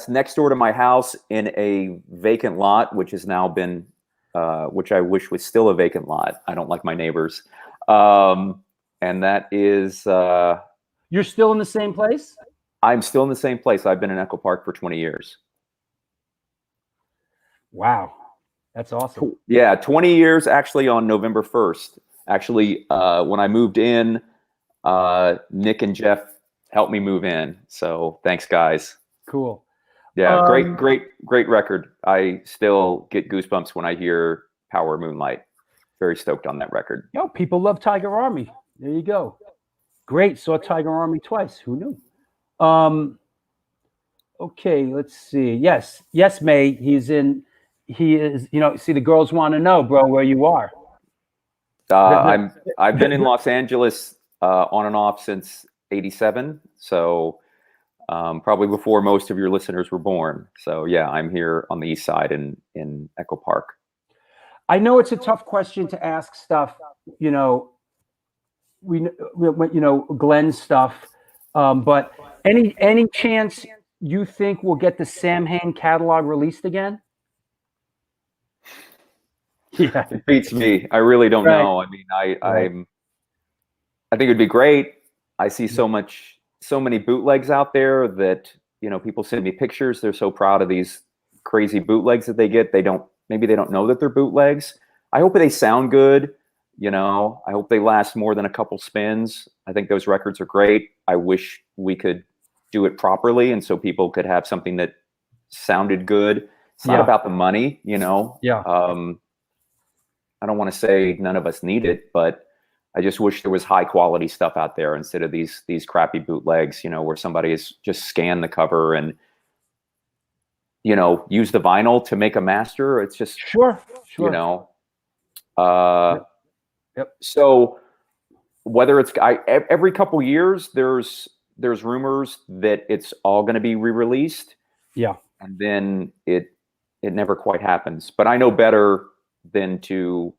next door to my house in a vacant lot, which has now been which I wish was still a vacant lot. I don't like my neighbors. And that is You're still in the same place? I'm still in the same place. I've been in Echo Park for 20 years. Wow. That's awesome. Yeah, 20 years actually on November 1st. Actually, when I moved in, Nick and Jeff helped me move in. So thanks, guys. Cool. Yeah, great record. I still get goosebumps when I hear Power Moonlight. Very stoked on that record. People love Tiger Army. There you go. Great. Saw Tiger Army twice. Who knew? Okay, let's see. Yes, May. He is. See, the girls want to know, bro, where you are. I've been in Los Angeles on and off since '87. So probably before most of your listeners were born. So yeah, I'm here on the East Side in Echo Park. I know it's a tough question to ask stuff. We Glenn's stuff. But any chance you think we'll get the Samhain catalog released again? Yeah, it beats me. I really don't know. I mean, I think it'd be great. I see so many bootlegs out there that people send me pictures. They're so proud of these crazy bootlegs that they get. Maybe they don't know that they're bootlegs. I hope they sound good. I hope they last more than a couple spins. I think those records are great. I wish we could do it properly, and so people could have something that sounded good. It's not about the money, Yeah. I don't want to say none of us need it, but I just wish there was high quality stuff out there instead of these crappy bootlegs, where somebody has just scanned the cover and use the vinyl to make a master. It's just sure. Yep. So whether it's every couple years, there's rumors that it's all going to be re-released. Yeah. And then it never quite happens. But I know better than to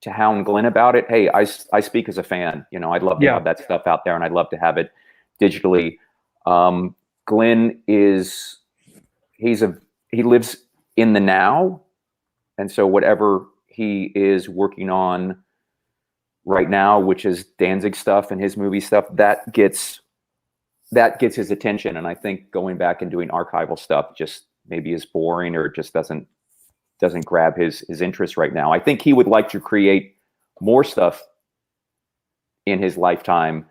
hound Glenn about it. Hey, I speak as a fan. I'd love to have that stuff out there, and I'd love to have it digitally. Glenn he lives in the now, and so whatever he is working on right now, which is Danzig stuff and his movie stuff, that gets his attention. And I think going back and doing archival stuff just maybe is boring, or just doesn't grab his interest right now. I think he would like to create more stuff in his lifetime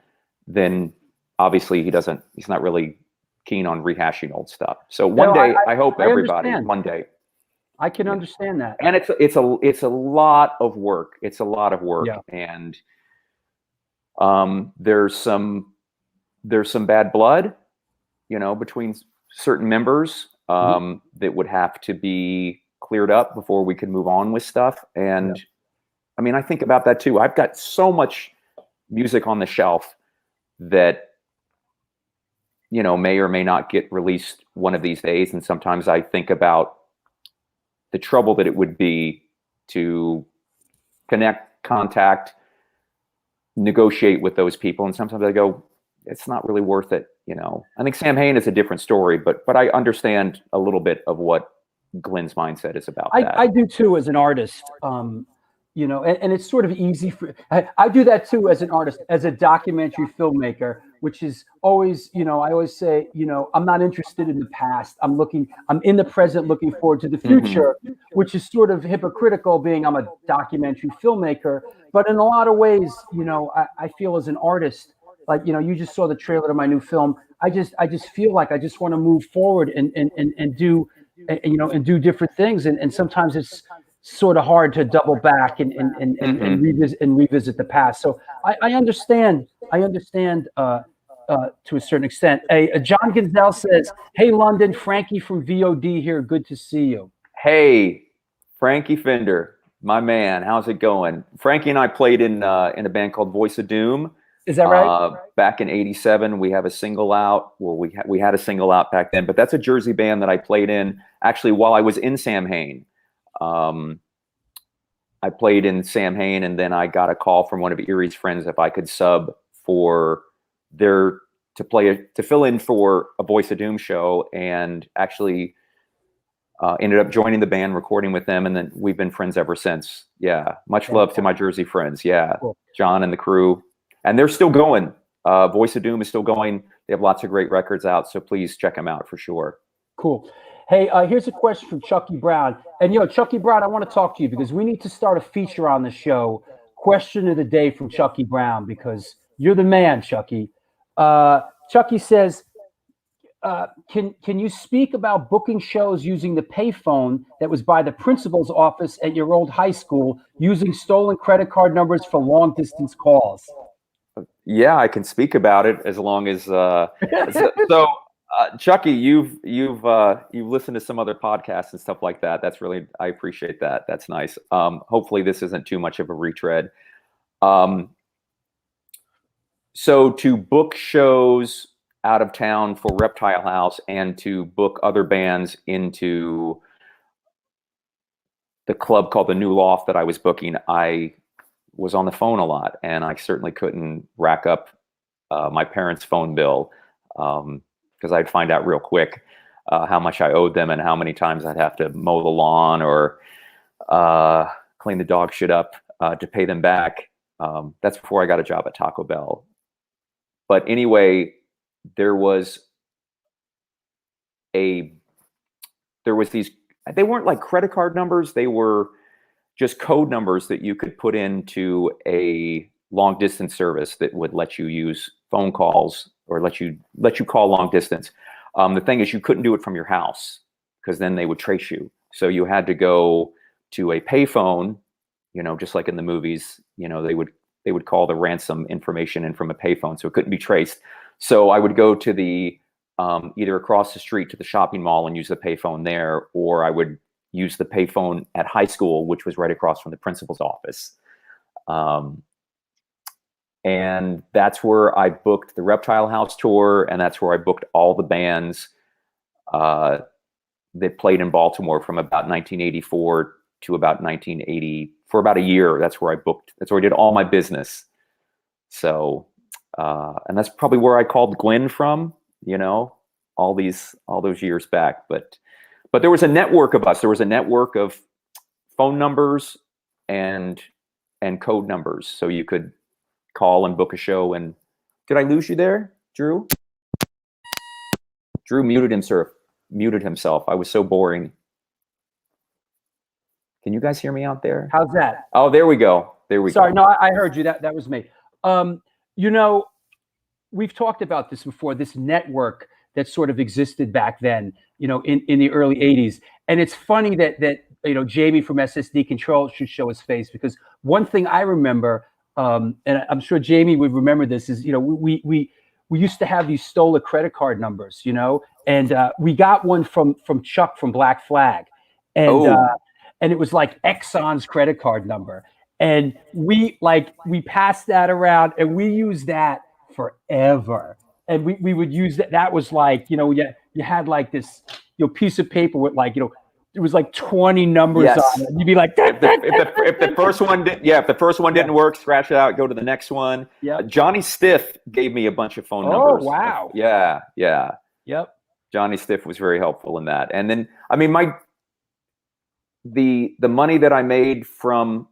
than, obviously he's not really keen on rehashing old stuff. So one day, I hope everybody one day. I can understand that. And it's a lot of work. It's a lot of work. Yeah. And there's some bad blood, between certain members that would have to be cleared up before we could move on with stuff. And I mean, I think about that too. I've got so much music on the shelf that, may or may not get released one of these days. And sometimes I think about the trouble that it would be to connect, contact, negotiate with those people. And sometimes I go, it's not really worth it. I think Samhain is a different story, but I understand a little bit of what Glenn's mindset is about that. I do too, as an artist. And it's sort of easy I do that too as an artist, as a documentary filmmaker, which is always, I always say, I'm not interested in the past. I'm in the present, looking forward to the future, which is sort of hypocritical, being I'm a documentary filmmaker. But in a lot of ways, I feel as an artist, like, you just saw the trailer to my new film. I just feel like I just want to move forward and do, and do different things. And sometimes it's sort of hard to double back and revisit the past. So I understand to a certain extent. John Gonzalez says, "Hey London, Frankie from VOD here. Good to see you." Hey, Frankie Fender, my man. How's it going? Frankie and I played in a band called Voice of Doom. Is that right? Back in '87, we have a single out. Well, we had a single out back then, but that's a Jersey band that I played in actually while I was in Samhain. I played in Samhain, and then I got a call from one of Erie's friends if I could sub to fill in for a Voice of Doom show, and actually ended up joining the band, recording with them, and then we've been friends ever since. Yeah, much love to my Jersey friends. Yeah, cool. John and the crew, and they're still going. Voice of Doom is still going. They have lots of great records out, so please check them out for sure. Cool. Hey, here's a question from Chucky Brown. And, Chucky Brown, I want to talk to you because we need to start a feature on the show. Question of the day from Chucky Brown, because you're the man, Chucky. Chucky says, can you speak about booking shows using the payphone that was by the principal's office at your old high school, using stolen credit card numbers for long-distance calls? Yeah, I can speak about it as long as Chucky, you've listened to some other podcasts and stuff like that. That's really, I appreciate that. That's nice. Hopefully this isn't too much of a retread. So to book shows out of town for Reptile House and to book other bands into the club called the New Loft that I was booking, I was on the phone a lot, and I certainly couldn't rack up my parents' phone bill. Because I'd find out real quick how much I owed them and how many times I'd have to mow the lawn or clean the dog shit up to pay them back. That's before I got a job at Taco Bell. But anyway, there was these, they weren't like credit card numbers. They were just code numbers that you could put into a long distance service that would let you use phone calls or let you call long distance. The thing is, you couldn't do it from your house because then they would trace you. So you had to go to a payphone, just like in the movies, they would call the ransom information in from a payphone, so it couldn't be traced. So I would go to the either across the street to the shopping mall and use the payphone there, or I would use the payphone at high school, which was right across from the principal's office. And that's where I booked the Reptile House tour, and that's where I booked all the bands that played in Baltimore from about 1984 to about 1980. For about a year, that's where I booked. That's where I did all my business. So, and that's probably where I called Glenn from. All those years back. But there was a network of us. There was a network of phone numbers and code numbers, so you could call and book a show. And did I lose you there, Drew? Drew muted himself. I was so boring. Can you guys hear me out there? How's that? Oh, there we go. Sorry, no, I heard you. That was me. We've talked about this before, this network that sort of existed back then, in the early 80s. And it's funny that Jamie from SSD Control should show his face, because one thing I remember, and I'm sure Jamie would remember this, is we used to have these stolen credit card numbers, and we got one from Chuck from Black Flag, and it was like Exxon's credit card number, and we passed that around, and we used that forever. and we would use that. That was like, you had like this, piece of paper with like, it was like 20 numbers on it. You'd be like, if the first one didn't work, scratch it out, go to the next one. Yeah. Johnny Stiff gave me a bunch of phone numbers. Oh, wow. Yeah. Yep. Johnny Stiff was very helpful in that. And then, I mean, the money that I made from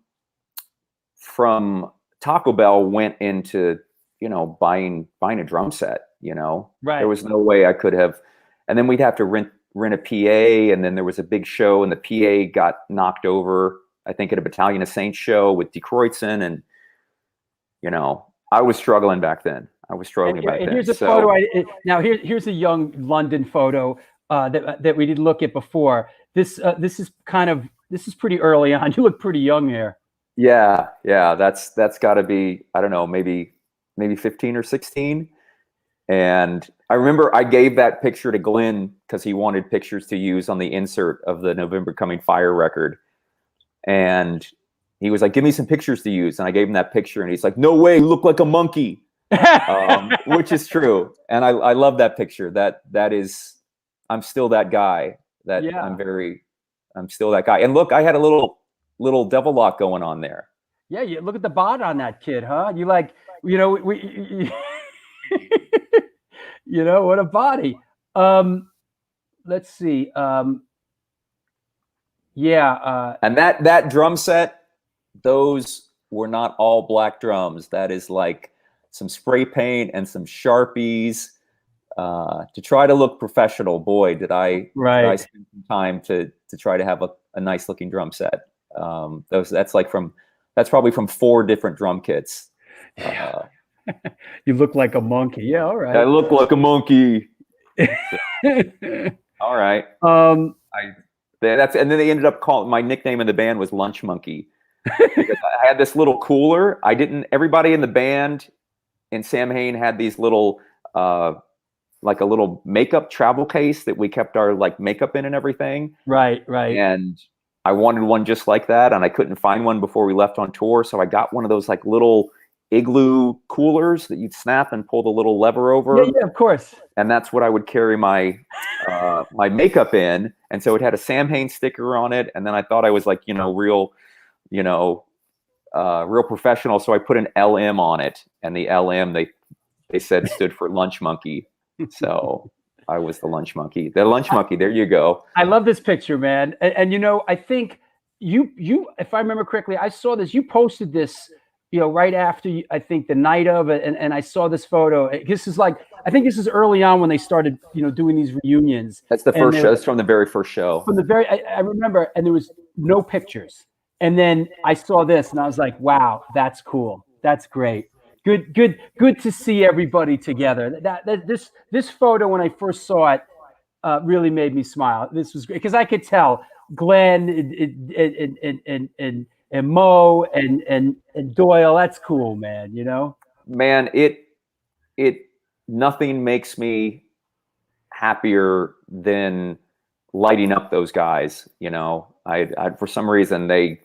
Taco Bell went into, buying a drum set, Right. There was no way I could have, and then we'd have to rent a PA, and then there was a big show and the PA got knocked over, I think at a Battalion of Saints show with DeCroixson, and I was struggling back then. And here's a photo. Now here's a young London photo that we didn't look at before. This is pretty early on. You look pretty young here. Yeah. That's got to be, I don't know, maybe 15 or 16. And I remember I gave that picture to Glenn because he wanted pictures to use on the insert of the November Coming Fire record. And he was like, give me some pictures to use. And I gave him that picture and he's like, no way, you look like a monkey. Which is true. And I love that picture. That is, I'm still that guy. I'm still that guy. And look, I had a little devil lock going on there. Yeah, you look at the bod on that kid, huh? You like, what a body. Let's see. And that drum set, those were not all black drums. That is like some spray paint and some Sharpies to try to look professional. Boy, did I spend some time to try to have a nice looking drum set. That's probably from 4 different drum kits. You look like a monkey. Yeah, all right. I look like a monkey. All right. And then they ended up calling, my nickname in the band was Lunch Monkey because I had this little cooler. Everybody in the band in Samhain had these little like a little makeup travel case that we kept our like makeup in and everything. Right. And I wanted one just like that, and I couldn't find one before we left on tour, so I got one of those like little igloo coolers that you'd snap and pull the little lever over. Yeah, of course. And that's what I would carry my my makeup in. And so it had a Samhain sticker on it, and then I thought I was like, real professional, so I put an LM on it, and the LM they said stood for Lunch Monkey. So I was the Lunch Monkey. The Lunch Monkey, there you go. I love this picture, man. And I think you, if I remember correctly, I saw this, you posted this, right after, I think the night of it. And I saw this photo. This is like, I think this is early on when they started, doing these reunions. That's the first show. That's from the very first show. I remember, and there was no pictures. And then I saw this and I was like, wow, that's cool. That's great. Good to see everybody together. This photo, when I first saw it, really made me smile. This was great because I could tell Glenn and Mo and Doyle. That's cool, man. Man, it nothing makes me happier than lighting up those guys. I for some reason I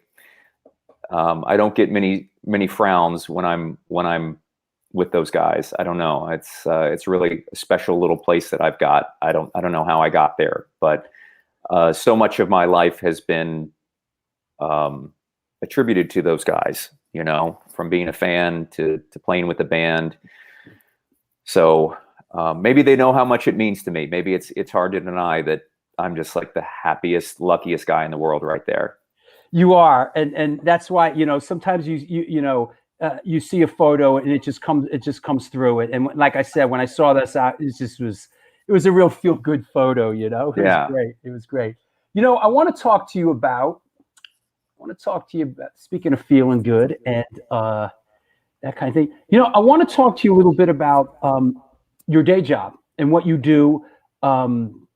don't get many frowns when I'm with those guys. I don't know. It's really a special little place that I've got. I don't know how I got there, but so much of my life has been attributed to those guys. From being a fan to playing with the band. So maybe they know how much it means to me. Maybe it's hard to deny that I'm just like the happiest, luckiest guy in the world right there. You are, and that's why sometimes you see a photo and it just comes through it. And like I said, when I saw this out, it was a real feel good photo. It was great. It was great. I want to talk to you about. Speaking of feeling good and that kind of thing. I want to talk to you a little bit about your day job and what you do, when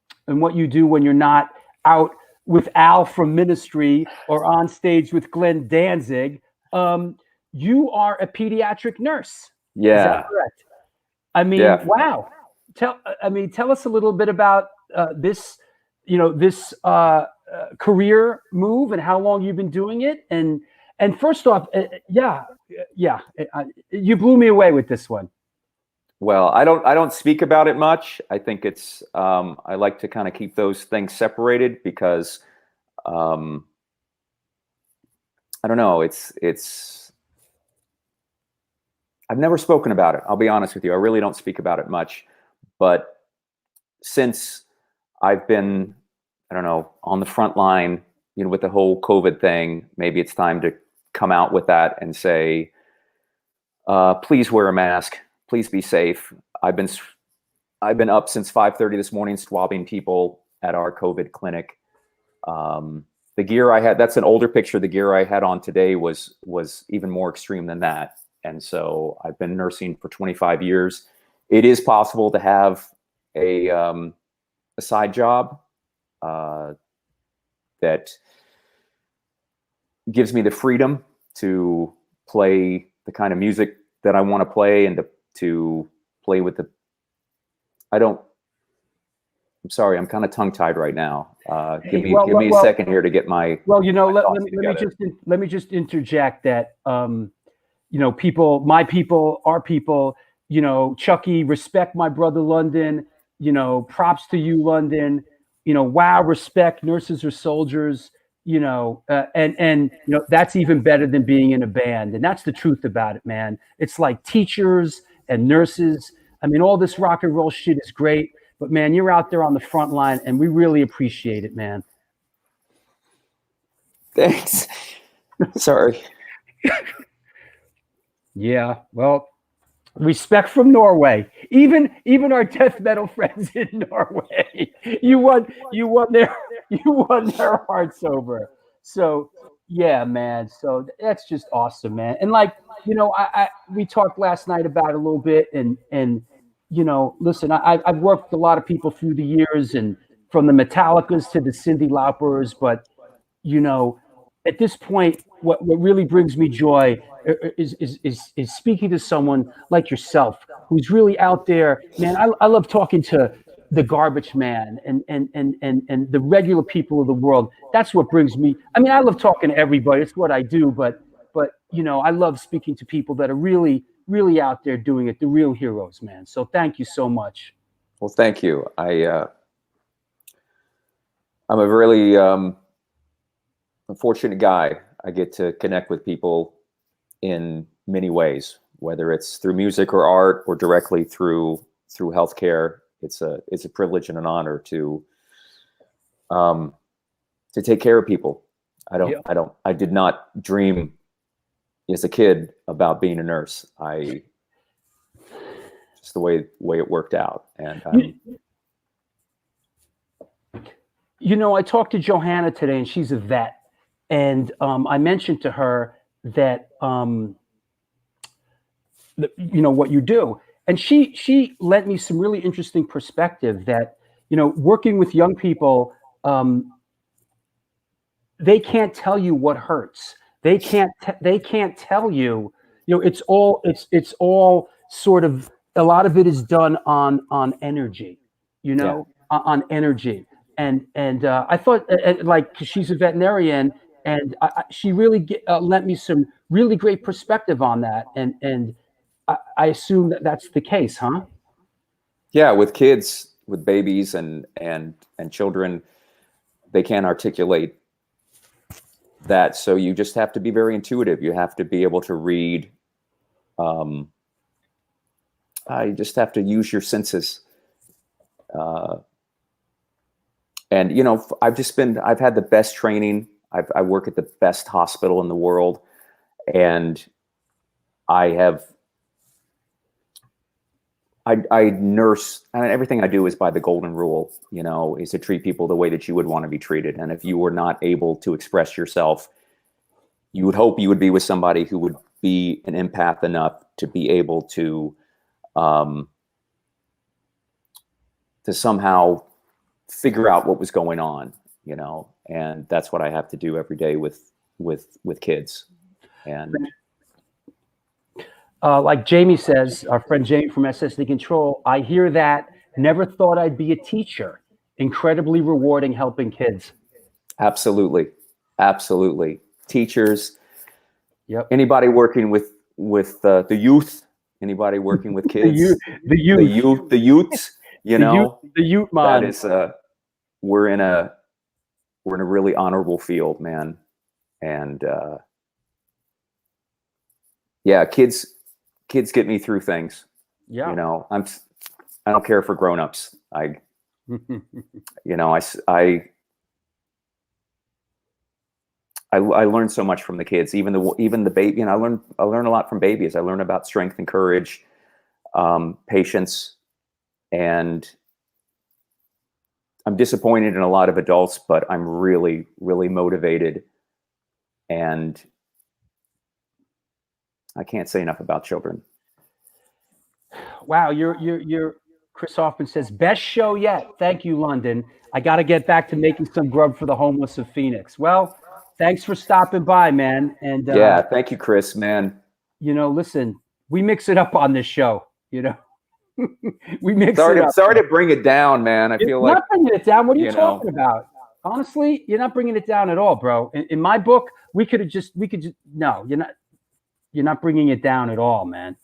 you're not out with Al from Ministry or on stage with Glenn Danzig. You are a pediatric nurse. Yeah. Is that correct? I mean, wow. Tell us a little bit about this career move and how long you've been doing it. And first off, you blew me away with this one. Well, I don't speak about it much. I think it's I like to kind of keep those things separated because I don't know. It's I've never spoken about it. I'll be honest with you. I really don't speak about it much. But since I've been, I don't know, on the front line, you know, with the whole COVID thing, maybe it's time to come out with that and say, please wear a mask. Please be safe. I've been up since 5:30 this morning swabbing people at our COVID clinic. The gear I had, that's an older picture. The gear I had on today was even more extreme than that. And so I've been nursing for 25 years. It is possible to have a side job that gives me the freedom to play the kind of music that I want to play and to play with I'm sorry, I'm kind of tongue tied right now. Give me a second here to get my. Well, you know, let me just interject that, you know, my people, our people, you know, Chucky, respect my brother London, you know, props to you, London, you know, wow, respect, nurses are soldiers, you know, and, you know, that's even better than being in a band. And that's the truth about it, man. It's like teachers and nurses. I mean, all this rock and roll shit is great, but man, you're out there on the front line and we really appreciate it, man. Thanks. Sorry. Yeah, well, respect from Norway. Even our death metal friends in Norway. You won their hearts over. So yeah, man. So that's just awesome, man. And like, you know, we talked last night about it a little bit, and you know, listen, I've worked with a lot of people through the years, and from the Metallicas to the Cyndi Laupers, but you know, at this point, what really brings me joy is speaking to someone like yourself who's really out there, man. I love talking to the garbage man and the regular people of the world. That's what brings me. I mean, I love talking to everybody. It's what I do, but you know, I love speaking to people that are really out there doing it, the real heroes, man. So thank you so much. Well, thank you. I'm a really fortunate guy. I get to connect with people in many ways, whether it's through music or art or directly through healthcare. It's a privilege and an honor to take care of people. I did not dream as a kid about being a nurse. Just the way it worked out. And you know, I talked to Johanna today, and she's a vet. And I mentioned to her that, you know, what you do. And she lent me some really interesting perspective that, you know, working with young people, they can't tell you what hurts. They can't tell you, you know, it's all sort of, a lot of it is done on energy, you know, on energy. And I thought, like, 'cause she's a veterinarian, and she really lent me some really great perspective on that. And I assume that that's the case, huh? Yeah, with kids, with babies and children, they can't articulate that. So you just have to be very intuitive. You have to be able to read. You just have to use your senses. And, you know, I've had the best training. I work at the best hospital in the world, and I nurse, and everything I do is by the golden rule, you know, is to treat people the way that you would want to be treated. And if you were not able to express yourself, you would hope you would be with somebody who would be an empath enough to be able to somehow figure out what was going on, you know. And that's what I have to do every day with kids. And like Jamie says, our friend Jamie from SSD Control, I hear that. Never thought I'd be a teacher. Incredibly rewarding helping kids. Absolutely. Teachers. Yep. Anybody working with the youth, Anybody working with The kids? youth, the youth, The youths. You know, the youth that man. is we're in a really honorable field, man. And yeah, kids get me through things. Yeah. You know, I don't care for grown-ups. You know, I learned so much from the kids, even the baby. You know, I learn a lot from babies. I learn about strength and courage, patience, and I'm disappointed in a lot of adults, but I'm really, really motivated, and I can't say enough about children. Wow, you're Chris Hoffman says best show yet. Thank you, London. I got to get back to making some grub for the homeless of Phoenix. Well, thanks for stopping by, man. And Yeah, thank you, Chris, man. you know, listen, we mix it up on this show. You know, we mix it up. Sorry to bring it down, man. I feel You're like not bringing it down. What are you you know. talking about? Honestly, you're not bringing it down at all, bro. In my book, we could just no, you're not bringing it down at all, man.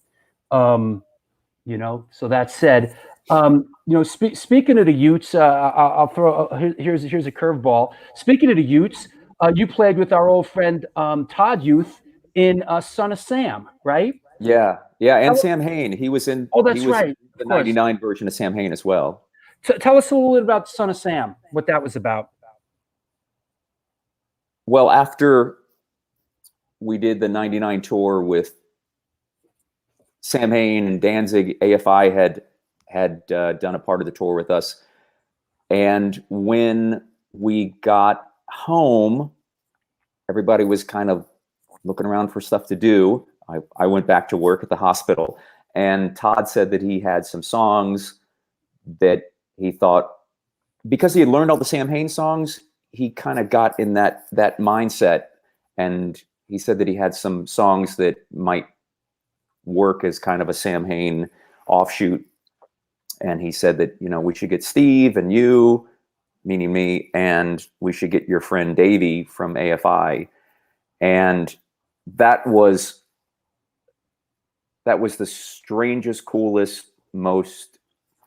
You know, so that said, you know, speaking of the Utes, I'll throw here's a curveball. Speaking of the Utes, you played with our old friend Todd Youth in Son of Sam, right? Yeah, and Samhain. He was in. Oh, that's he was right. in the Of course. '99 version of Samhain as well. Tell us a little bit about Son of Sam, what that was about. Well, after we did the '99 tour with Samhain and Danzig, AFI had done a part of the tour with us, and when we got home, everybody was kind of looking around for stuff to do. I went back to work at the hospital, and Todd said that he had some songs that he thought, because he had learned all the Samhain songs, he kind of got in that mindset, and he said that he had some songs that might work as kind of a Samhain offshoot. And he said that, you know, we should get Steve and you, meaning me, and we should get your friend Davey from AFI. And that was the strangest, coolest, most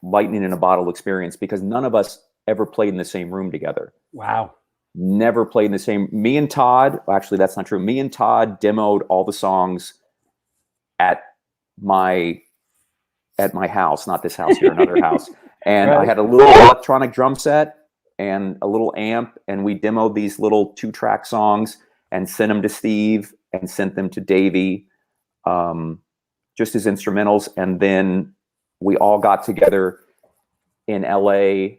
lightning in a bottle experience, because none of us ever played in the same room together. Wow. Never played in the same. Me and Todd, actually, that's not true. Me and Todd demoed all the songs at my house, not this house here, another house. And Right. I had a little electronic drum set and a little amp, and we demoed these little 2-track songs and sent them to Steve and sent them to Davey, just as instrumentals. And then we all got together in LA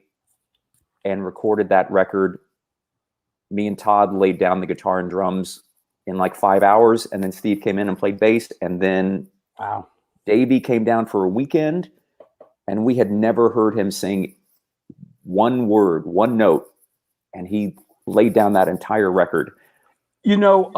and recorded that record. Me and Todd laid down the guitar and drums in like 5 hours, and then Steve came in and played bass, and then Wow. Davey came down for a weekend, and we had never heard him sing one word, one note, and he laid down that entire record. You know,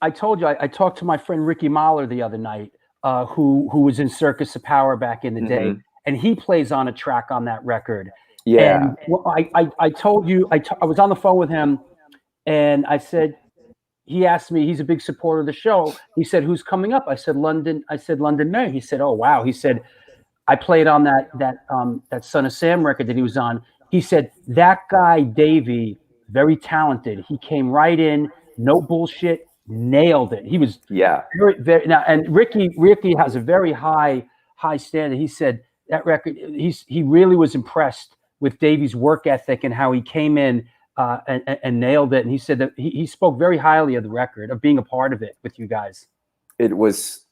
I told you I talked to my friend Ricky Mahler the other night, who was in Circus of Power back in the day, and he plays on a track on that record. Yeah. And I told you I was on the phone with him, and I said, he asked me, he's a big supporter of the show. He said, "Who's coming up?" I said, "London." I said, "London May." He said, "Oh wow." He said, "I played on that Son of Sam record that he was on." He said, "That guy Davey, very talented. He came right in, no bullshit, nailed it." He was very, very now. And Ricky has a very high standard. He said that record, he really was impressed with Davey's work ethic and how he came in and nailed it. And he said that he spoke very highly of the record, of being a part of it with you guys. It was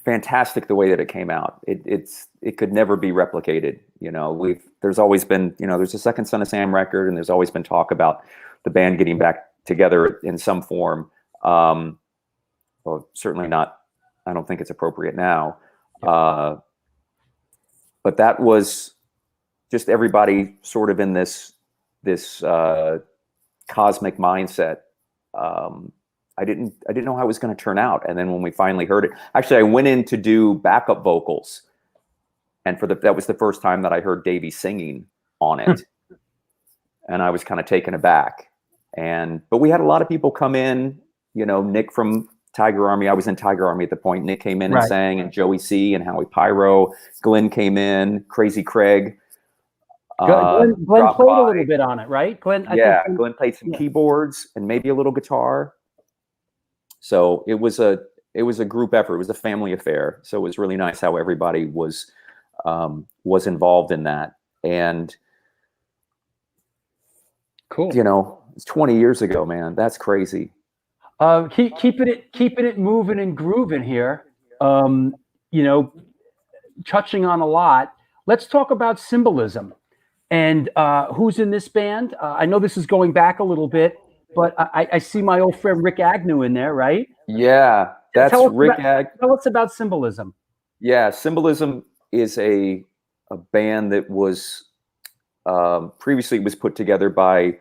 fantastic the way that it came out. It could never be replicated. You know, there's always been, you know, there's a second Son of Sam record, and there's always been talk about the band getting back together in some form. Well, certainly not. I don't think it's appropriate now. But that was just everybody sort of in this cosmic mindset. I didn't know how it was going to turn out, and then when we finally heard it, actually, I went in to do backup vocals, and that was the first time that I heard Davey singing on it, and I was kind of taken aback. But we had a lot of people come in. You know, Nick from Tiger Army. I was in Tiger Army at the point. Nick came in and Right. sang, and Joey C and Howie Pyro. Glenn came in. Crazy Craig. Glenn dropped played a by. little bit on it, right? Glenn, I Yeah, think Glenn played some yeah. keyboards and maybe a little guitar. So it was a group effort. It was a family affair. So it was really nice how everybody was involved in that. And Cool. you know, it's 20 years ago, man. That's crazy. Keeping it moving and grooving here. You know, touching on a lot. Let's talk about symbolism and who's in this band. I know this is going back a little bit, but I see my old friend Rick Agnew in there, right? Yeah, that's Rick Agnew. Tell us about symbolism. Yeah, Symbolism is a band that was previously was put together by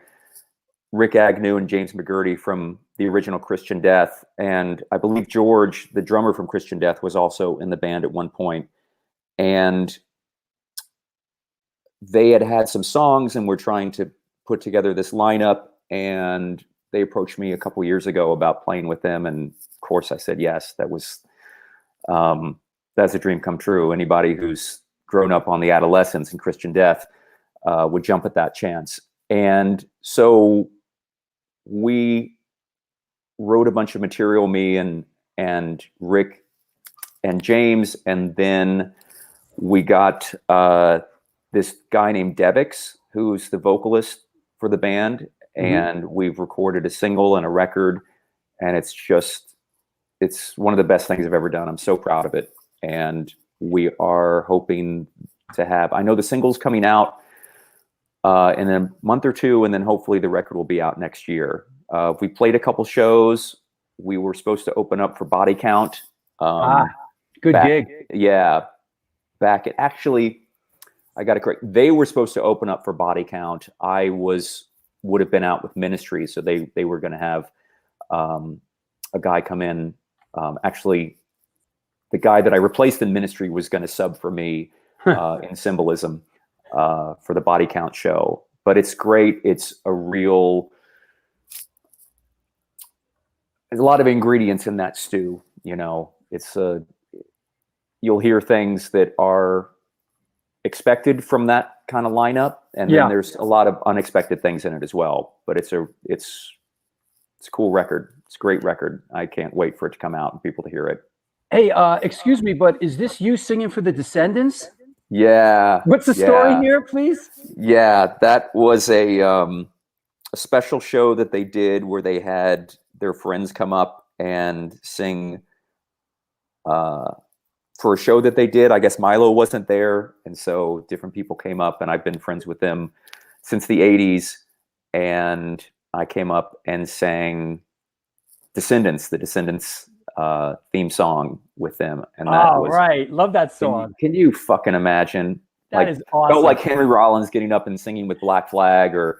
Rick Agnew and James McGurty from the original Christian Death. And I believe George, the drummer from Christian Death, was also in the band at one point. And they had some songs and were trying to put together this lineup. And they approached me a couple years ago about playing with them. And of course I said yes. That was, that's a dream come true. Anybody who's grown up on the Adolescents and Christian Death would jump at that chance. And so we wrote a bunch of material, me and Rick and James, and then we got this guy named Devix, who's the vocalist for the band, and we've recorded a single and a record, and it's one of the best things I've ever done. I'm so proud of it, and we are hoping to have, I know the single's coming out in a month or two, and then hopefully the record will be out next year. We played a couple shows. We were supposed to open up for Body Count. Good gig. Yeah. Back at, actually, I got it correct. They were supposed to open up for Body Count. I would have been out with Ministry, so they were going to have a guy come in. Actually, the guy that I replaced in Ministry was going to sub for me in Symbolism for the Body Count show. But it's great. It's there's a lot of ingredients in that stew. You know, you'll hear things that are expected from that kind of lineup, and then there's a lot of unexpected things in it as well. But it's a cool record. It's a great record. I can't wait for it to come out and people to hear it. Hey, excuse me, but is this you singing for the Descendants? Yeah. What's the story here, please? Yeah, that was a special show that they did where they had their friends come up and sing for a show that they did. I guess Milo wasn't there, and so different people came up, and I've been friends with them since the 80s, and I came up and sang the Descendants theme song with them, and that was right. Love that song. Can you fucking imagine? That is awesome. Felt like Henry Rollins getting up and singing with Black Flag, or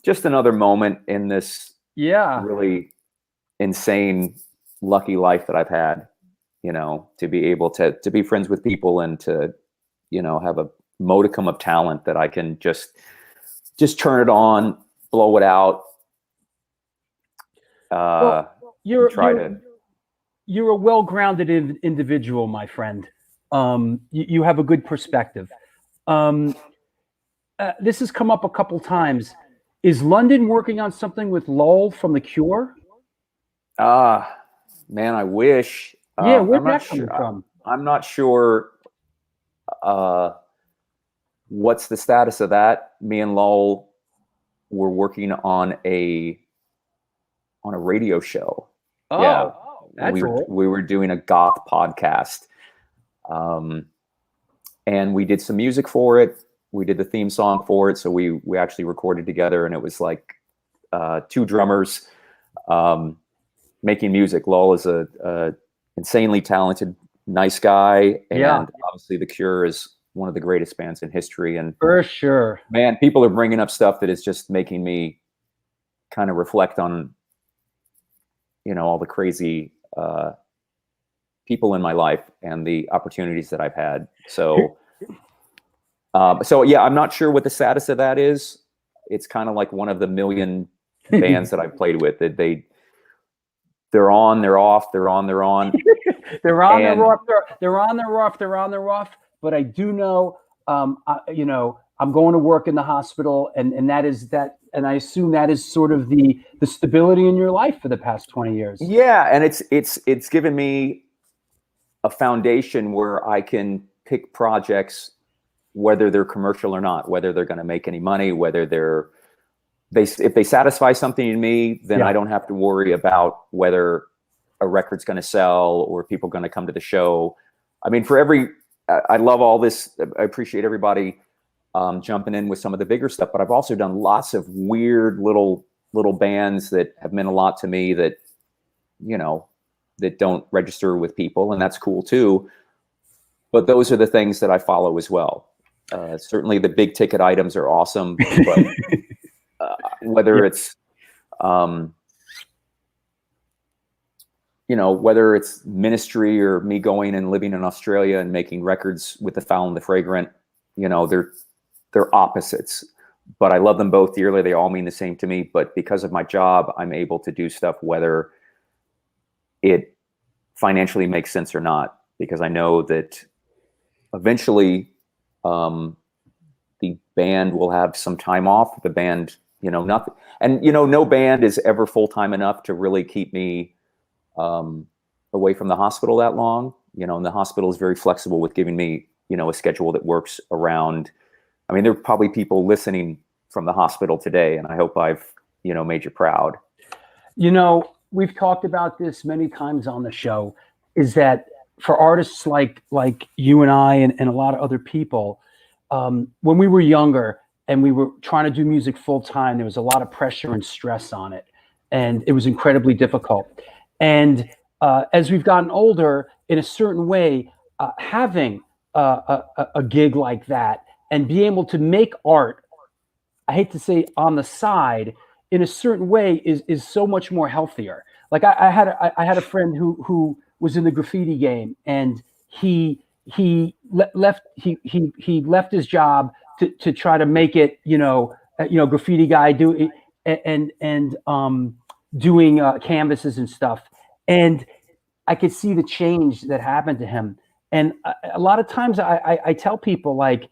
just another moment in this really insane, lucky life that I've had. You know, to be able to be friends with people and to, you know, have a modicum of talent that I can just turn it on, blow it out. You're a well-grounded individual, my friend. You have a good perspective. This has come up a couple times. Is London working on something with Lowell from The Cure? Man, I wish. Yeah, where's that coming from? I'm not sure what's the status of that. Me and Lowell were working on a radio show. Oh, yeah, that's cool. We were doing a goth podcast, and we did some music for it. We did the theme song for it, so we actually recorded together, and it was like two drummers making music. Lowell is a insanely talented, nice guy, and obviously The Cure is one of the greatest bands in history. And for sure, man, people are bringing up stuff that is just making me kind of reflect on, you know, all the crazy people in my life and the opportunities that I've had. So, yeah, I'm not sure what the status of that is. It's kind of like one of the million bands that I've played with. That they're on, they're off, they're on, they're on. They're on, And- they're off, they're on, they're off, they're on, they're off. But I do know, you know, I'm going to work in the hospital, and that is that, and I assume that is sort of the stability in your life for the past 20 years. Yeah, and it's given me a foundation where I can pick projects, whether they're commercial or not, whether they're going to make any money, whether if they satisfy something in me, then I don't have to worry about whether a record's going to sell or people going to come to the show. I mean, I love all this. I appreciate everybody jumping in with some of the bigger stuff, but I've also done lots of weird little bands that have meant a lot to me that, you know, that don't register with people, and that's cool too. But those are the things that I follow as well. Certainly the big ticket items are awesome, but whether it's, you know, whether it's ministry or me going and living in Australia and making records with the Foul and the Fragrant, you know, they're opposites, but I love them both dearly. They all mean the same to me, but because of my job, I'm able to do stuff whether it financially makes sense or not, because I know that eventually the band will have some time off. The band, you know, nothing. And, you know, no band is ever full-time enough to really keep me away from the hospital that long. You know, and the hospital is very flexible with giving me, you know, a schedule that works around. I mean, there are probably people listening from the hospital today, and I hope I've, you know, made you proud. You know, we've talked about this many times on the show, is that for artists like you and I and a lot of other people, when we were younger and we were trying to do music full time, there was a lot of pressure and stress on it, and it was incredibly difficult. And as we've gotten older, in a certain way, having a gig like that and be able to make art, I hate to say on the side, in a certain way is so much more healthier. Like I had a friend who was in the graffiti game, and he left his job to try to make it, graffiti guy doing canvases and stuff. And I could see the change that happened to him. And a lot of times I tell people, like,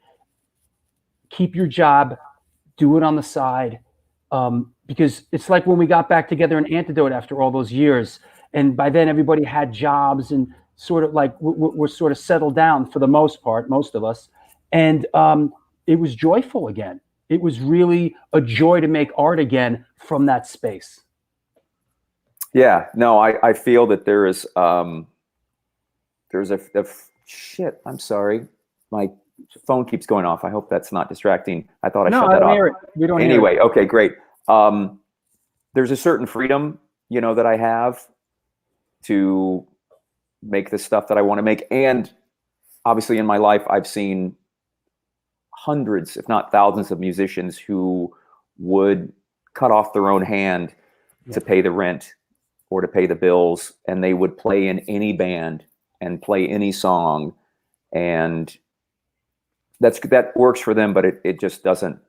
keep your job, do it on the side. Because it's like when we got back together in Antidote after all those years, and by then everybody had jobs and sort of like we're sort of settled down for the most part, most of us. And it was joyful again. It was really a joy to make art again from that space. Yeah, no, I feel that there's shit. I'm sorry. My phone keeps going off. I hope that's not distracting. I thought I shut that off. No, I don't hear it. We don't hear it. Anyway, okay, great. There's a certain freedom, you know, that I have to make the stuff that I want to make. And obviously in my life, I've seen hundreds, if not thousands, of musicians who would cut off their own hand to pay the rent or to pay the bills. And they would play in any band and play any song. And that works for them, but it just doesn't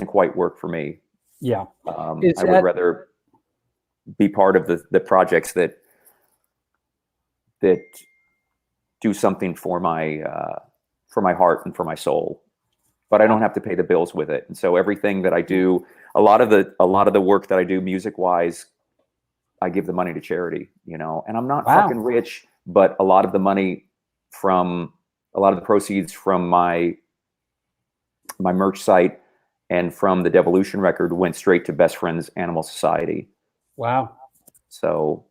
quite work for me. Yeah. I would rather be part of the projects that do something for my heart and for my soul, but I don't have to pay the bills with it. And so everything that I do, a lot of the work that I do music wise, I give the money to charity, you know, and I'm not fucking rich, but a lot of the proceeds from my merch site and from the Devolution record went straight to Best Friends Animal Society. Wow. So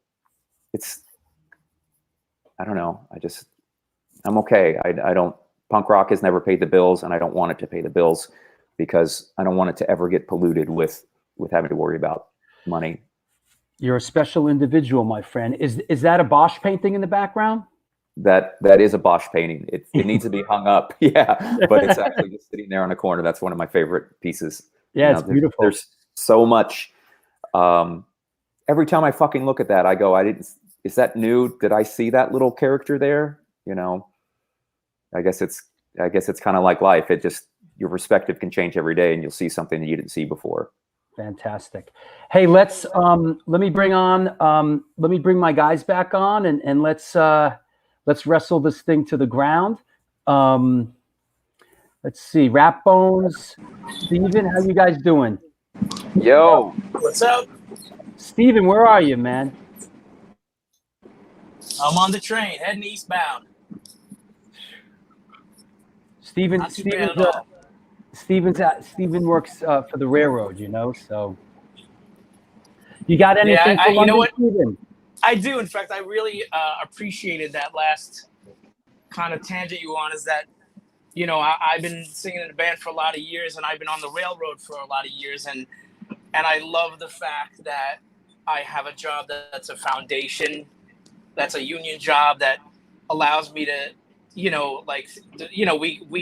I don't know. I'm okay. I don't, punk rock has never paid the bills, and I don't want it to pay the bills because I don't want it to ever get polluted with having to worry about money. You're a special individual, my friend. Is that a Bosch painting in the background? That is a Bosch painting. It needs to be hung up. Yeah, but it's actually just sitting there on a corner. That's one of my favorite pieces. Yeah, it's beautiful. There's so much. Every time I fucking look at that, I go, is that new? Did I see that little character there? You know, I guess it's kind of like life. Your perspective can change every day, and you'll see something that you didn't see before. Fantastic. Hey, let me bring my guys back on and let's wrestle this thing to the ground. Let's see, Rap Bones, Steven, how you guys doing? Yo, What's up? Steven, where are you, man? I'm on the train heading eastbound. Steven Not too bad at all. Steven works for the railroad, so you got anything for London, you know what? Steven? I do. In fact, I really appreciated that last kind of tangent you on. Is that, I've been singing in a band for a lot of years, and I've been on the railroad for a lot of years, and I love the fact that I have a job that's a foundation, that's a union job that allows me to, we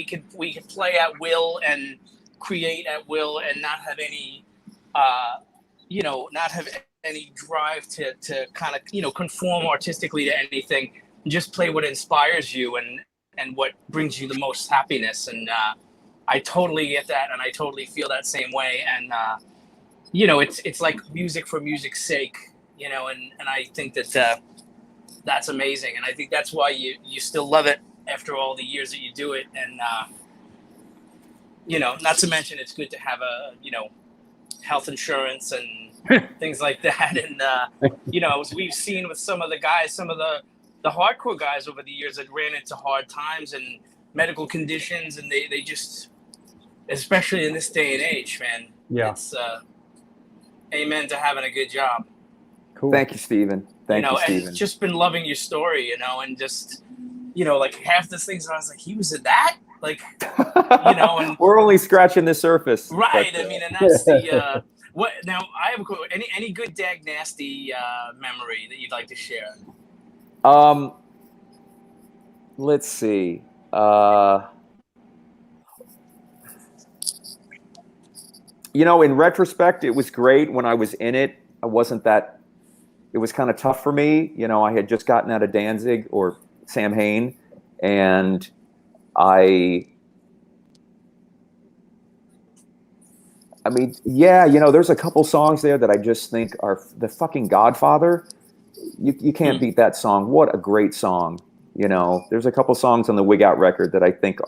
could play at will and create at will and not have any, not have any drive to kind of, conform artistically to anything. Just play what inspires you and what brings you the most happiness. And I totally get that, and I totally feel that same way. And it's like music for music's sake, and I think that that's amazing, and I think that's why you still love it after all the years that you do it. And not to mention it's good to have a health insurance and things like that. And as we've seen with some of the guys, some of the hardcore guys over the years that ran into hard times and medical conditions, and they just, especially in this day and age, man. Yeah. It's amen to having a good job. Cool. Thank you, Steven. Thank you, Steven. And just been loving your story, and just, like half the things I was like, he was in that? Like, and we're only scratching the surface. Right. But, I mean, and that's the, what, now I have any good Dagnasty memory that you'd like to share? Let's see. In retrospect, it was great. When I was in it, it was kind of tough for me. I had just gotten out of Danzig or Samhain, and there's a couple songs there that I just think are the fucking Godfather. You can't beat that song. What a great song. There's a couple songs on the Wig Out record that I think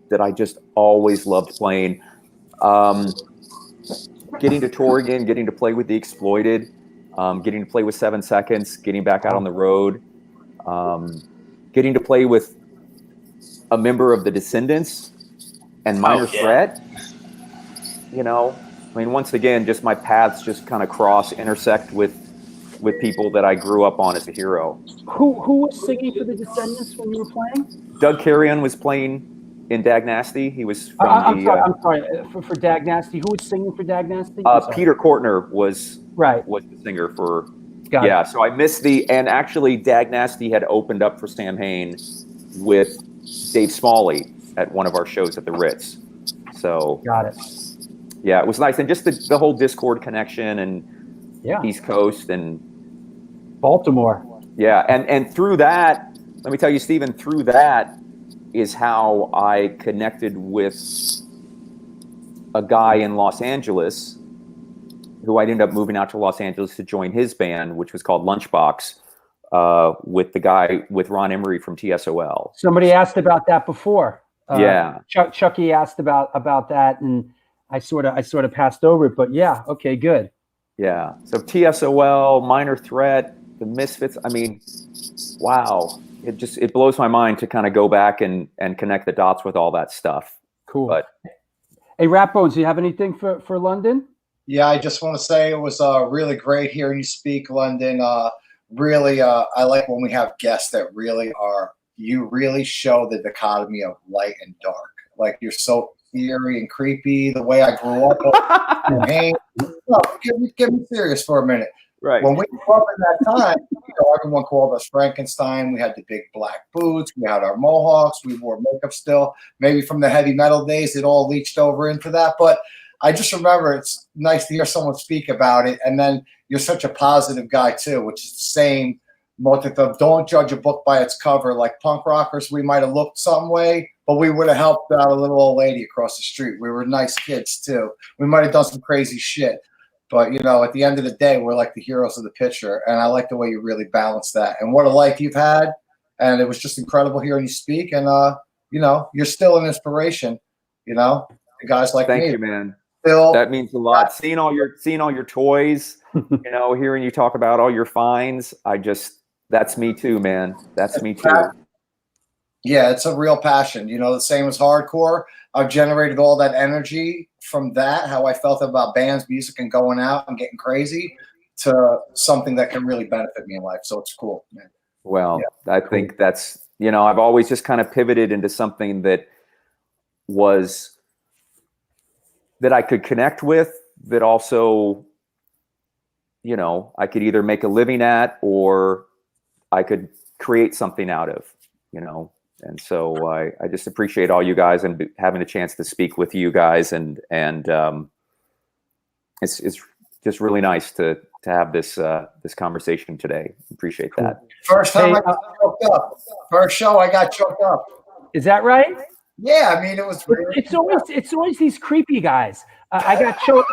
that I just always loved playing. Getting to tour again, getting to play with The Exploited, getting to play with 7 Seconds, getting back out on the road, getting to play with a member of the Descendants and Minor Threat. Once again, just my paths just kind of intersect with people that I grew up on as a hero. Who was singing for the Descendants when you were playing? Doug Carrion was playing in Dagnasty. He was from I'm sorry. For Dagnasty, who was singing for Dagnasty? Peter Kortner was the singer for. Got it. So I missed and actually Dagnasty had opened up for Samhain with Dave Smalley at one of our shows at the Ritz. So got it. Yeah, it was nice, and just the whole Discord connection and East Coast and Baltimore. Yeah, and through that, let me tell you, Steven, through that is how I connected with a guy in Los Angeles who I ended up moving out to Los Angeles to join his band, which was called Lunchbox, with Ron Emery from TSOL. Somebody asked about that before. Yeah. Chucky asked about that, and I sort of passed over it, but yeah, okay, good. Yeah. So TSOL, Minor Threat, the Misfits. I mean, wow. It blows my mind to kind of go back and connect the dots with all that stuff. Cool. But hey, Rap Bones, do you have anything for London? Yeah, I just want to say it was really great hearing you speak, London. Really, I like when we have guests that you really show the dichotomy of light and dark. Like, you're so eerie and creepy, the way I grew up. Hey, no, get me serious for a minute. Right. When we grew up in that time, everyone called us Frankenstein. We had the big black boots. We had our mohawks. We wore makeup still. Maybe from the heavy metal days, it all leached over into that. But I just remember it's nice to hear someone speak about it. And then you're such a positive guy, too, which is the same motive of don't judge a book by its cover. Like punk rockers, we might have looked some way, but we would have helped out a little old lady across the street. We were nice kids, too. We might have done some crazy shit. But you know, at the end of the day, we're like the heroes of the picture, and I like the way you really balance that. And what a life you've had, and it was just incredible hearing you speak. And you know, you're still an inspiration. You know, to guys like me. Thank you, man. Still, That means a lot. Seeing all your toys, you know, hearing you talk about all your finds, that's me too, man. That's me too. Yeah, it's a real passion. You know, the same as hardcore. I've generated all that energy from that, how I felt about bands, music, and going out and getting crazy, to something that can really benefit me in life. So it's cool, man. Well, yeah, I think that's, you know, I've always just kind of pivoted into something that I could connect with, that also, you know, I could either make a living at, or I could create something out of, you know. And so I just appreciate all you guys and having a chance to speak with you guys. And it's just really nice to have this conversation today. Appreciate that. First time I got choked up. First show I got choked up. Is that right? Yeah, I mean, it was. It's always these creepy guys. I got choked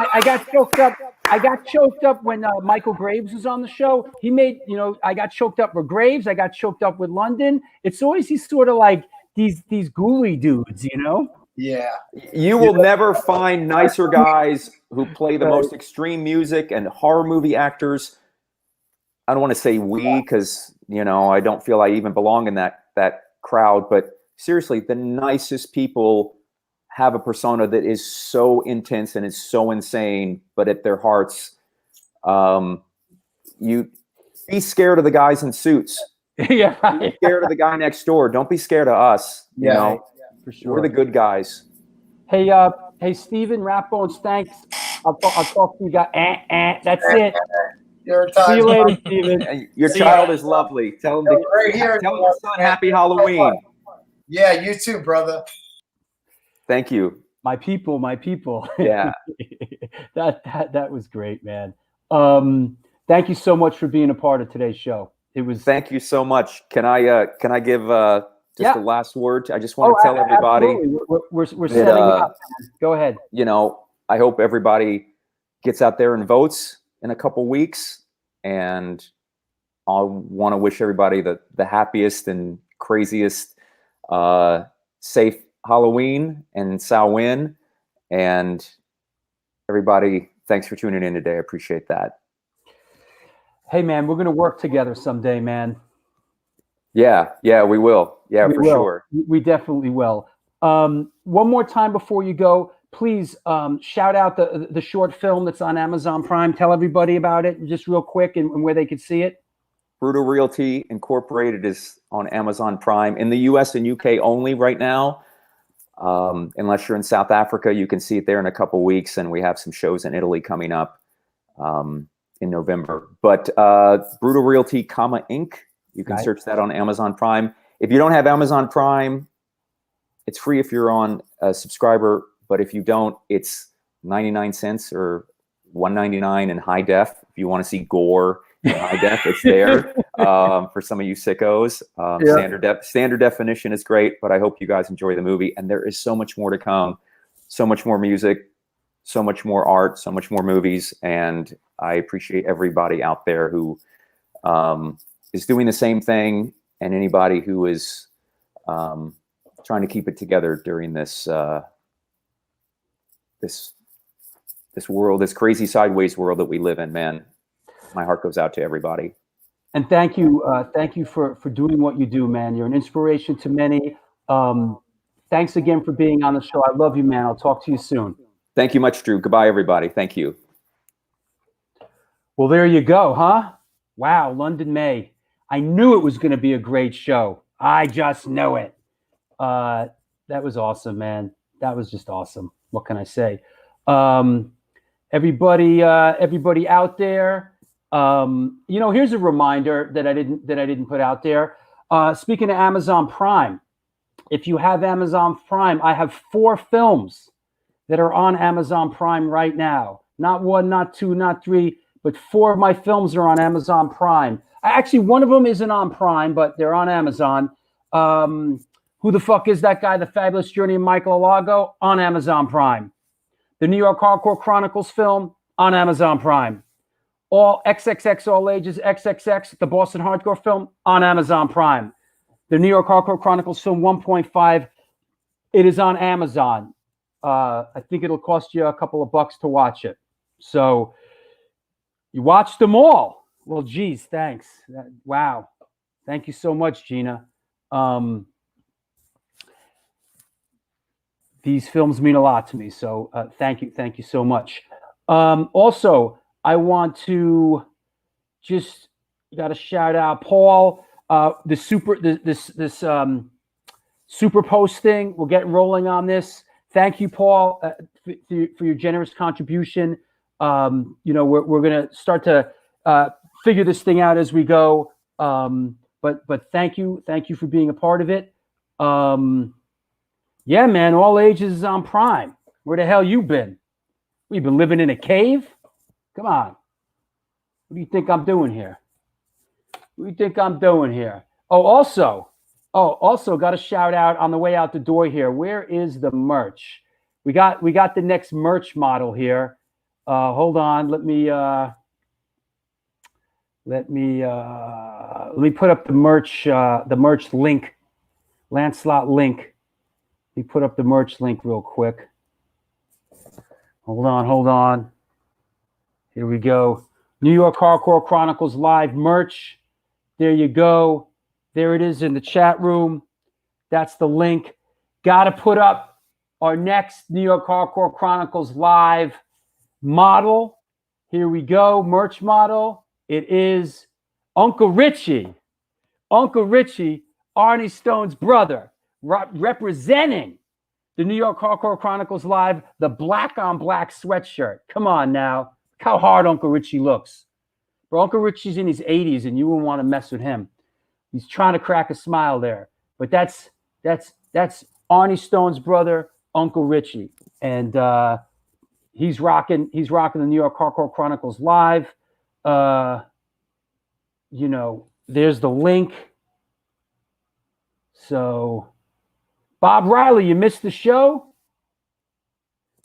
up. I got choked up when Michael Graves was on the show. He made, you know, I got choked up with Graves. I got choked up with London. It's always these sort of like these ghouly dudes, you know? Yeah. You will never find nicer guys who play the most extreme music, and horror movie actors. I don't want to say we, because, you know, I don't feel I even belong in that crowd, but seriously, the nicest people have a persona that is so intense and is so insane, but at their hearts, you be scared of the guys in suits. Yeah. Be scared of the guy next door. Don't be scared of us. You know, for sure. We're the good guys. Hey, Steven, Ratbones, thanks. I'll talk to you guys. That's it. You're a See you later, Steven. Your child is lovely. Tell him tell your son happy Halloween. Yeah, you too, brother. Thank you. My people. Yeah. that was great, man. Thank you so much for being a part of today's show. It was. Thank you so much. Can I give just a last word? I just want to tell everybody. We're setting up. Go ahead. You know, I hope everybody gets out there and votes in a couple weeks, and I want to wish everybody the happiest and craziest, safe Halloween and Samhain. And everybody, thanks for tuning in today. I appreciate that. Hey, man, we're going to work together someday, man. Yeah, we will. Yeah, for sure. We definitely will. One more time before you go, please shout out the short film that's on Amazon Prime. Tell everybody about it just real quick and where they could see it. Brutal Realty Incorporated is on Amazon Prime in the US and UK only right now. Unless you're in South Africa, you can see it there in a couple weeks, and we have some shows in Italy coming up in November. But Brutal Realty, Inc. You can search that on Amazon Prime. If you don't have Amazon Prime, it's free if you're on a subscriber. But if you don't, it's 99 cents or $1.99 in high def. If you want to see gore in high def, it's there for some of you sickos. Standard definition is great, but I hope you guys enjoy the movie. And there is so much more to come, so much more music, so much more art, so much more movies. And I appreciate everybody out there who is doing the same thing, and anybody who is trying to keep it together during this this world, this crazy sideways world that we live in. Man, my heart goes out to everybody. And thank you for doing what you do, man. You're an inspiration to many. Thanks again for being on the show. I love you, man. I'll talk to you soon. Thank you much, Drew. Goodbye, everybody. Thank you. Well, there you go, huh? Wow, London May. I knew it was going to be a great show. I just know it. That was awesome, man. That was just awesome. What can I say? Everybody out there, here's a reminder that I didn't put out there. Speaking of Amazon Prime, if you have Amazon Prime, I have 4 films that are on Amazon Prime right now. Not 1, not 2, not 3, but 4 of my films are on Amazon Prime. Actually, one of them isn't on Prime, but they're on Amazon. Who the fuck is that guy? The Fabulous Journey of Michael Alago on Amazon Prime. The New York Hardcore Chronicles film on Amazon Prime. All XXX All Ages XXX, the Boston Hardcore film, on Amazon Prime. The New York Hardcore Chronicles film 1.5, it is on Amazon. I think it'll cost you a couple of bucks to watch it. So you watched them all. Well, geez, thanks. Wow. Thank you so much, Gina. These films mean a lot to me. So thank you. Thank you so much. Also, I want to just got to shout out Paul, this super posting. We're getting rolling on this. Thank you, Paul, for your generous contribution. You know, we're going to start to figure this thing out as we go. But thank you for being a part of it. Yeah, man, All Ages is on Prime. Where the hell you been? We've been living in a cave? Come on. What do you think I'm doing here? What do you think I'm doing here? Also got a shout out on the way out the door here. Where is the merch? We got the next merch model here. Hold on. Let me put up the merch link, Lancelot link. Let me put up the merch link real quick. Hold on. Here we go. New York Hardcore Chronicles live merch. There you go. There it is in the chat room. That's the link. Got to put up our next New York Hardcore Chronicles live model. Here we go. Merch model. It is Uncle Richie. Uncle Richie, Arnie Stone's brother, representing the New York Hardcore Chronicles live, the black on black sweatshirt. Come on now. Look how hard Uncle Richie looks. Bro, Uncle Richie's in his 80s and you wouldn't want to mess with him. He's trying to crack a smile there. But that's Arnie Stone's brother, Uncle Richie. And he's rocking the New York Hardcore Chronicles live. You know, there's the link. So Bob Riley, you missed the show?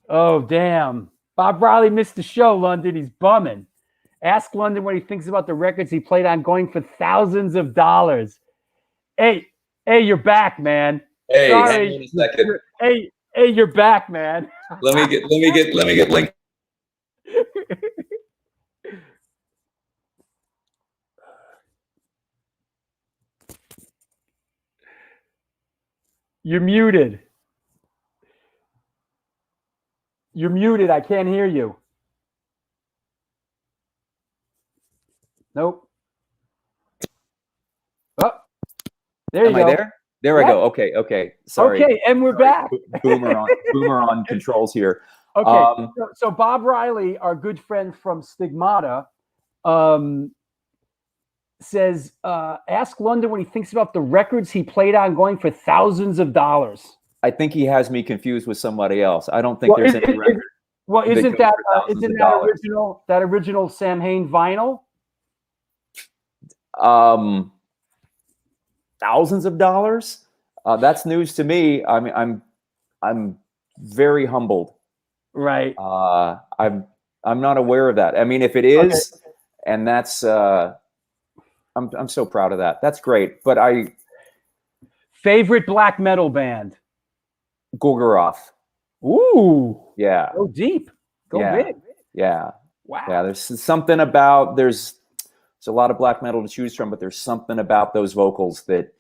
Oh, damn. Bob Riley missed the show, London. He's bumming. Ask London what he thinks about the records he played on going for thousands of dollars. Hey, you're back, man. Hey, sorry. hang on a second. Hey, you're back, man. Let me get link. You're muted. You're muted. I can't hear you. Nope. Oh, there you go. Am I there? There I go. Okay. Sorry. Okay, and we're back. Boomer on controls here. Okay. So Bob Riley, our good friend from Stigmata, says, ask London what he thinks about the records he played on going for thousands of dollars. I think he has me confused with somebody else. I don't think there's any record. Isn't that original Samhain vinyl? Thousands of dollars? That's news to me. I mean, I'm very humbled. Right. I'm not aware of that. I mean, if it is, okay. And that's I'm so proud of that. That's great. But favorite black metal band? Gorgoroth. Ooh. Yeah. Go deep. Go big. Yeah. Wow. Yeah. There's something about there's a lot of black metal to choose from, but there's something about those vocals that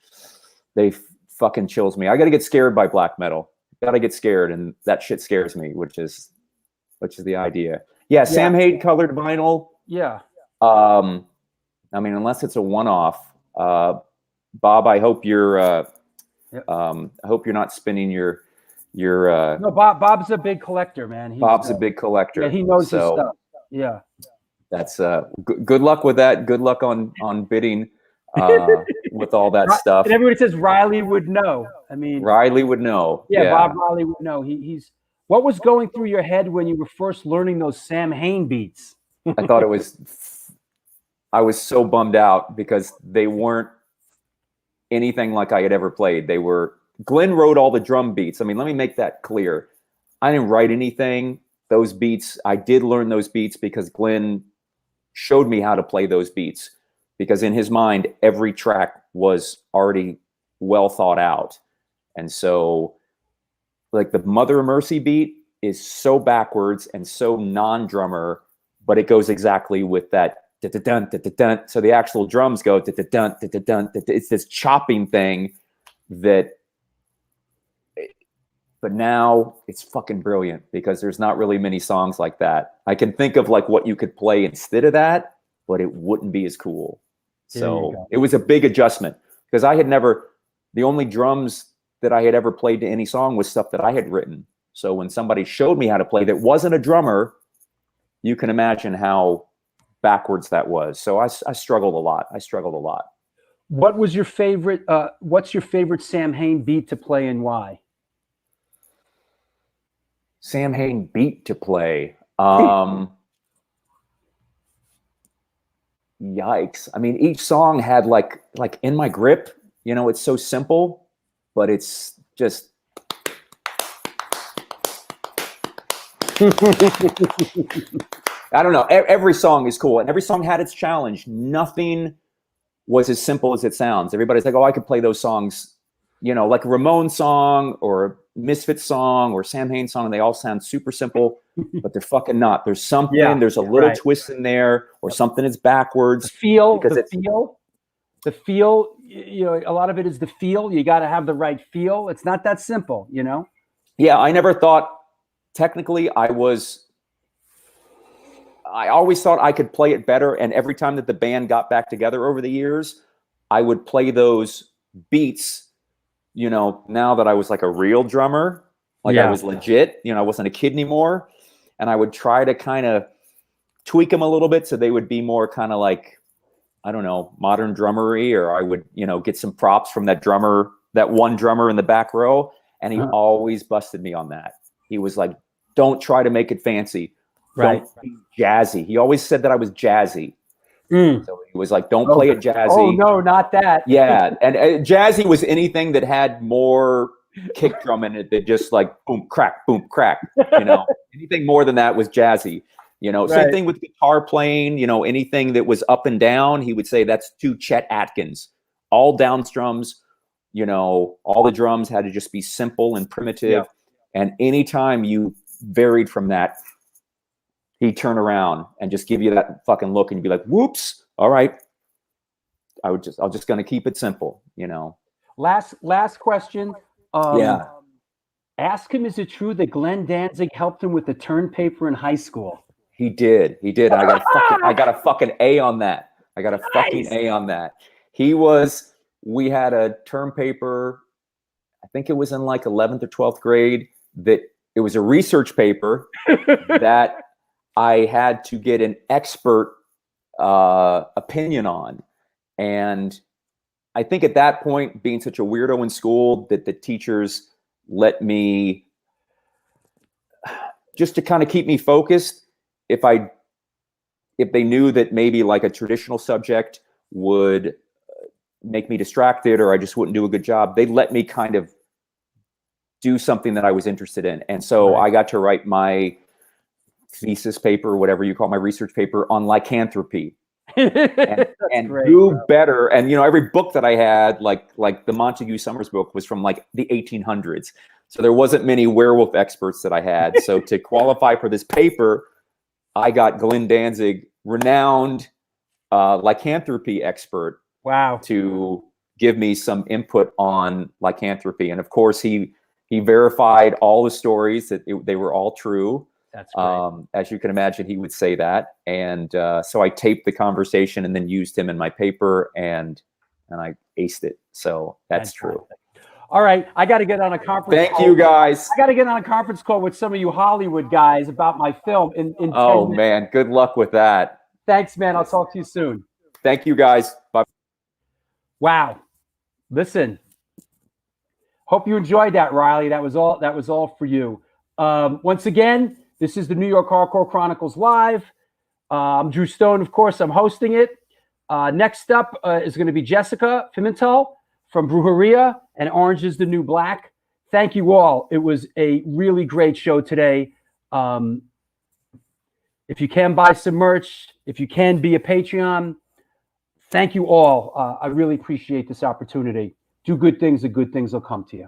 they fucking chills me. I got to get scared by black metal. Got to get scared, and that shit scares me, which is the idea. Yeah. Samhain colored vinyl. Yeah. I mean, unless it's a one-off, Bob, I hope you're I hope you're not spinning your no, Bob's a big collector, man. Bob's a big collector. Yeah, he knows his stuff. Yeah. That's good luck with that. Good luck on bidding with all that stuff. And everybody says Riley would know. I mean, Riley would know. Yeah, Bob Riley would know. He's what was going through your head when you were first learning those Samhain beats? I thought I was so bummed out because they weren't anything like I had ever played. They were Glenn wrote all the drum beats. I mean, let me make that clear. I didn't write anything. those beats, I did learn those beats because Glenn showed me how to play those beats, because in his mind, every track was already well thought out. And so like the Mother of Mercy beat is so backwards and so non-drummer, but it goes exactly with that da-da-dun, da-da-dun. So the actual drums go da-da-dun, da-da-dun, da-da. It's this chopping thing that, but now it's fucking brilliant because there's not really many songs like that. I can think of like what you could play instead of that, but it wouldn't be as cool. So it was a big adjustment because I had never, the only drums that I had ever played to any song was stuff that I had written. So when somebody showed me how to play that wasn't a drummer, you can imagine how backwards that was. So I struggled a lot. What was your favorite, what's your favorite Samhain beat to play and why? Samhain beat to play. Yikes. I mean, each song had like In My Grip, you know, it's so simple, but it's just. I don't know. Every song is cool and every song had its challenge. Nothing was as simple as it sounds. Everybody's like, oh, I could play those songs, you know, like a Ramones song or a Misfits song or Samhain song. They all sound super simple, but they're fucking not. There's something, there's a little twist in there or something is backwards. The feel, you know, a lot of it is the feel. You got to have the right feel. It's not that simple, you know? Yeah. I never thought technically I always thought I could play it better. And every time that the band got back together over the years, I would play those beats, you know, now that I was like a real drummer, like I was legit, you know, I wasn't a kid anymore. And I would try to kind of tweak them a little bit so they would be more kind of like, I don't know, modern drummery, or I would, you know, get some props from that drummer, that one drummer in the back row. And he always busted me on that. He was like, don't try to make it fancy. Don't be jazzy. He always said that I was jazzy. So he was like, don't play it jazzy. Oh, no, not that. Yeah. And jazzy was anything that had more kick drum in it that just like boom, crack, you know, anything more than that was jazzy, you know. Same thing with guitar playing, you know, anything that was up and down, he would say that's too Chet Atkins. All down strums, you know, all the drums had to just be simple and primitive. And anytime you varied from that, he'd turn around and just give you that fucking look and you'd be like, whoops, all right. I'm just going to keep it simple, you know. Last question. Ask him, is it true that Glenn Danzig helped him with the term paper in high school? He did. I got a fucking A on that. Fucking A on that. We had a term paper, I think it was in like 11th or 12th grade, that it was a research paper that I had to get an expert opinion on. And I think at that point, being such a weirdo in school, that the teachers let me, just to kind of keep me focused, if they knew that maybe like a traditional subject would make me distracted or I just wouldn't do a good job, they'd let me kind of do something that I was interested in. And so I got to write my thesis paper, whatever you call my research paper, on lycanthropy. and do better. And, you know, every book that I had, like the Montague Summers book, was from like the 1800s. So there wasn't many werewolf experts that I had. So to qualify for this paper, I got Glenn Danzig, renowned lycanthropy expert, to give me some input on lycanthropy. And of course, he verified all the stories that they were all true. That's great. As you can imagine, he would say that. And so I taped the conversation and then used him in my paper, and I aced it. So that's true. All right. I got to get on a conference call. Thank you, guys. I got to get on a conference call with some of you Hollywood guys about my film in 10 minutes. Man. Good luck with that. Thanks, man. I'll talk to you soon. Thank you, guys. Bye. Wow. Listen. Hope you enjoyed that, Riley. That was all for you. Once again, this is the New York Hardcore Chronicles Live. I'm Drew Stone, of course. I'm hosting it. Next up is going to be Jessica Pimentel from Brujeria and Orange is the New Black. Thank you all. It was a really great show today. If you can buy some merch, if you can be a Patreon, thank you all. I really appreciate this opportunity. Do good things and good things will come to you.